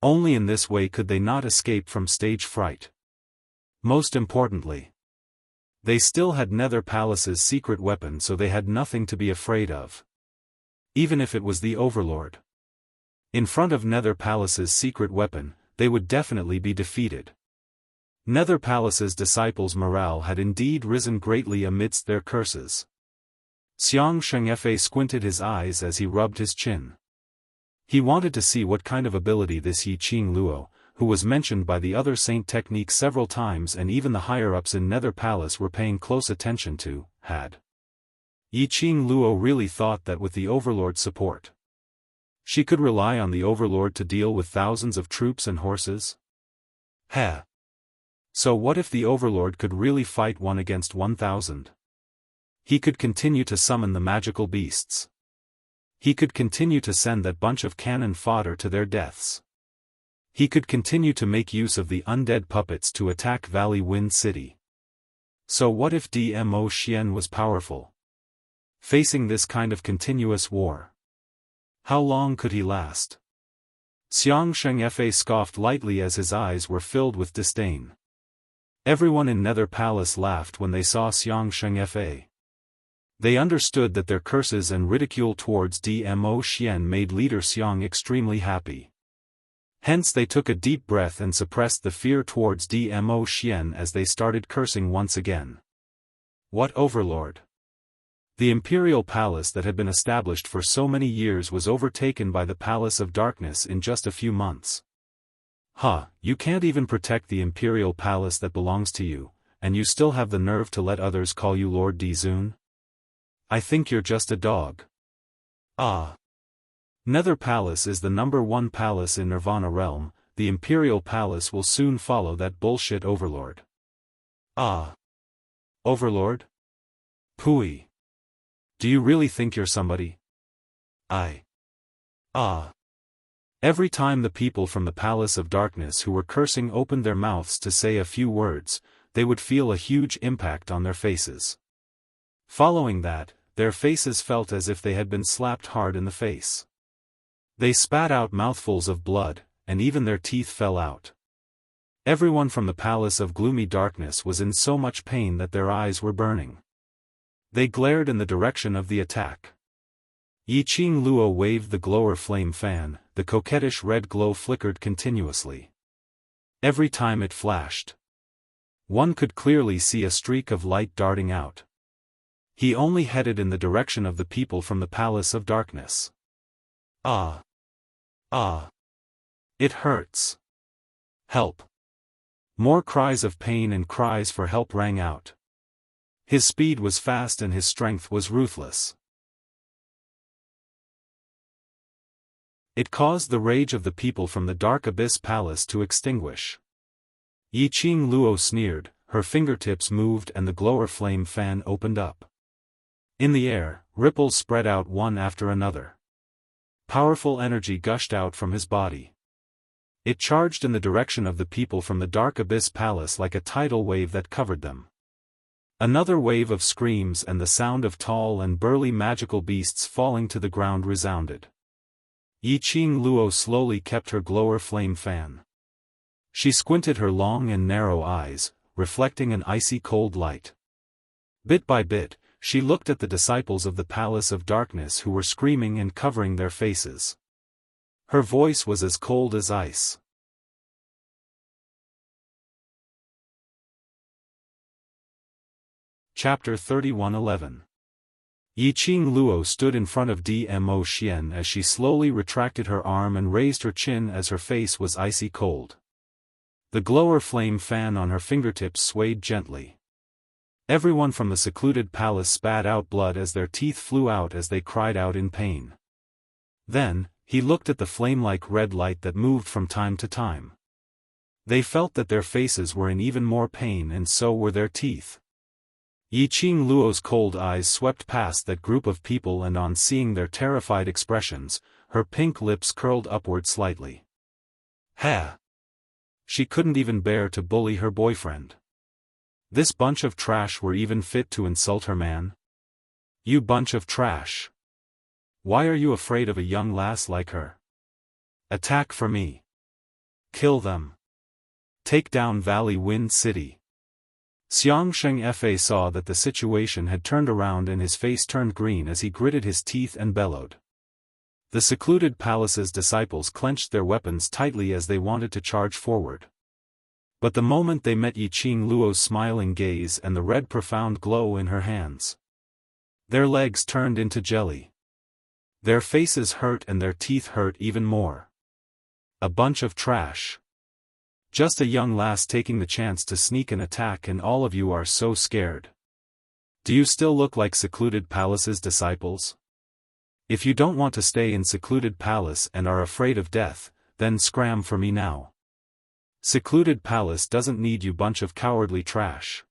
Only in this way could they not escape from stage fright. Most importantly, they still had Nether Palace's secret weapon, so they had nothing to be afraid of. Even if it was the Overlord. In front of Nether Palace's secret weapon, they would definitely be defeated. Nether Palace's disciples' morale had indeed risen greatly amidst their curses. Xiang Shengfe squinted his eyes as he rubbed his chin. He wanted to see what kind of ability this Yiqing Luo, who was mentioned by the other saint technique several times and even the higher-ups in Nether Palace were paying close attention to, had. Yiqing Luo really thought that with the Overlord's support, she could rely on the Overlord to deal with thousands of troops and horses? Heh. So what if the Overlord could really fight 1 against 1,000? He could continue to summon the magical beasts. He could continue to send that bunch of cannon fodder to their deaths. He could continue to make use of the undead puppets to attack Valley Wind City. So what if Dmo Xian was powerful? Facing this kind of continuous war. How long could he last? Xiang Shengfe scoffed lightly as his eyes were filled with disdain. Everyone in Nether Palace laughed when they saw Xiang Shengfe. They understood that their curses and ridicule towards Dmo Xian made leader Xiang extremely happy. Hence they took a deep breath and suppressed the fear towards Dmo Xian as they started cursing once again. What overlord? The imperial palace that had been established for so many years was overtaken by the palace of darkness in just a few months. You can't even protect the imperial palace that belongs to you, and you still have the nerve to let others call you Lord Dizun? I think you're just a dog. Nether Palace is the #1 palace in Nirvana Realm. The imperial palace will soon follow that bullshit overlord. Overlord? Pooey. Do you really think you're somebody? Every time the people from the Palace of Darkness who were cursing opened their mouths to say a few words, they would feel a huge impact on their faces. Following that, their faces felt as if they had been slapped hard in the face. They spat out mouthfuls of blood, and even their teeth fell out. Everyone from the Palace of Gloomy Darkness was in so much pain that their eyes were burning. They glared in the direction of the attack. Yiqing Luo waved the glower flame fan. The coquettish red glow flickered continuously. Every time it flashed, one could clearly see a streak of light darting out. He only headed in the direction of the people from the Palace of Darkness. It hurts. Help. More cries of pain and cries for help rang out. His speed was fast and his strength was ruthless. It caused the rage of the people from the Dark Abyss Palace to extinguish. Yiqing Luo sneered, her fingertips moved and the glower flame fan opened up. In the air, ripples spread out one after another. Powerful energy gushed out from his body. It charged in the direction of the people from the Dark Abyss Palace like a tidal wave that covered them. Another wave of screams and the sound of tall and burly magical beasts falling to the ground resounded. Yiqing Luo slowly kept her glower flame fan. She squinted her long and narrow eyes, reflecting an icy cold light. Bit by bit, she looked at the disciples of the Palace of Darkness who were screaming and covering their faces. Her voice was as cold as ice. Chapter 31:11. Yiqing Luo stood in front of Dmo Xian as she slowly retracted her arm and raised her chin as her face was icy cold. The glower flame fan on her fingertips swayed gently. Everyone from the secluded palace spat out blood as their teeth flew out as they cried out in pain. Then, he looked at the flame-like red light that moved from time to time. They felt that their faces were in even more pain and so were their teeth. Yiqing Luo's cold eyes swept past that group of people and on seeing their terrified expressions, her pink lips curled upward slightly. She couldn't even bear to bully her boyfriend. This bunch of trash were even fit to insult her man? You bunch of trash. Why are you afraid of a young lass like her? Attack for me. Kill them. Take down Valley Wind City. Xiangsheng Fa saw that the situation had turned around and his face turned green as he gritted his teeth and bellowed. The secluded palace's disciples clenched their weapons tightly as they wanted to charge forward. But the moment they met Yiqing Luo's smiling gaze and the red profound glow in her hands, their legs turned into jelly. Their faces hurt and their teeth hurt even more. A bunch of trash. Just a young lass taking the chance to sneak an attack and all of you are so scared. Do you still look like secluded palace's disciples? If you don't want to stay in secluded palace and are afraid of death, then scram for me now. Secluded palace doesn't need you bunch of cowardly trash.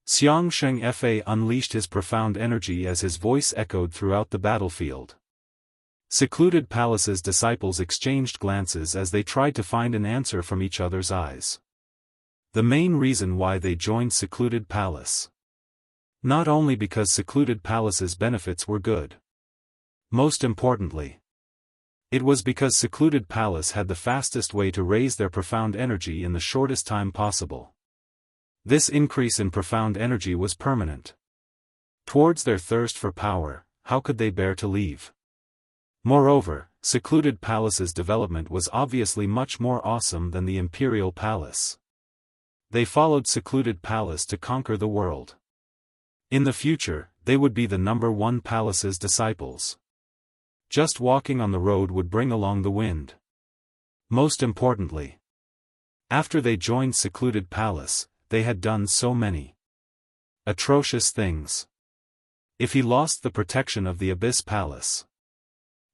Xiangsheng Fa unleashed his profound energy as his voice echoed throughout the battlefield. Secluded palace's disciples exchanged glances as they tried to find an answer from each other's eyes. The main reason why they joined secluded palace. Not only because secluded palace's benefits were good. Most importantly, it was because secluded palace had the fastest way to raise their profound energy in the shortest time possible. This increase in profound energy was permanent. Towards their thirst for power, how could they bear to leave? Moreover, Secluded Palace's development was obviously much more awesome than the Imperial Palace. They followed Secluded Palace to conquer the world. In the future, they would be the #1 palace's disciples. Just walking on the road would bring along the wind. Most importantly, after they joined Secluded Palace, they had done so many atrocious things. If he lost the protection of the Abyss Palace,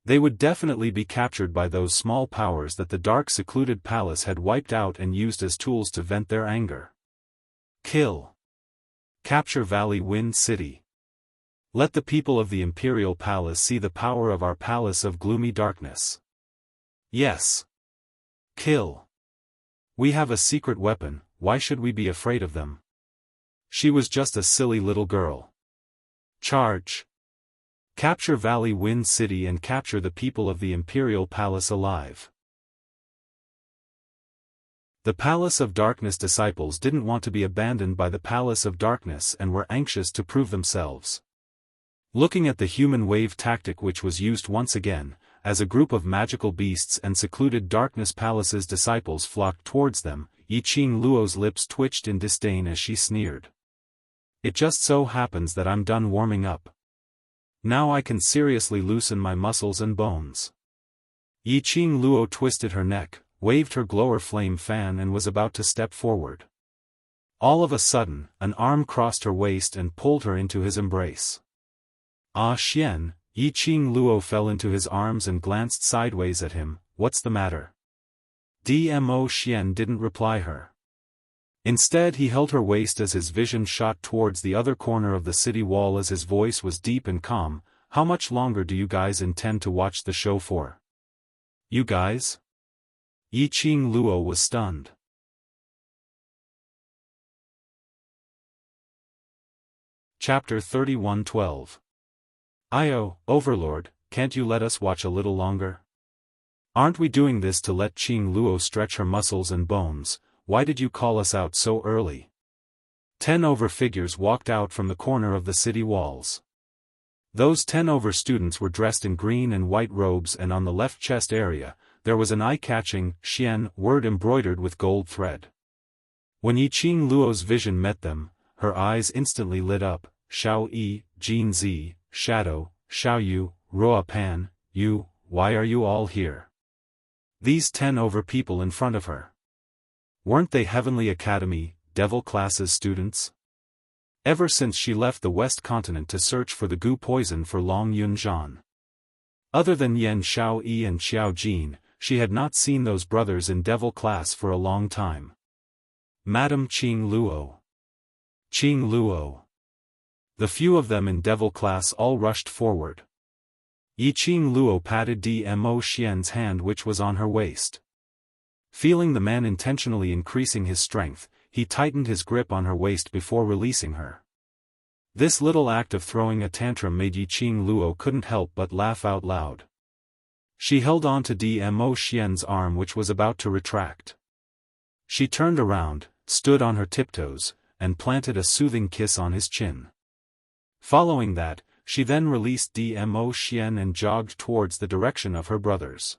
they would definitely be captured by those small powers that the dark Secluded Palace had wiped out and used as tools to vent their anger. Kill. Capture Valley Wind City. Let the people of the Imperial Palace see the power of our Palace of Gloomy Darkness. Yes. Kill. We have a secret weapon, why should we be afraid of them? She was just a silly little girl. Charge. Capture Valley Wind City and capture the people of the Imperial Palace alive. The Palace of Darkness disciples didn't want to be abandoned by the Palace of Darkness and were anxious to prove themselves. Looking at the human wave tactic which was used once again, as a group of magical beasts and Secluded Darkness Palace's disciples flocked towards them, Yiqing Luo's lips twitched in disdain as she sneered. It just so happens that I'm done warming up. Now I can seriously loosen my muscles and bones. Yiqing Luo twisted her neck, waved her glower flame fan and was about to step forward. All of a sudden, an arm crossed her waist and pulled her into his embrace. Ah Xian, Yiqing Luo fell into his arms and glanced sideways at him. What's the matter? Dmo Xian didn't reply her. Instead he held her waist as his vision shot towards the other corner of the city wall as his voice was deep and calm. How much longer do you guys intend to watch the show for? You guys? Yiqing Luo was stunned. Chapter 31:12. Io, Overlord, can't you let us watch a little longer? Aren't we doing this to let Qing Luo stretch her muscles and bones? Why did you call us out so early? 10 over figures walked out from the corner of the city walls. Those 10 over students were dressed in green and white robes, and on the left chest area, there was an eye-catching Xian word embroidered with gold thread. When Yiqing Luo's vision met them, her eyes instantly lit up. Xiao Yi, Jin Zi, Shadow, Xiao Yu, Roa Pan, you, why are you all here? These 10 over people in front of her. Weren't they Heavenly Academy, Devil Classes students? Ever since she left the West Continent to search for the goo poison for Long Yunzhan. Other than Yan Xiao Yi and Xiao Jin, she had not seen those brothers in Devil Class for a long time. Madam Qing Luo. Qing Luo. The few of them in Devil Class all rushed forward. Yiqing Luo patted Dmo Xian's hand which was on her waist. Feeling the man intentionally increasing his strength, he tightened his grip on her waist before releasing her. This little act of throwing a tantrum made Yiqing Luo couldn't help but laugh out loud. She held on to Dmo Xian's arm which was about to retract. She turned around, stood on her tiptoes, and planted a soothing kiss on his chin. Following that, she then released Dmo Xian and jogged towards the direction of her brothers.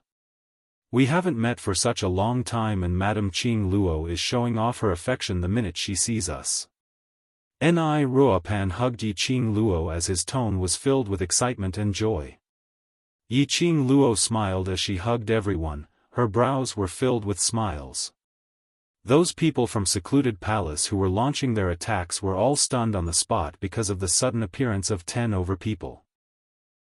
We haven't met for such a long time and Madam Qing Luo is showing off her affection the minute she sees us. Ni Ruopan hugged Yiqing Luo as his tone was filled with excitement and joy. Yiqing Luo smiled as she hugged everyone, her brows were filled with smiles. Those people from Secluded Palace who were launching their attacks were all stunned on the spot because of the sudden appearance of 10 over people.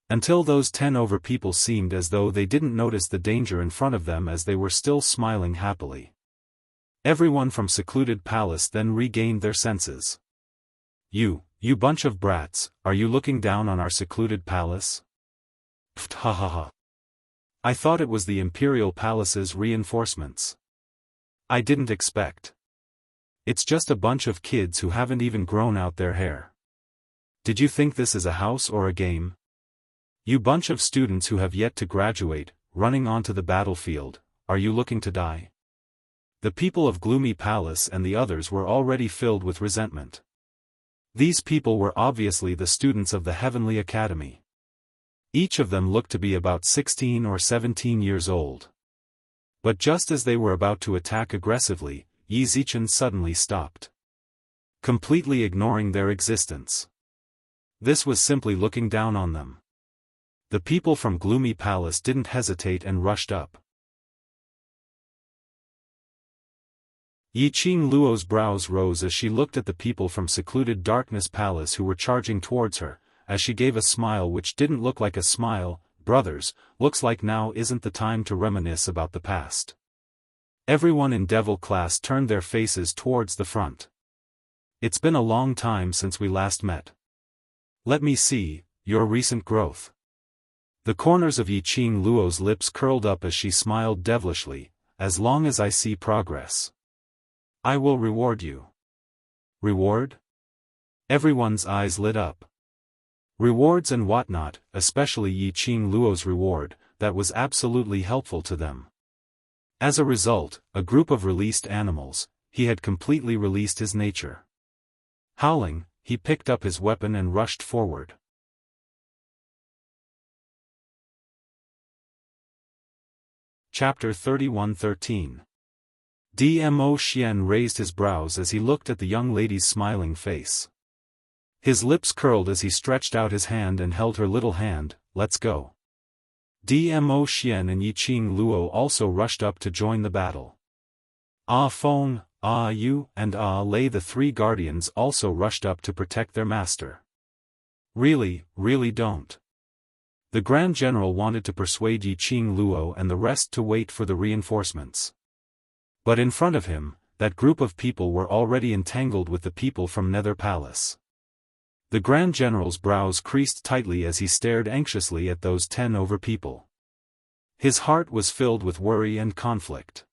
Until those 10 over people seemed as though they didn't notice the danger in front of them as they were still smiling happily. Everyone from Secluded Palace then regained their senses. You bunch of brats, are you looking down on our Secluded Palace? Pft ha ha ha. I thought it was the Imperial Palace's reinforcements. I didn't expect. It's just a bunch of kids who haven't even grown out their hair. Did you think this is a house or a game? You bunch of students who have yet to graduate, running onto the battlefield, are you looking to die? The people of Gloomy Palace and the others were already filled with resentment. These people were obviously the students of the Heavenly Academy. Each of them looked to be about 16 or 17 years old. But just as they were about to attack aggressively, Yi Zichen suddenly stopped, completely ignoring their existence. This was simply looking down on them. The people from Gloomy Palace didn't hesitate and rushed up. Yi Qing Luo's brows rose as she looked at the people from secluded Darkness Palace who were charging towards her, as she gave a smile which didn't look like a smile. Brothers, looks like now isn't the time to reminisce about the past. Everyone in Devil class turned their faces towards the front. It's been a long time since we last met. Let me see your recent growth. The corners of Yi Qing Luo's lips curled up as she smiled devilishly. As long as I see progress, I will reward you. Reward? Everyone's eyes lit up. Rewards and whatnot, especially Yi Qing Luo's reward, that was absolutely helpful to them. As a result, a group of released animals, he had completely released his nature. Howling, he picked up his weapon and rushed forward. Chapter 31:13. Dmo Xian raised his brows as he looked at the young lady's smiling face. His lips curled as he stretched out his hand and held her little hand. Let's go. Dmo Xian and Yi Qing Luo also rushed up to join the battle. Ah Feng, Ah Yu, and Ah Lei, the three guardians, also rushed up to protect their master. Really don't. The Grand General wanted to persuade Yi Qing Luo and the rest to wait for the reinforcements. But in front of him, that group of people were already entangled with the people from Nether Palace. The Grand General's brows creased tightly as he stared anxiously at those 10 over people. His heart was filled with worry and conflict.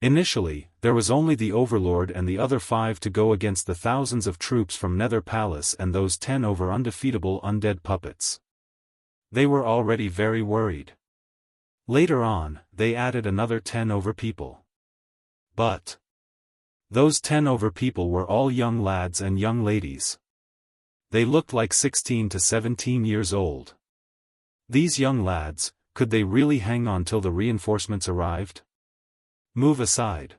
Initially, there was only the Overlord and the other 5 to go against the thousands of troops from Nether Palace and those 10 over undefeatable undead puppets. They were already very worried. Later on, they added another 10 over people. But those 10 over people were all young lads and young ladies. They looked like 16 to 17 years old. These young lads, could they really hang on till the reinforcements arrived? Move aside.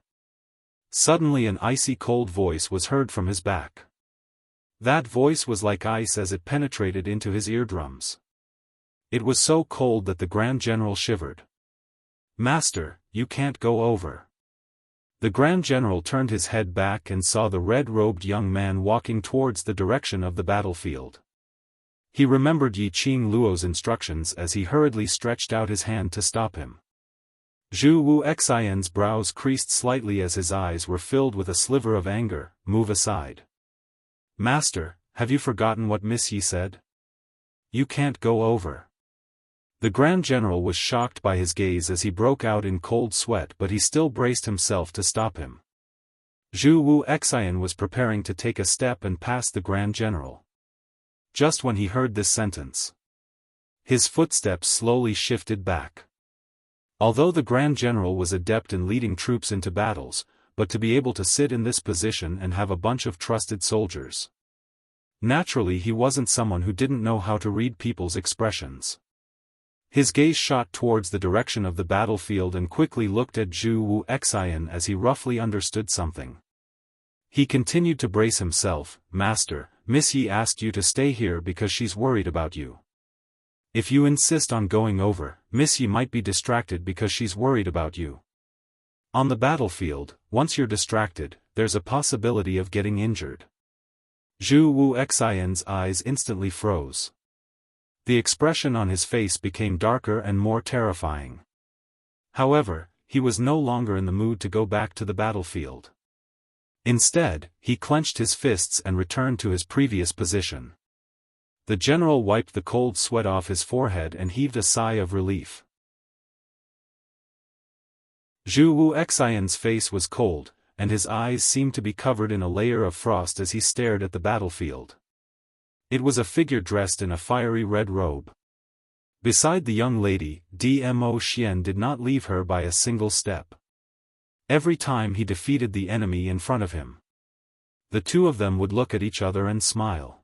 Suddenly an icy cold voice was heard from his back. That voice was like ice as it penetrated into his eardrums. It was so cold that the Grand General shivered. Master, you can't go over. The Grand General turned his head back and saw the red-robed young man walking towards the direction of the battlefield. He remembered Yi Qing Luo's instructions as he hurriedly stretched out his hand to stop him. Zhu Wu Xian's brows creased slightly as his eyes were filled with a sliver of anger. Move aside. Master, have you forgotten what Miss Yi said? You can't go over. The Grand General was shocked by his gaze as he broke out in cold sweat, but he still braced himself to stop him. Zhu Wu Xian was preparing to take a step and pass the Grand General. Just when he heard this sentence, his footsteps slowly shifted back. Although the Grand General was adept in leading troops into battles, but to be able to sit in this position and have a bunch of trusted soldiers. Naturally, he wasn't someone who didn't know how to read people's expressions. His gaze shot towards the direction of the battlefield and quickly looked at Zhu Wu Xian as he roughly understood something. He continued to brace himself. Master, Miss Yi asked you to stay here because she's worried about you. If you insist on going over, Miss Yi might be distracted because she's worried about you. On the battlefield, once you're distracted, there's a possibility of getting injured. Zhu Wu Xian's eyes instantly froze. The expression on his face became darker and more terrifying. However, he was no longer in the mood to go back to the battlefield. Instead, he clenched his fists and returned to his previous position. The general wiped the cold sweat off his forehead and heaved a sigh of relief. Zhu Wu Xian's face was cold, and his eyes seemed to be covered in a layer of frost as he stared at the battlefield. It was a figure dressed in a fiery red robe. Beside the young lady, Dmo Xian did not leave her by a single step. Every time he defeated the enemy in front of him, the two of them would look at each other and smile.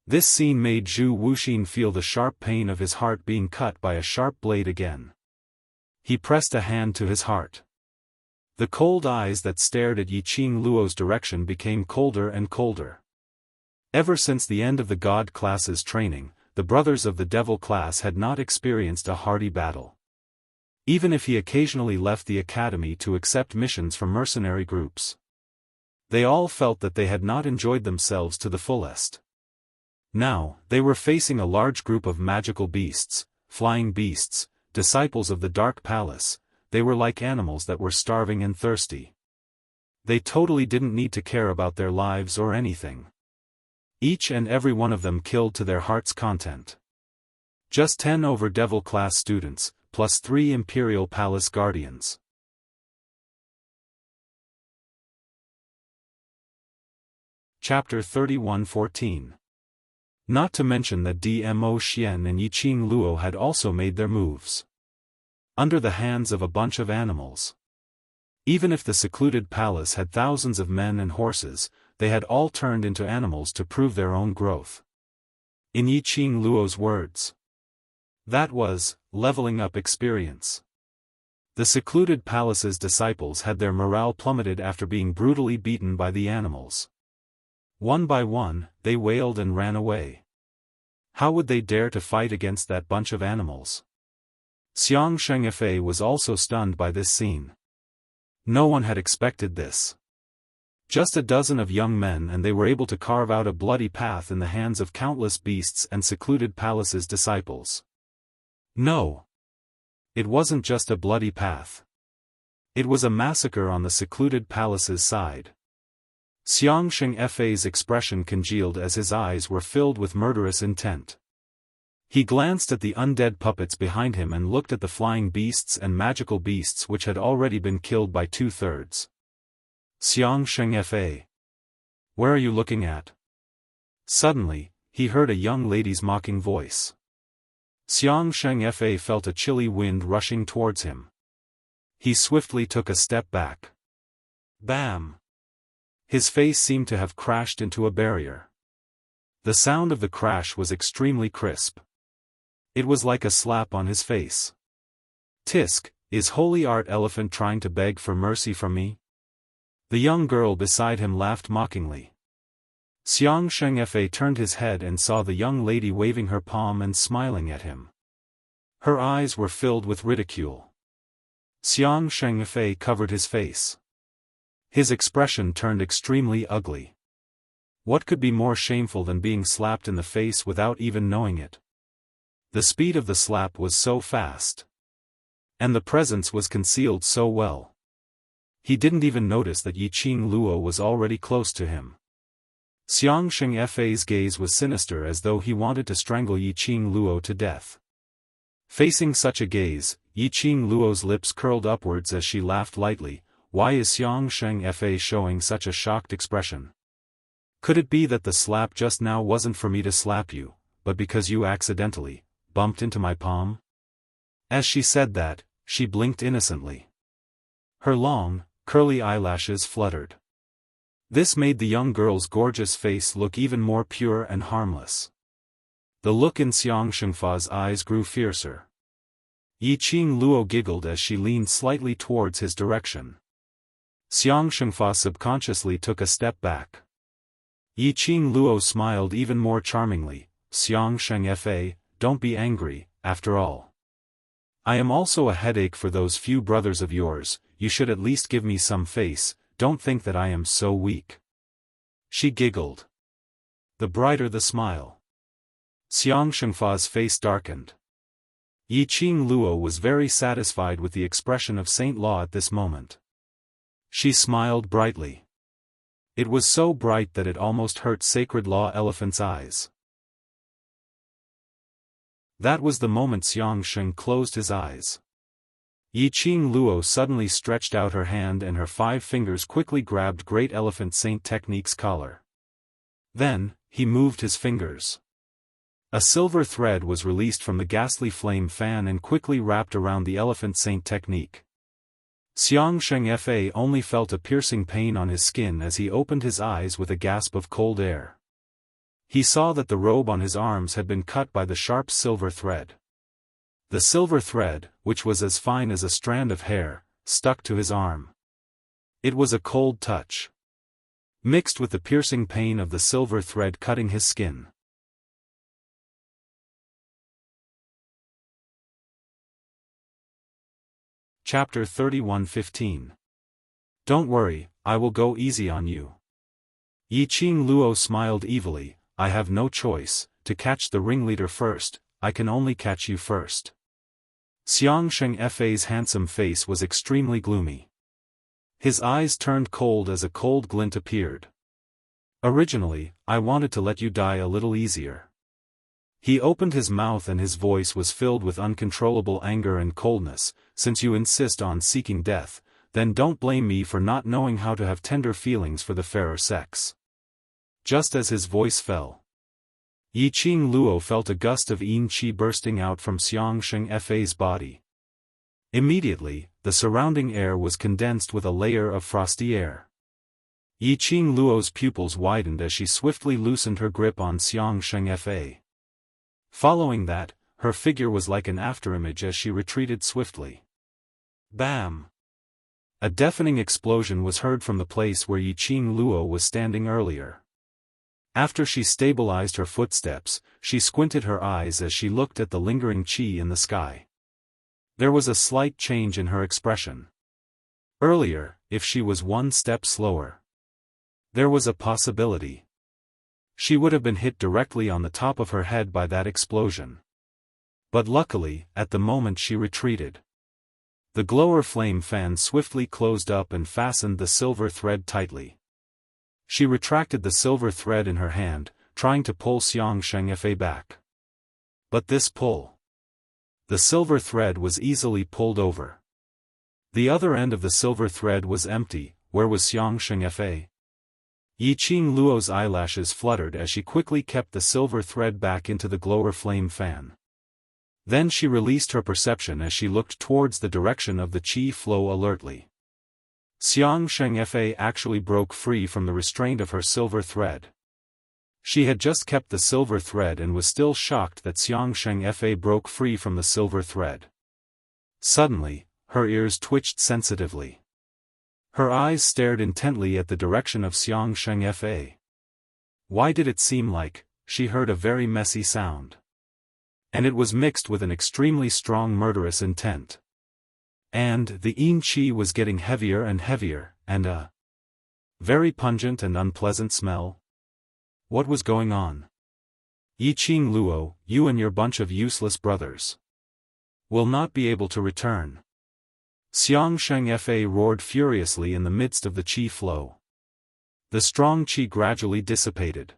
This scene made Zhu Wuxin feel the sharp pain of his heart being cut by a sharp blade again. He pressed a hand to his heart. The cold eyes that stared at Yiqing Luo's direction became colder and colder. Ever since the end of the God class's training, the brothers of the Devil class had not experienced a hardy battle. Even if he occasionally left the academy to accept missions from mercenary groups, they all felt that they had not enjoyed themselves to the fullest. Now, they were facing a large group of magical beasts, flying beasts, disciples of the Dark Palace. They were like animals that were starving and thirsty. They totally didn't need to care about their lives or anything. Each and every one of them killed to their heart's content. Just 10 over Devil class students, plus 3 Imperial Palace guardians. Chapter 31:14. Not to mention that Dmo Xian and Yiqing Luo had also made their moves under the hands of a bunch of animals. Even if the secluded palace had thousands of men and horses, they had all turned into animals to prove their own growth. In Yiqing Luo's words, that was leveling up experience. The secluded palace's disciples had their morale plummeted after being brutally beaten by the animals. One by one, they wailed and ran away. How would they dare to fight against that bunch of animals? Xiang Shengfei was also stunned by this scene. No one had expected this. Just a dozen of young men and they were able to carve out a bloody path in the hands of countless beasts and secluded palace's disciples. No. It wasn't just a bloody path. It was a massacre on the secluded palace's side. Xiang Shengfei's expression congealed as his eyes were filled with murderous intent. He glanced at the undead puppets behind him and looked at the flying beasts and magical beasts which had already been killed by 2/3. Xiang Shengfei. Where are you looking at? Suddenly, he heard a young lady's mocking voice. Xiang Shengfei felt a chilly wind rushing towards him. He swiftly took a step back. Bam! His face seemed to have crashed into a barrier. The sound of the crash was extremely crisp. It was like a slap on his face. Tisk, is Holy Art Elephant trying to beg for mercy from me? The young girl beside him laughed mockingly. Xiang Shengfei turned his head and saw the young lady waving her palm and smiling at him. Her eyes were filled with ridicule. Xiang Shengfei covered his face. His expression turned extremely ugly. What could be more shameful than being slapped in the face without even knowing it? The speed of the slap was so fast. And the presence was concealed so well. He didn't even notice that Yiqing Luo was already close to him. Xiang Shengfei's gaze was sinister as though he wanted to strangle Yiqing Luo to death. Facing such a gaze, Yiqing Luo's lips curled upwards as she laughed lightly. Why is Xiang Shengfei showing such a shocked expression? Could it be that the slap just now wasn't for me to slap you, but because you accidentally bumped into my palm? As she said that, she blinked innocently. Her long, curly eyelashes fluttered. This made the young girl's gorgeous face look even more pure and harmless. The look in Xiang Shengfei's eyes grew fiercer. Yiqing Luo giggled as she leaned slightly towards his direction. Xiang Shengfei subconsciously took a step back. Yiqing Luo smiled even more charmingly. Xiang Shengfei, don't be angry, after all. I am also a headache for those few brothers of yours, you should at least give me some face, don't think that I am so weak. She giggled. The brighter the smile. Xiang Shengfei's face darkened. Yiqing Luo was very satisfied with the expression of Saint Law at this moment. She smiled brightly. It was so bright that it almost hurt Sacred Law Elephant's eyes. That was the moment Xiang Sheng closed his eyes. Yiqing Luo suddenly stretched out her hand and her 5 fingers quickly grabbed Great Elephant Saint Technique's collar. Then, he moved his fingers. A silver thread was released from the ghastly flame fan and quickly wrapped around the Elephant Saint Technique. Xiang Shengfei only felt a piercing pain on his skin as he opened his eyes with a gasp of cold air. He saw that the robe on his arms had been cut by the sharp silver thread. The silver thread, which was as fine as a strand of hair, stuck to his arm. It was a cold touch, mixed with the piercing pain of the silver thread cutting his skin. Chapter 31:15. Don't worry, I will go easy on you. Yiqing Luo smiled evilly. I have no choice, to catch the ringleader first, I can only catch you first. Xiang Shengfei's handsome face was extremely gloomy. His eyes turned cold as a cold glint appeared. Originally, I wanted to let you die a little easier. He opened his mouth and his voice was filled with uncontrollable anger and coldness. Since you insist on seeking death, then don't blame me for not knowing how to have tender feelings for the fairer sex. Just as his voice fell, Yiqing Luo felt a gust of yin qi bursting out from Xiang Shengfei's body. Immediately, the surrounding air was condensed with a layer of frosty air. Yiqing Luo's pupils widened as she swiftly loosened her grip on Xiang Shengfei. Following that, her figure was like an afterimage as she retreated swiftly. Bam! A deafening explosion was heard from the place where Yiqing Luo was standing earlier. After she stabilized her footsteps, she squinted her eyes as she looked at the lingering qi in the sky. There was a slight change in her expression. Earlier, if she was one step slower, there was a possibility she would have been hit directly on the top of her head by that explosion. But luckily, at the moment she retreated, the glower flame fan swiftly closed up and fastened the silver thread tightly. She retracted the silver thread in her hand, trying to pull Xiang Shengfei back. But this pull, the silver thread was easily pulled over. The other end of the silver thread was empty. Where was Xiang Shengfei? Yiqing Luo's eyelashes fluttered as she quickly kept the silver thread back into the glower flame fan. Then she released her perception as she looked towards the direction of the qi flow alertly. Xiang Shengfei actually broke free from the restraint of her silver thread. She had just kept the silver thread and was still shocked that Xiang Shengfei broke free from the silver thread. Suddenly, her ears twitched sensitively. Her eyes stared intently at the direction of Xiang Shengfei. Why did it seem like she heard a very messy sound? And it was mixed with an extremely strong murderous intent. And the yin qi was getting heavier and heavier, and a very pungent and unpleasant smell. What was going on? Yiqing Luo, you and your bunch of useless brothers will not be able to return. Xiang Shengfei roared furiously in the midst of the qi flow. The strong qi gradually dissipated.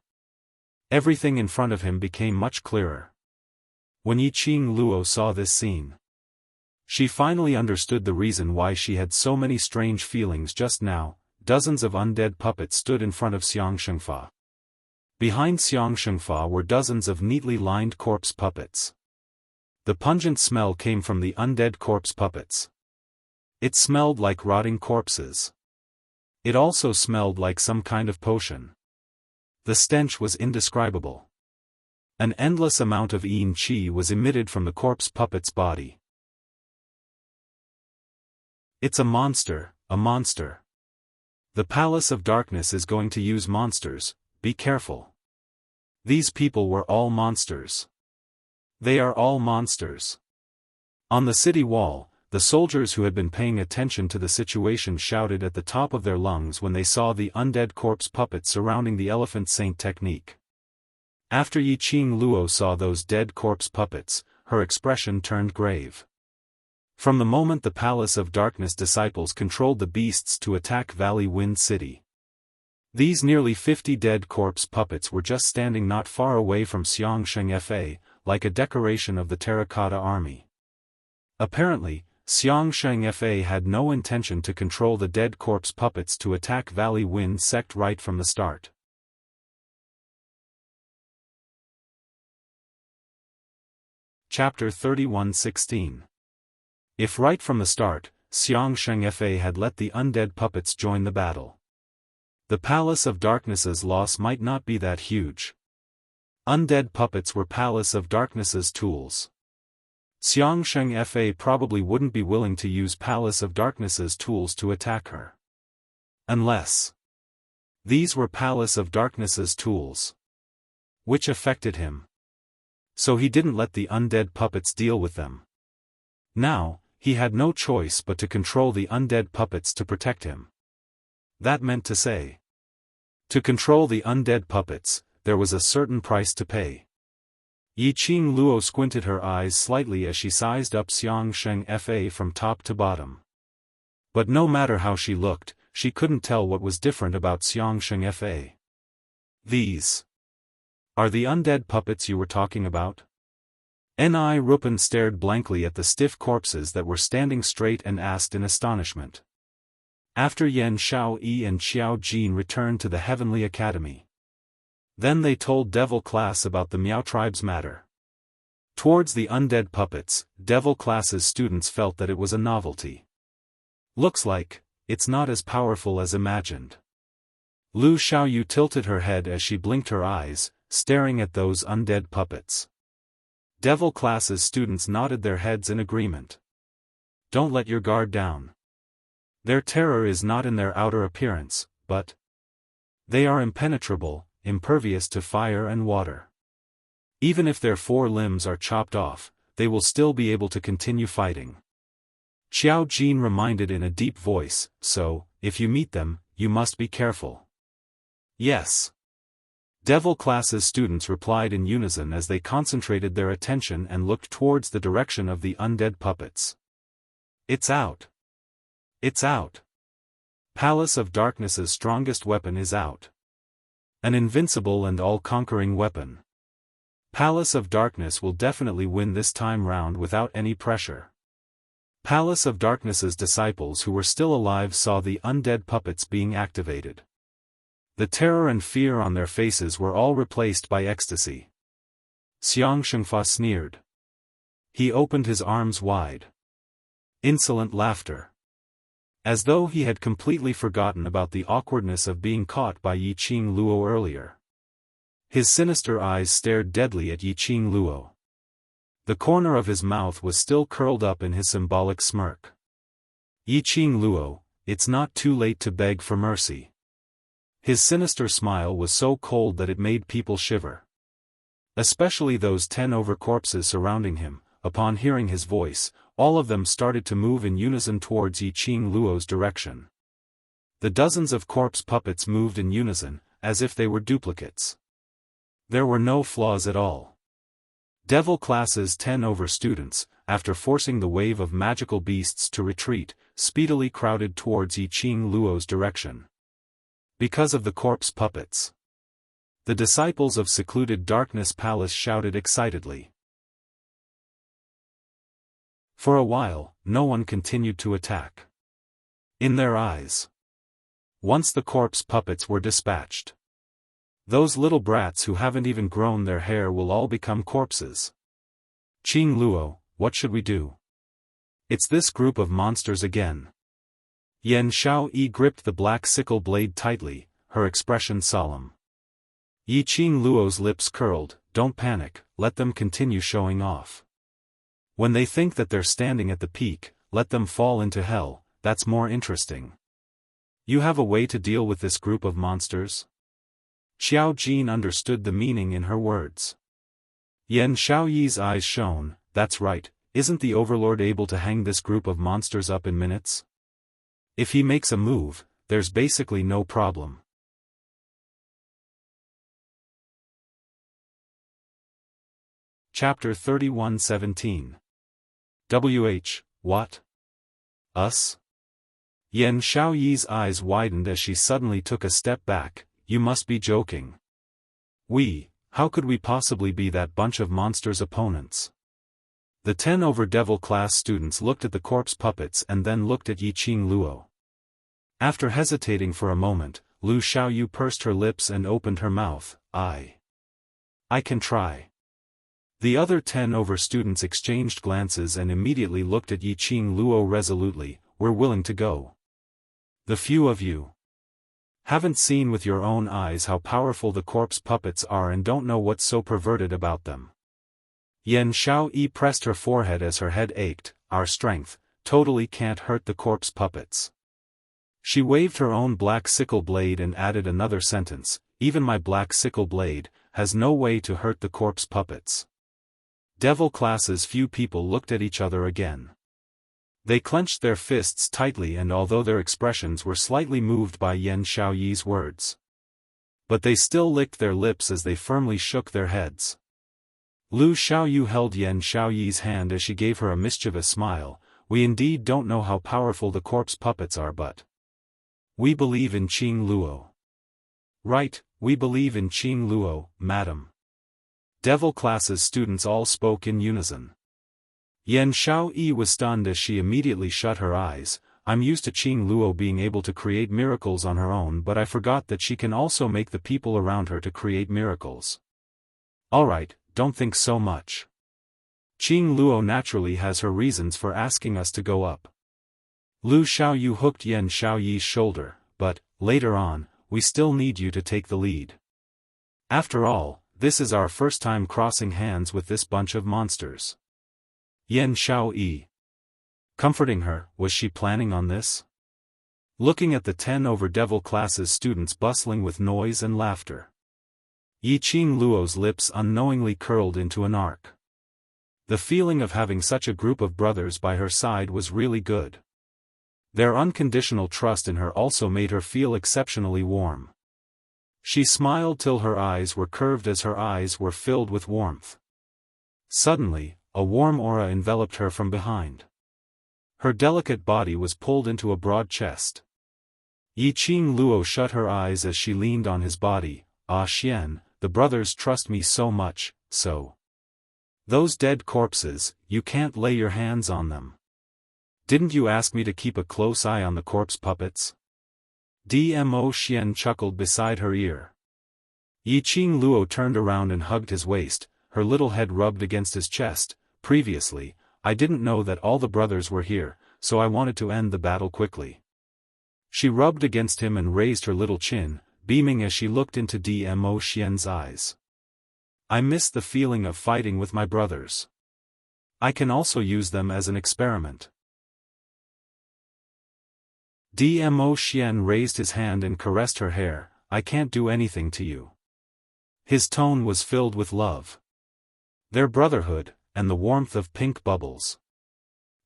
Everything in front of him became much clearer. When Yiqing Luo saw this scene, she finally understood the reason why she had so many strange feelings just now. Dozens of undead puppets stood in front of Xiang Shengfa. Behind Xiang Shengfa were dozens of neatly lined corpse puppets. The pungent smell came from the undead corpse puppets. It smelled like rotting corpses. It also smelled like some kind of potion. The stench was indescribable. An endless amount of yin qi was emitted from the corpse puppet's body. It's a monster, a monster. The Palace of Darkness is going to use monsters, be careful. These people were all monsters. They are all monsters. On the city wall, the soldiers who had been paying attention to the situation shouted at the top of their lungs when they saw the undead corpse puppets surrounding the elephant saint technique. After Yiqing Luo saw those dead corpse puppets, her expression turned grave. From the moment the Palace of Darkness disciples controlled the beasts to attack Valley Wind City, these nearly 50 dead corpse puppets were just standing not far away from Xiang Shengfei, like a decoration of the terracotta army. Apparently, Xiang Shengfei had no intention to control the dead corpse puppets to attack Valley Wind sect right from the start. Chapter 31:16. If right from the start, Xiang Shengfei had let the undead puppets join the battle, the Palace of Darkness's loss might not be that huge. Undead puppets were Palace of Darkness's tools. Xiangsheng Fa probably wouldn't be willing to use Palace of Darkness's tools to attack her. Unless these were Palace of Darkness's tools, which affected him. So he didn't let the undead puppets deal with them. Now, he had no choice but to control the undead puppets to protect him. That meant to say, to control the undead puppets, there was a certain price to pay. Yiqing Luo squinted her eyes slightly as she sized up Xiangsheng Fa from top to bottom. But no matter how she looked, she couldn't tell what was different about Xiangsheng Fa. These are the undead puppets you were talking about? Ni Rupan stared blankly at the stiff corpses that were standing straight and asked in astonishment. After Yan Xiaoyi and Xiao Jin returned to the Heavenly Academy. Then they told Devil Class about the Miao tribe's matter. Towards the undead puppets, Devil Class's students felt that it was a novelty. Looks like it's not as powerful as imagined. Lu Xiaoyu tilted her head as she blinked her eyes, staring at those undead puppets. Devil Class's students nodded their heads in agreement. Don't let your guard down. Their terror is not in their outer appearance, but they are impenetrable, impervious to fire and water. Even if their 4 limbs are chopped off, they will still be able to continue fighting. Xiao Jin reminded in a deep voice, so, if you meet them, you must be careful. Yes. Devil Class's students replied in unison as they concentrated their attention and looked towards the direction of the undead puppets. It's out. It's out. Palace of Darkness's strongest weapon is out. An invincible and all-conquering weapon. Palace of Darkness will definitely win this time round without any pressure. Palace of Darkness's disciples who were still alive saw the undead puppets being activated. The terror and fear on their faces were all replaced by ecstasy. Xiang Shengfa sneered. He opened his arms wide. Insolent laughter. As though he had completely forgotten about the awkwardness of being caught by Yiqing Luo earlier. His sinister eyes stared deadly at Yiqing Luo. The corner of his mouth was still curled up in his symbolic smirk. Yiqing Luo, it's not too late to beg for mercy. His sinister smile was so cold that it made people shiver. Especially those 10 corpses surrounding him. Upon hearing his voice, all of them started to move in unison towards Yiqing Luo's direction. The dozens of corpse puppets moved in unison, as if they were duplicates. There were no flaws at all. Devil Class's 10 students, after forcing the wave of magical beasts to retreat, speedily crowded towards Yiqing Luo's direction. Because of the corpse puppets. The disciples of Secluded Darkness Palace shouted excitedly. For a while, no one continued to attack. In their eyes. Once the corpse puppets were dispatched. Those little brats who haven't even grown their hair will all become corpses. Qing Luo, what should we do? It's this group of monsters again. Yan Xiaoyi gripped the black sickle blade tightly, her expression solemn. Yiqing Luo's lips curled, don't panic, let them continue showing off. When they think that they're standing at the peak, let them fall into hell, that's more interesting. You have a way to deal with this group of monsters? Xiao Jin understood the meaning in her words. Yan Xiaoyi's eyes shone, that's right, isn't the Overlord able to hang this group of monsters up in minutes? If he makes a move, there's basically no problem. Chapter 31:17. What? Us? Yan Xiaoyi's eyes widened as she suddenly took a step back, you must be joking. How could we possibly be that bunch of monsters' opponents? The 10 Devil Class students looked at the corpse puppets and then looked at Yiqing Luo. After hesitating for a moment, Lu Xiaoyu pursed her lips and opened her mouth, I can try. The other 10 students exchanged glances and immediately looked at Yiqing Luo resolutely, we're willing to go. The few of you Haven't seen with your own eyes how powerful the corpse puppets are and don't know what's so perverted about them. Yan Xiaoyi pressed her forehead as her head ached. Our strength totally can't hurt the corpse puppets. She waved her own black sickle blade and added another sentence, even my black sickle blade has no way to hurt the corpse puppets. Devil class's few people looked at each other again. They clenched their fists tightly, and although their expressions were slightly moved by Yan Xiaoyi's words, but they still licked their lips as they firmly shook their heads. Lu Xiaoyu held Yan Xiaoyi's hand as she gave her a mischievous smile. We indeed don't know how powerful the corpse puppets are, but we believe in Qing Luo. Right, we believe in Qing Luo, madam. Devil class's students all spoke in unison. Yan Xiaoyi was stunned as she immediately shut her eyes. I'm used to Qing Luo being able to create miracles on her own, but I forgot that she can also make the people around her to create miracles. Alright, don't think so much. Qing Luo naturally has her reasons for asking us to go up. Lu Xiaoyu hooked Yan Xiaoyi's shoulder, but, later on, we still need you to take the lead. After all, this is our first time crossing hands with this bunch of monsters. Yan Xiaoyi. Comforting her, was she planning on this? Looking at the 10 over devil class's students bustling with noise and laughter. Yi Qing Luo's lips unknowingly curled into an arc. The feeling of having such a group of brothers by her side was really good. Their unconditional trust in her also made her feel exceptionally warm. She smiled till her eyes were curved as her eyes were filled with warmth. Suddenly, a warm aura enveloped her from behind. Her delicate body was pulled into a broad chest. Yi Qing Luo shut her eyes as she leaned on his body. Ah Xian, the brothers trust me so much, so. Those dead corpses, you can't lay your hands on them. Didn't you ask me to keep a close eye on the corpse puppets? Dmo Xian chuckled beside her ear. Yi Qing Luo turned around and hugged his waist, her little head rubbed against his chest. Previously, I didn't know that all the brothers were here, so I wanted to end the battle quickly. She rubbed against him and raised her little chin, beaming as she looked into Dmo Xian's eyes. I miss the feeling of fighting with my brothers. I can also use them as an experiment. Dmo Xian raised his hand and caressed her hair. I can't do anything to you. His tone was filled with love. Their brotherhood, and the warmth of pink bubbles.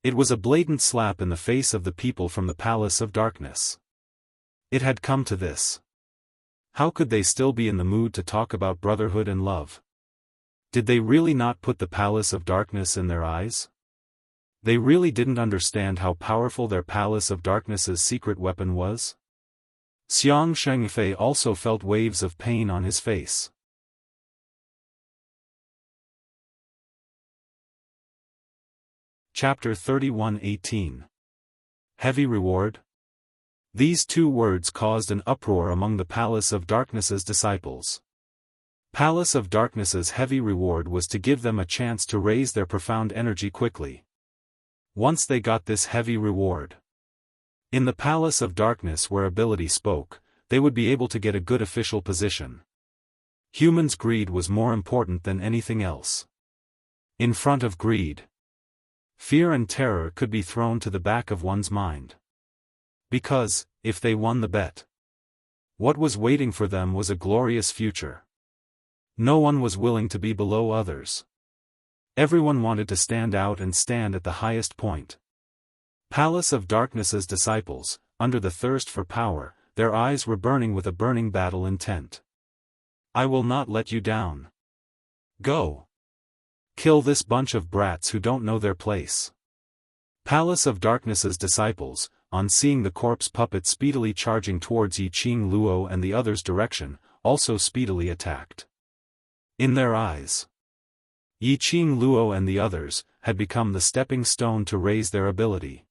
It was a blatant slap in the face of the people from the Palace of Darkness. It had come to this. How could they still be in the mood to talk about brotherhood and love? Did they really not put the Palace of Darkness in their eyes? They really didn't understand how powerful their Palace of Darkness's secret weapon was? Xiang Shengfei also felt waves of pain on his face. Chapter 31:18. Heavy Reward? These two words caused an uproar among the Palace of Darkness's disciples. Palace of Darkness's heavy reward was to give them a chance to raise their profound energy quickly. Once they got this heavy reward, in the Palace of Darkness where ability spoke, they would be able to get a good official position. Humans' greed was more important than anything else. In front of greed, fear and terror could be thrown to the back of one's mind. Because, if they won the bet, what was waiting for them was a glorious future. No one was willing to be below others. Everyone wanted to stand out and stand at the highest point. Palace of Darkness's disciples, under the thirst for power, their eyes were burning with a burning battle intent. I will not let you down. Go. Kill this bunch of brats who don't know their place. Palace of Darkness's disciples, on seeing the corpse puppet speedily charging towards Yi Qing Luo and the others' direction, also speedily attacked. In their eyes, Yi Qing Luo and the others had become the stepping stone to raise their ability.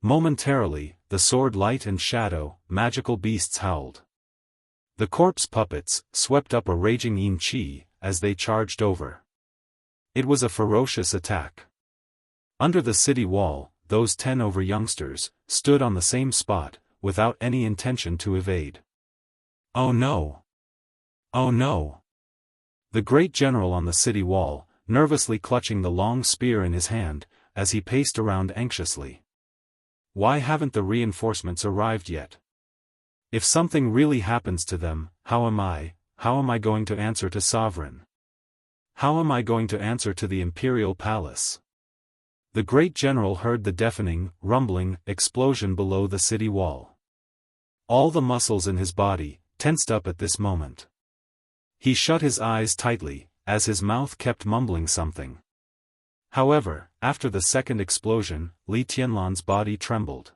Momentarily, the sword light and shadow, magical beasts howled. The corpse puppets swept up a raging yin qi as they charged over. It was a ferocious attack. Under the city wall, those 10 over youngsters stood on the same spot, without any intention to evade. Oh no! Oh no! The great general on the city wall, nervously clutching the long spear in his hand, as he paced around anxiously. Why haven't the reinforcements arrived yet? If something really happens to them, how am I going to answer to Sovereign? How am I going to answer to the imperial palace? The great general heard the deafening, rumbling explosion below the city wall. All the muscles in his body tensed up at this moment. He shut his eyes tightly, as his mouth kept mumbling something. However, after the second explosion, Li Tianlan's body trembled.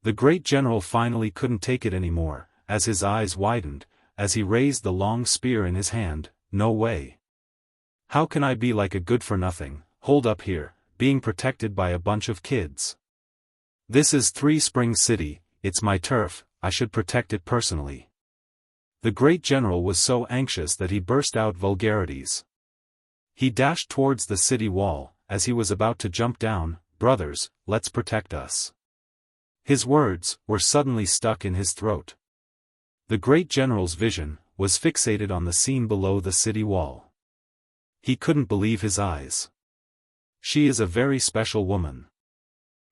The great general finally couldn't take it anymore, as his eyes widened, as he raised the long spear in his hand. No way. How can I be like a good-for-nothing, holed up here, being protected by a bunch of kids? This is Three Springs City, it's my turf, I should protect it personally. The great general was so anxious that he burst out vulgarities. He dashed towards the city wall, as he was about to jump down. Brothers, let's protect us. His words were suddenly stuck in his throat. The great general's vision was fixated on the scene below the city wall. He couldn't believe his eyes. She is a very special woman.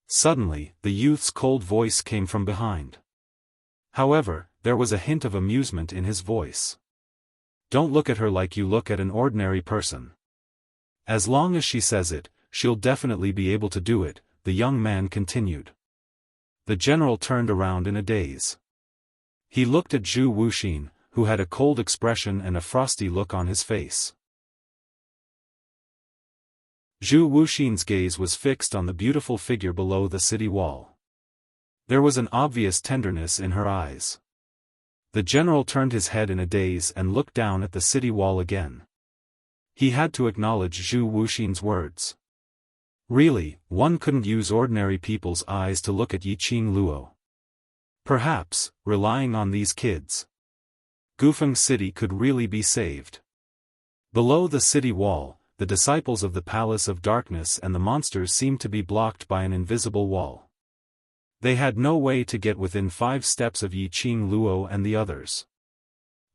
Suddenly, the youth's cold voice came from behind. However, there was a hint of amusement in his voice. Don't look at her like you look at an ordinary person. As long as she says it, she'll definitely be able to do it, the young man continued. The general turned around in a daze. He looked at Zhu Wuxin, who had a cold expression and a frosty look on his face. Zhu Wuxin's gaze was fixed on the beautiful figure below the city wall. There was an obvious tenderness in her eyes. The general turned his head in a daze and looked down at the city wall again. He had to acknowledge Zhu Wuxin's words. Really, one couldn't use ordinary people's eyes to look at Yiqing Luo. Perhaps, relying on these kids, Gufeng City could really be saved. Below the city wall, the disciples of the Palace of Darkness and the monsters seemed to be blocked by an invisible wall. They had no way to get within 5 steps of Yiqing Luo and the others.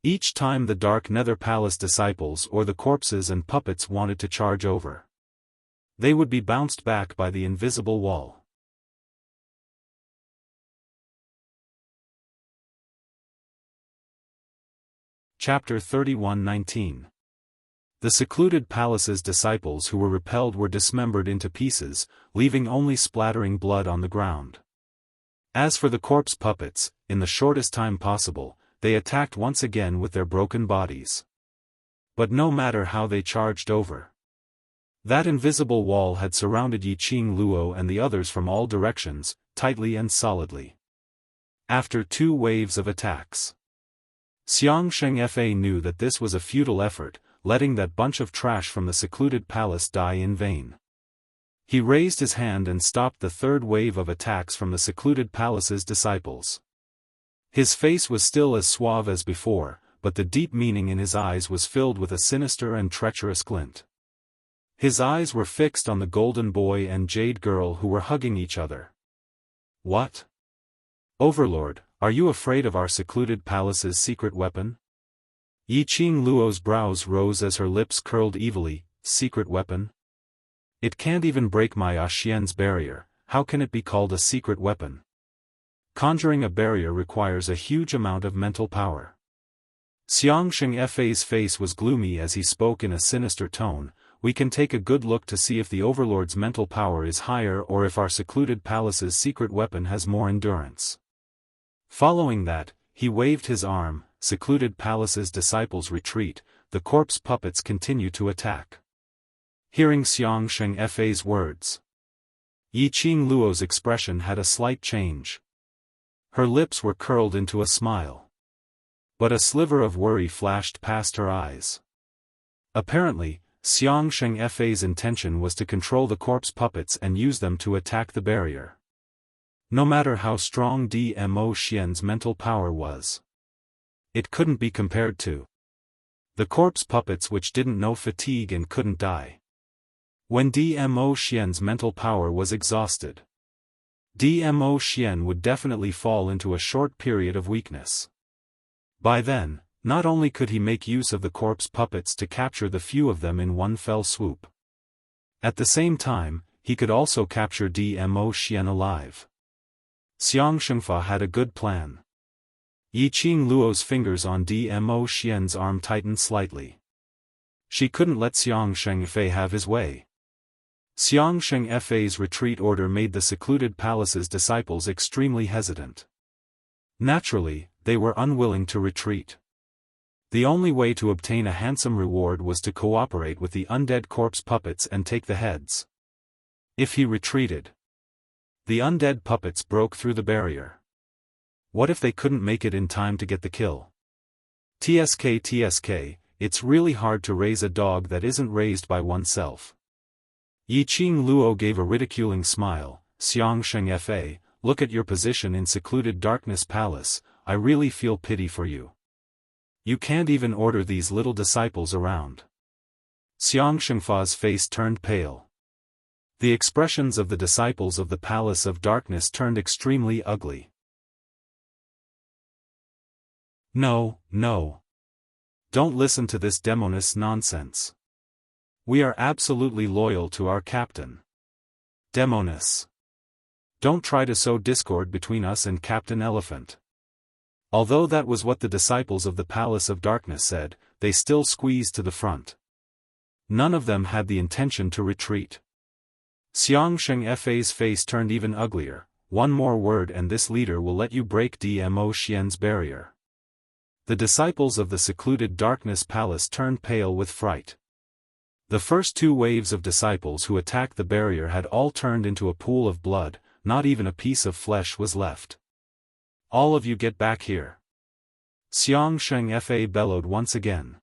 Each time the Dark Nether Palace disciples or the corpses and puppets wanted to charge over, they would be bounced back by the invisible wall. Chapter 31:19. The secluded palace's disciples who were repelled were dismembered into pieces, leaving only splattering blood on the ground. As for the corpse puppets, in the shortest time possible, they attacked once again with their broken bodies. But no matter how they charged over, that invisible wall had surrounded Yiqing Luo and the others from all directions, tightly and solidly. After 2 waves of attacks, Xiang Shengfa knew that this was a futile effort, letting that bunch of trash from the secluded palace die in vain. He raised his hand and stopped the 3rd wave of attacks from the secluded palace's disciples. His face was still as suave as before, but the deep meaning in his eyes was filled with a sinister and treacherous glint. His eyes were fixed on the golden boy and jade girl who were hugging each other. What? Overlord, are you afraid of our secluded palace's secret weapon? Yiqing Luo's brows rose as her lips curled evilly. Secret weapon? It can't even break my Xian's barrier, how can it be called a secret weapon? Conjuring a barrier requires a huge amount of mental power. Xiang Shengfa's face was gloomy as he spoke in a sinister tone. We can take a good look to see if the Overlord's mental power is higher or if our secluded palace's secret weapon has more endurance. Following that, he waved his arm. Secluded palace's disciples retreat, the corpse puppets continue to attack. Hearing Xiang Shengfa's words, Yiqing Luo's expression had a slight change. Her lips were curled into a smile. But a sliver of worry flashed past her eyes. Apparently, Xiang Shengfa's intention was to control the corpse puppets and use them to attack the barrier. No matter how strong Dmo Xian's mental power was, it couldn't be compared to the corpse puppets which didn't know fatigue and couldn't die. When Dmo Xian's mental power was exhausted, Dmo Xian would definitely fall into a short period of weakness. By then, not only could he make use of the corpse puppets to capture the few of them in one fell swoop. At the same time, he could also capture Dmo Xian alive. Xiang Shengfa had a good plan. Yiqing Luo's fingers on Dmo Xian's arm tightened slightly. She couldn't let Xiang Shengfei have his way. Xiang Shengfei's retreat order made the secluded palace's disciples extremely hesitant. Naturally, they were unwilling to retreat. The only way to obtain a handsome reward was to cooperate with the undead corpse puppets and take the heads. If he retreated, the undead puppets broke through the barrier. What if they couldn't make it in time to get the kill? TSK, it's really hard to raise a dog that isn't raised by oneself. Yiqing Luo gave a ridiculing smile. Xiang Shengfei, look at your position in secluded darkness palace, I really feel pity for you. You can't even order these little disciples around. Xiang Shengfa's face turned pale. The expressions of the disciples of the Palace of Darkness turned extremely ugly. No. Don't listen to this demoness nonsense. We are absolutely loyal to our captain. Demoness. Don't try to sow discord between us and Captain Elephant. Although that was what the disciples of the Palace of Darkness said, they still squeezed to the front. None of them had the intention to retreat. Xiang Shengfei's face turned even uglier. One more word and this leader will let you break Dmo Xian's barrier. The disciples of the secluded darkness palace turned pale with fright. The first two waves of disciples who attacked the barrier had all turned into a pool of blood, not even a piece of flesh was left. All of you get back here. Xiang Shengfei bellowed once again.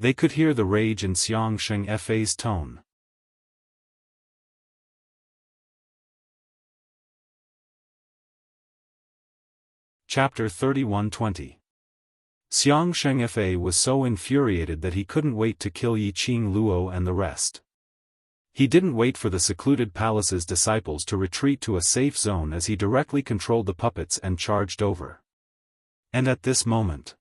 They could hear the rage in Xiang Shengfei's tone. Chapter 31-20. Xiang Shengfei was so infuriated that he couldn't wait to kill Yiqing Luo and the rest. He didn't wait for the secluded palace's disciples to retreat to a safe zone as he directly controlled the puppets and charged over. And at this moment,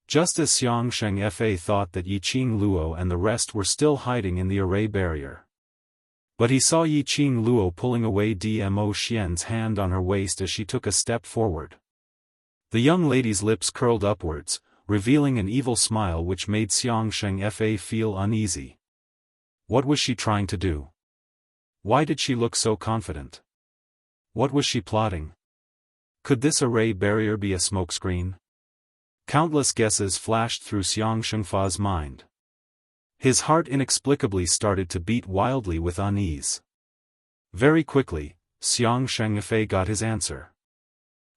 just as Xiang Shengfei thought that Yiqing Luo and the rest were still hiding in the array barrier. But he saw Yiqing Luo pulling away Dmo Xian's hand on her waist as she took a step forward. The young lady's lips curled upwards, revealing an evil smile which made Xiang Shengfei feel uneasy. What was she trying to do? Why did she look so confident? What was she plotting? Could this array barrier be a smokescreen? Countless guesses flashed through Xiang Shengfa's mind. His heart inexplicably started to beat wildly with unease. Very quickly, Xiang Shengfei got his answer.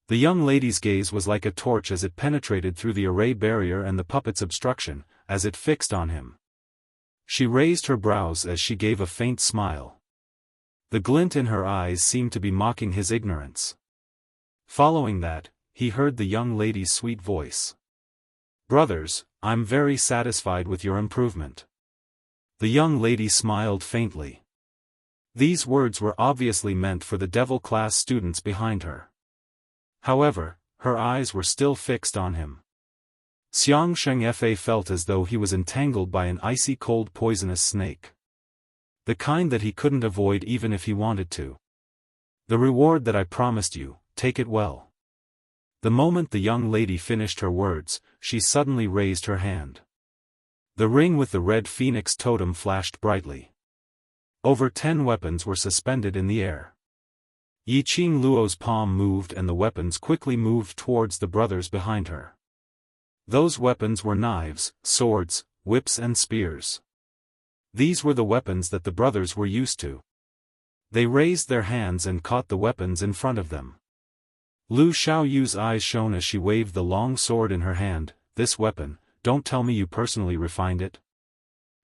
The young lady's gaze was like a torch as it penetrated through the array barrier and the puppet's obstruction, as it fixed on him. She raised her brows as she gave a faint smile. The glint in her eyes seemed to be mocking his ignorance. Following that, he heard the young lady's sweet voice. "Brothers, I'm very satisfied with your improvement." The young lady smiled faintly. These words were obviously meant for the devil class students behind her. However, her eyes were still fixed on him. Xiang Shengfei felt as though he was entangled by an icy cold poisonous snake. The kind that he couldn't avoid even if he wanted to. "The reward that I promised you, take it well." The moment the young lady finished her words, she suddenly raised her hand. The ring with the red phoenix totem flashed brightly. Over 10 weapons were suspended in the air. Yiqing Luo's palm moved and the weapons quickly moved towards the brothers behind her. Those weapons were knives, swords, whips and spears. These were the weapons that the brothers were used to. They raised their hands and caught the weapons in front of them. Lu Xiaoyu's eyes shone as she waved the long sword in her hand. "This weapon, don't tell me you personally refined it?"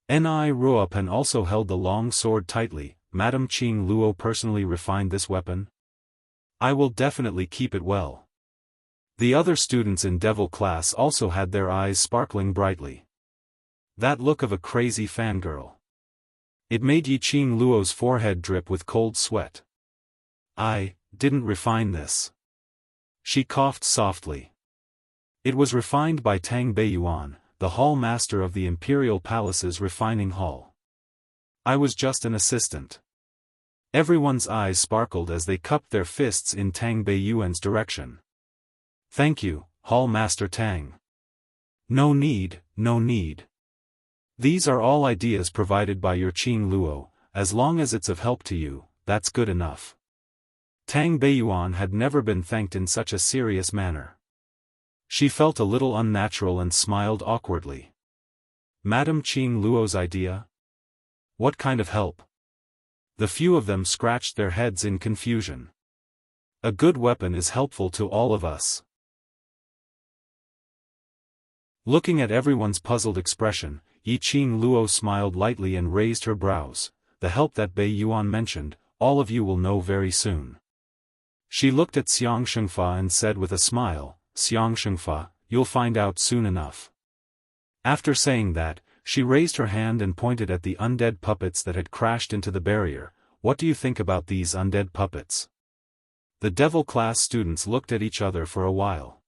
Ni Ruopen also held the long sword tightly. "Madam Qing Luo personally refined this weapon? I will definitely keep it well." The other students in Devil class also had their eyes sparkling brightly. That look of a crazy fangirl. It made Yiqing Luo's forehead drip with cold sweat. "I didn't refine this." She coughed softly. It was refined by Tang Beiyuan, the hall master of the Imperial Palace's refining hall. I was just an assistant. Everyone's eyes sparkled as they cupped their fists in Tang Beiyuan's direction. Thank you, Hall Master Tang. No need, no need. These are all ideas provided by your Qing Luo, as long as it's of help to you, that's good enough. Tang Beiyuan had never been thanked in such a serious manner. She felt a little unnatural and smiled awkwardly. Madame Qing Luo's idea? What kind of help? The few of them scratched their heads in confusion. A good weapon is helpful to all of us. Looking at everyone's puzzled expression, Yi Qing Luo smiled lightly and raised her brows. The help that Bei Yuan mentioned, all of you will know very soon. She looked at Xiang Shengfa and said with a smile, Xiang Shengfa, you'll find out soon enough. After saying that, she raised her hand and pointed at the undead puppets that had crashed into the barrier. What do you think about these undead puppets? The devil class students looked at each other for a while.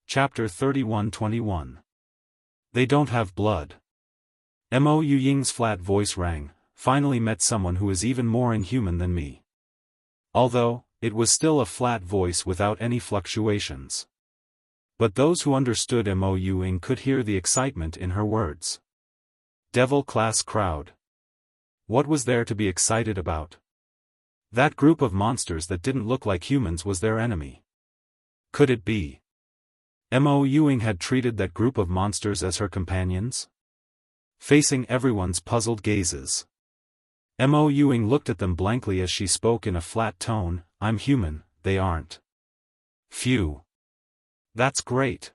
Chapter 31-21. They don't have blood. Mo Yu Ying's flat voice rang, finally met someone who is even more inhuman than me. Although, it was still a flat voice without any fluctuations. But those who understood Mo Yu Ying could hear the excitement in her words. Devil class crowd. What was there to be excited about? That group of monsters that didn't look like humans was their enemy. Could it be? Mo Yu Ying had treated that group of monsters as her companions? Facing everyone's puzzled gazes. Mo Yu Ying looked at them blankly as she spoke in a flat tone, I'm human, they aren't. Phew. That's great.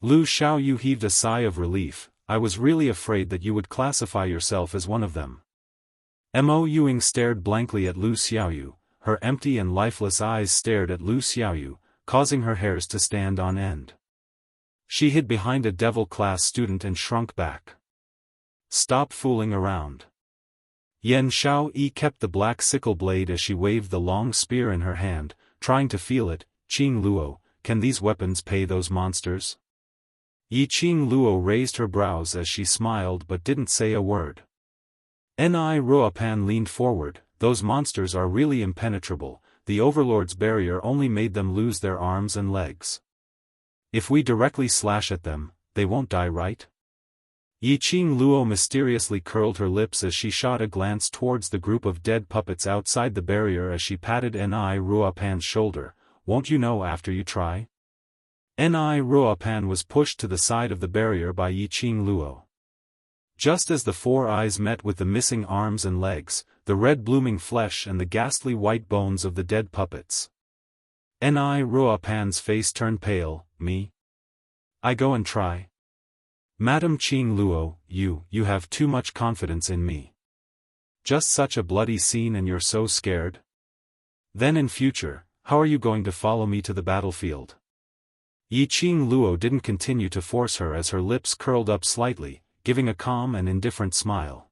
Lu Xiaoyu heaved a sigh of relief, I was really afraid that you would classify yourself as one of them. Mo Yu Ying stared blankly at Lu Xiaoyu, her empty and lifeless eyes stared at Lu Xiaoyu, causing her hairs to stand on end. She hid behind a devil class student and shrunk back. Stop fooling around. Yen Xiaoyi kept the black sickle blade as she waved the long spear in her hand, trying to feel it. Qing Luo, can these weapons pay those monsters? Yi Qing Luo raised her brows as she smiled but didn't say a word. Ni Ruopan leaned forward, those monsters are really impenetrable, the Overlord's barrier only made them lose their arms and legs. If we directly slash at them, they won't die, right? Yi Qing Luo mysteriously curled her lips as she shot a glance towards the group of dead puppets outside the barrier as she patted Ni Ruopan's shoulder, won't you know after you try? Ni Ruopan was pushed to the side of the barrier by Yi Qing Luo. Just as the four eyes met with the missing arms and legs, the red blooming flesh and the ghastly white bones of the dead puppets. Ni Ruopan's face turned pale, me? I go and try? Madame Qing Luo, you have too much confidence in me. Just such a bloody scene and you're so scared? Then in future, how are you going to follow me to the battlefield? Yi Qing Luo didn't continue to force her as her lips curled up slightly, giving a calm and indifferent smile.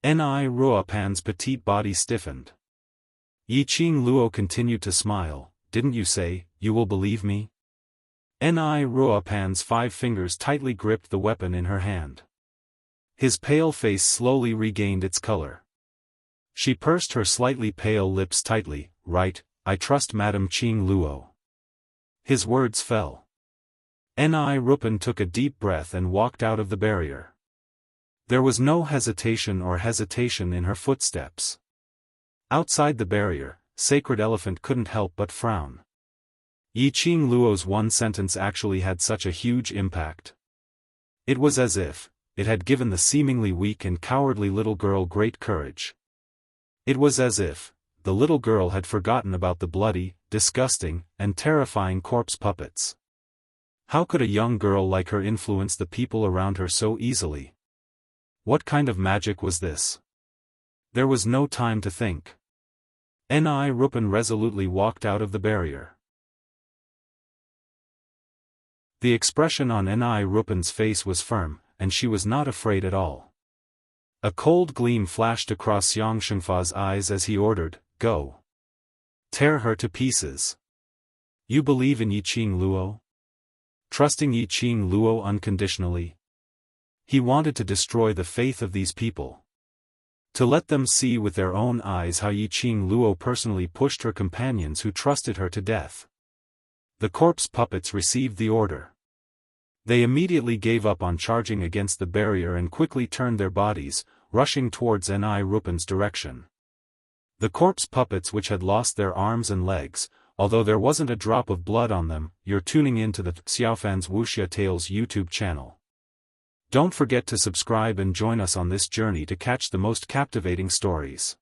Ni Ruopan's petite body stiffened. Yi Qing Luo continued to smile, didn't you say, you will believe me? Ni Ruopan's 5 fingers tightly gripped the weapon in her hand. His pale face slowly regained its color. She pursed her slightly pale lips tightly, right, I trust Madame Qing Luo. His words fell. Ni Ruopan took a deep breath and walked out of the barrier. There was no hesitation in her footsteps. Outside the barrier, Sacred Elephant couldn't help but frown. Yi Qing Luo's one sentence actually had such a huge impact. It was as if it had given the seemingly weak and cowardly little girl great courage. It was as if the little girl had forgotten about the bloody, disgusting, and terrifying corpse puppets. How could a young girl like her influence the people around her so easily? What kind of magic was this? There was no time to think. Ni Ruopan resolutely walked out of the barrier. The expression on Ni Ruopan's face was firm, and she was not afraid at all. A cold gleam flashed across Xiaofan's eyes as he ordered, "Go. Tear her to pieces. You believe in Yiqing Luo?" Trusting Yiqing Luo unconditionally. He wanted to destroy the faith of these people. To let them see with their own eyes how Yiqing Luo personally pushed her companions who trusted her to death. The corpse puppets received the order. They immediately gave up on charging against the barrier and quickly turned their bodies, rushing towards Ni Rupan's direction. The corpse puppets which had lost their arms and legs, although there wasn't a drop of blood on them. You're tuning in to the Xiaofan's Wuxia Tales YouTube channel. Don't forget to subscribe and join us on this journey to catch the most captivating stories.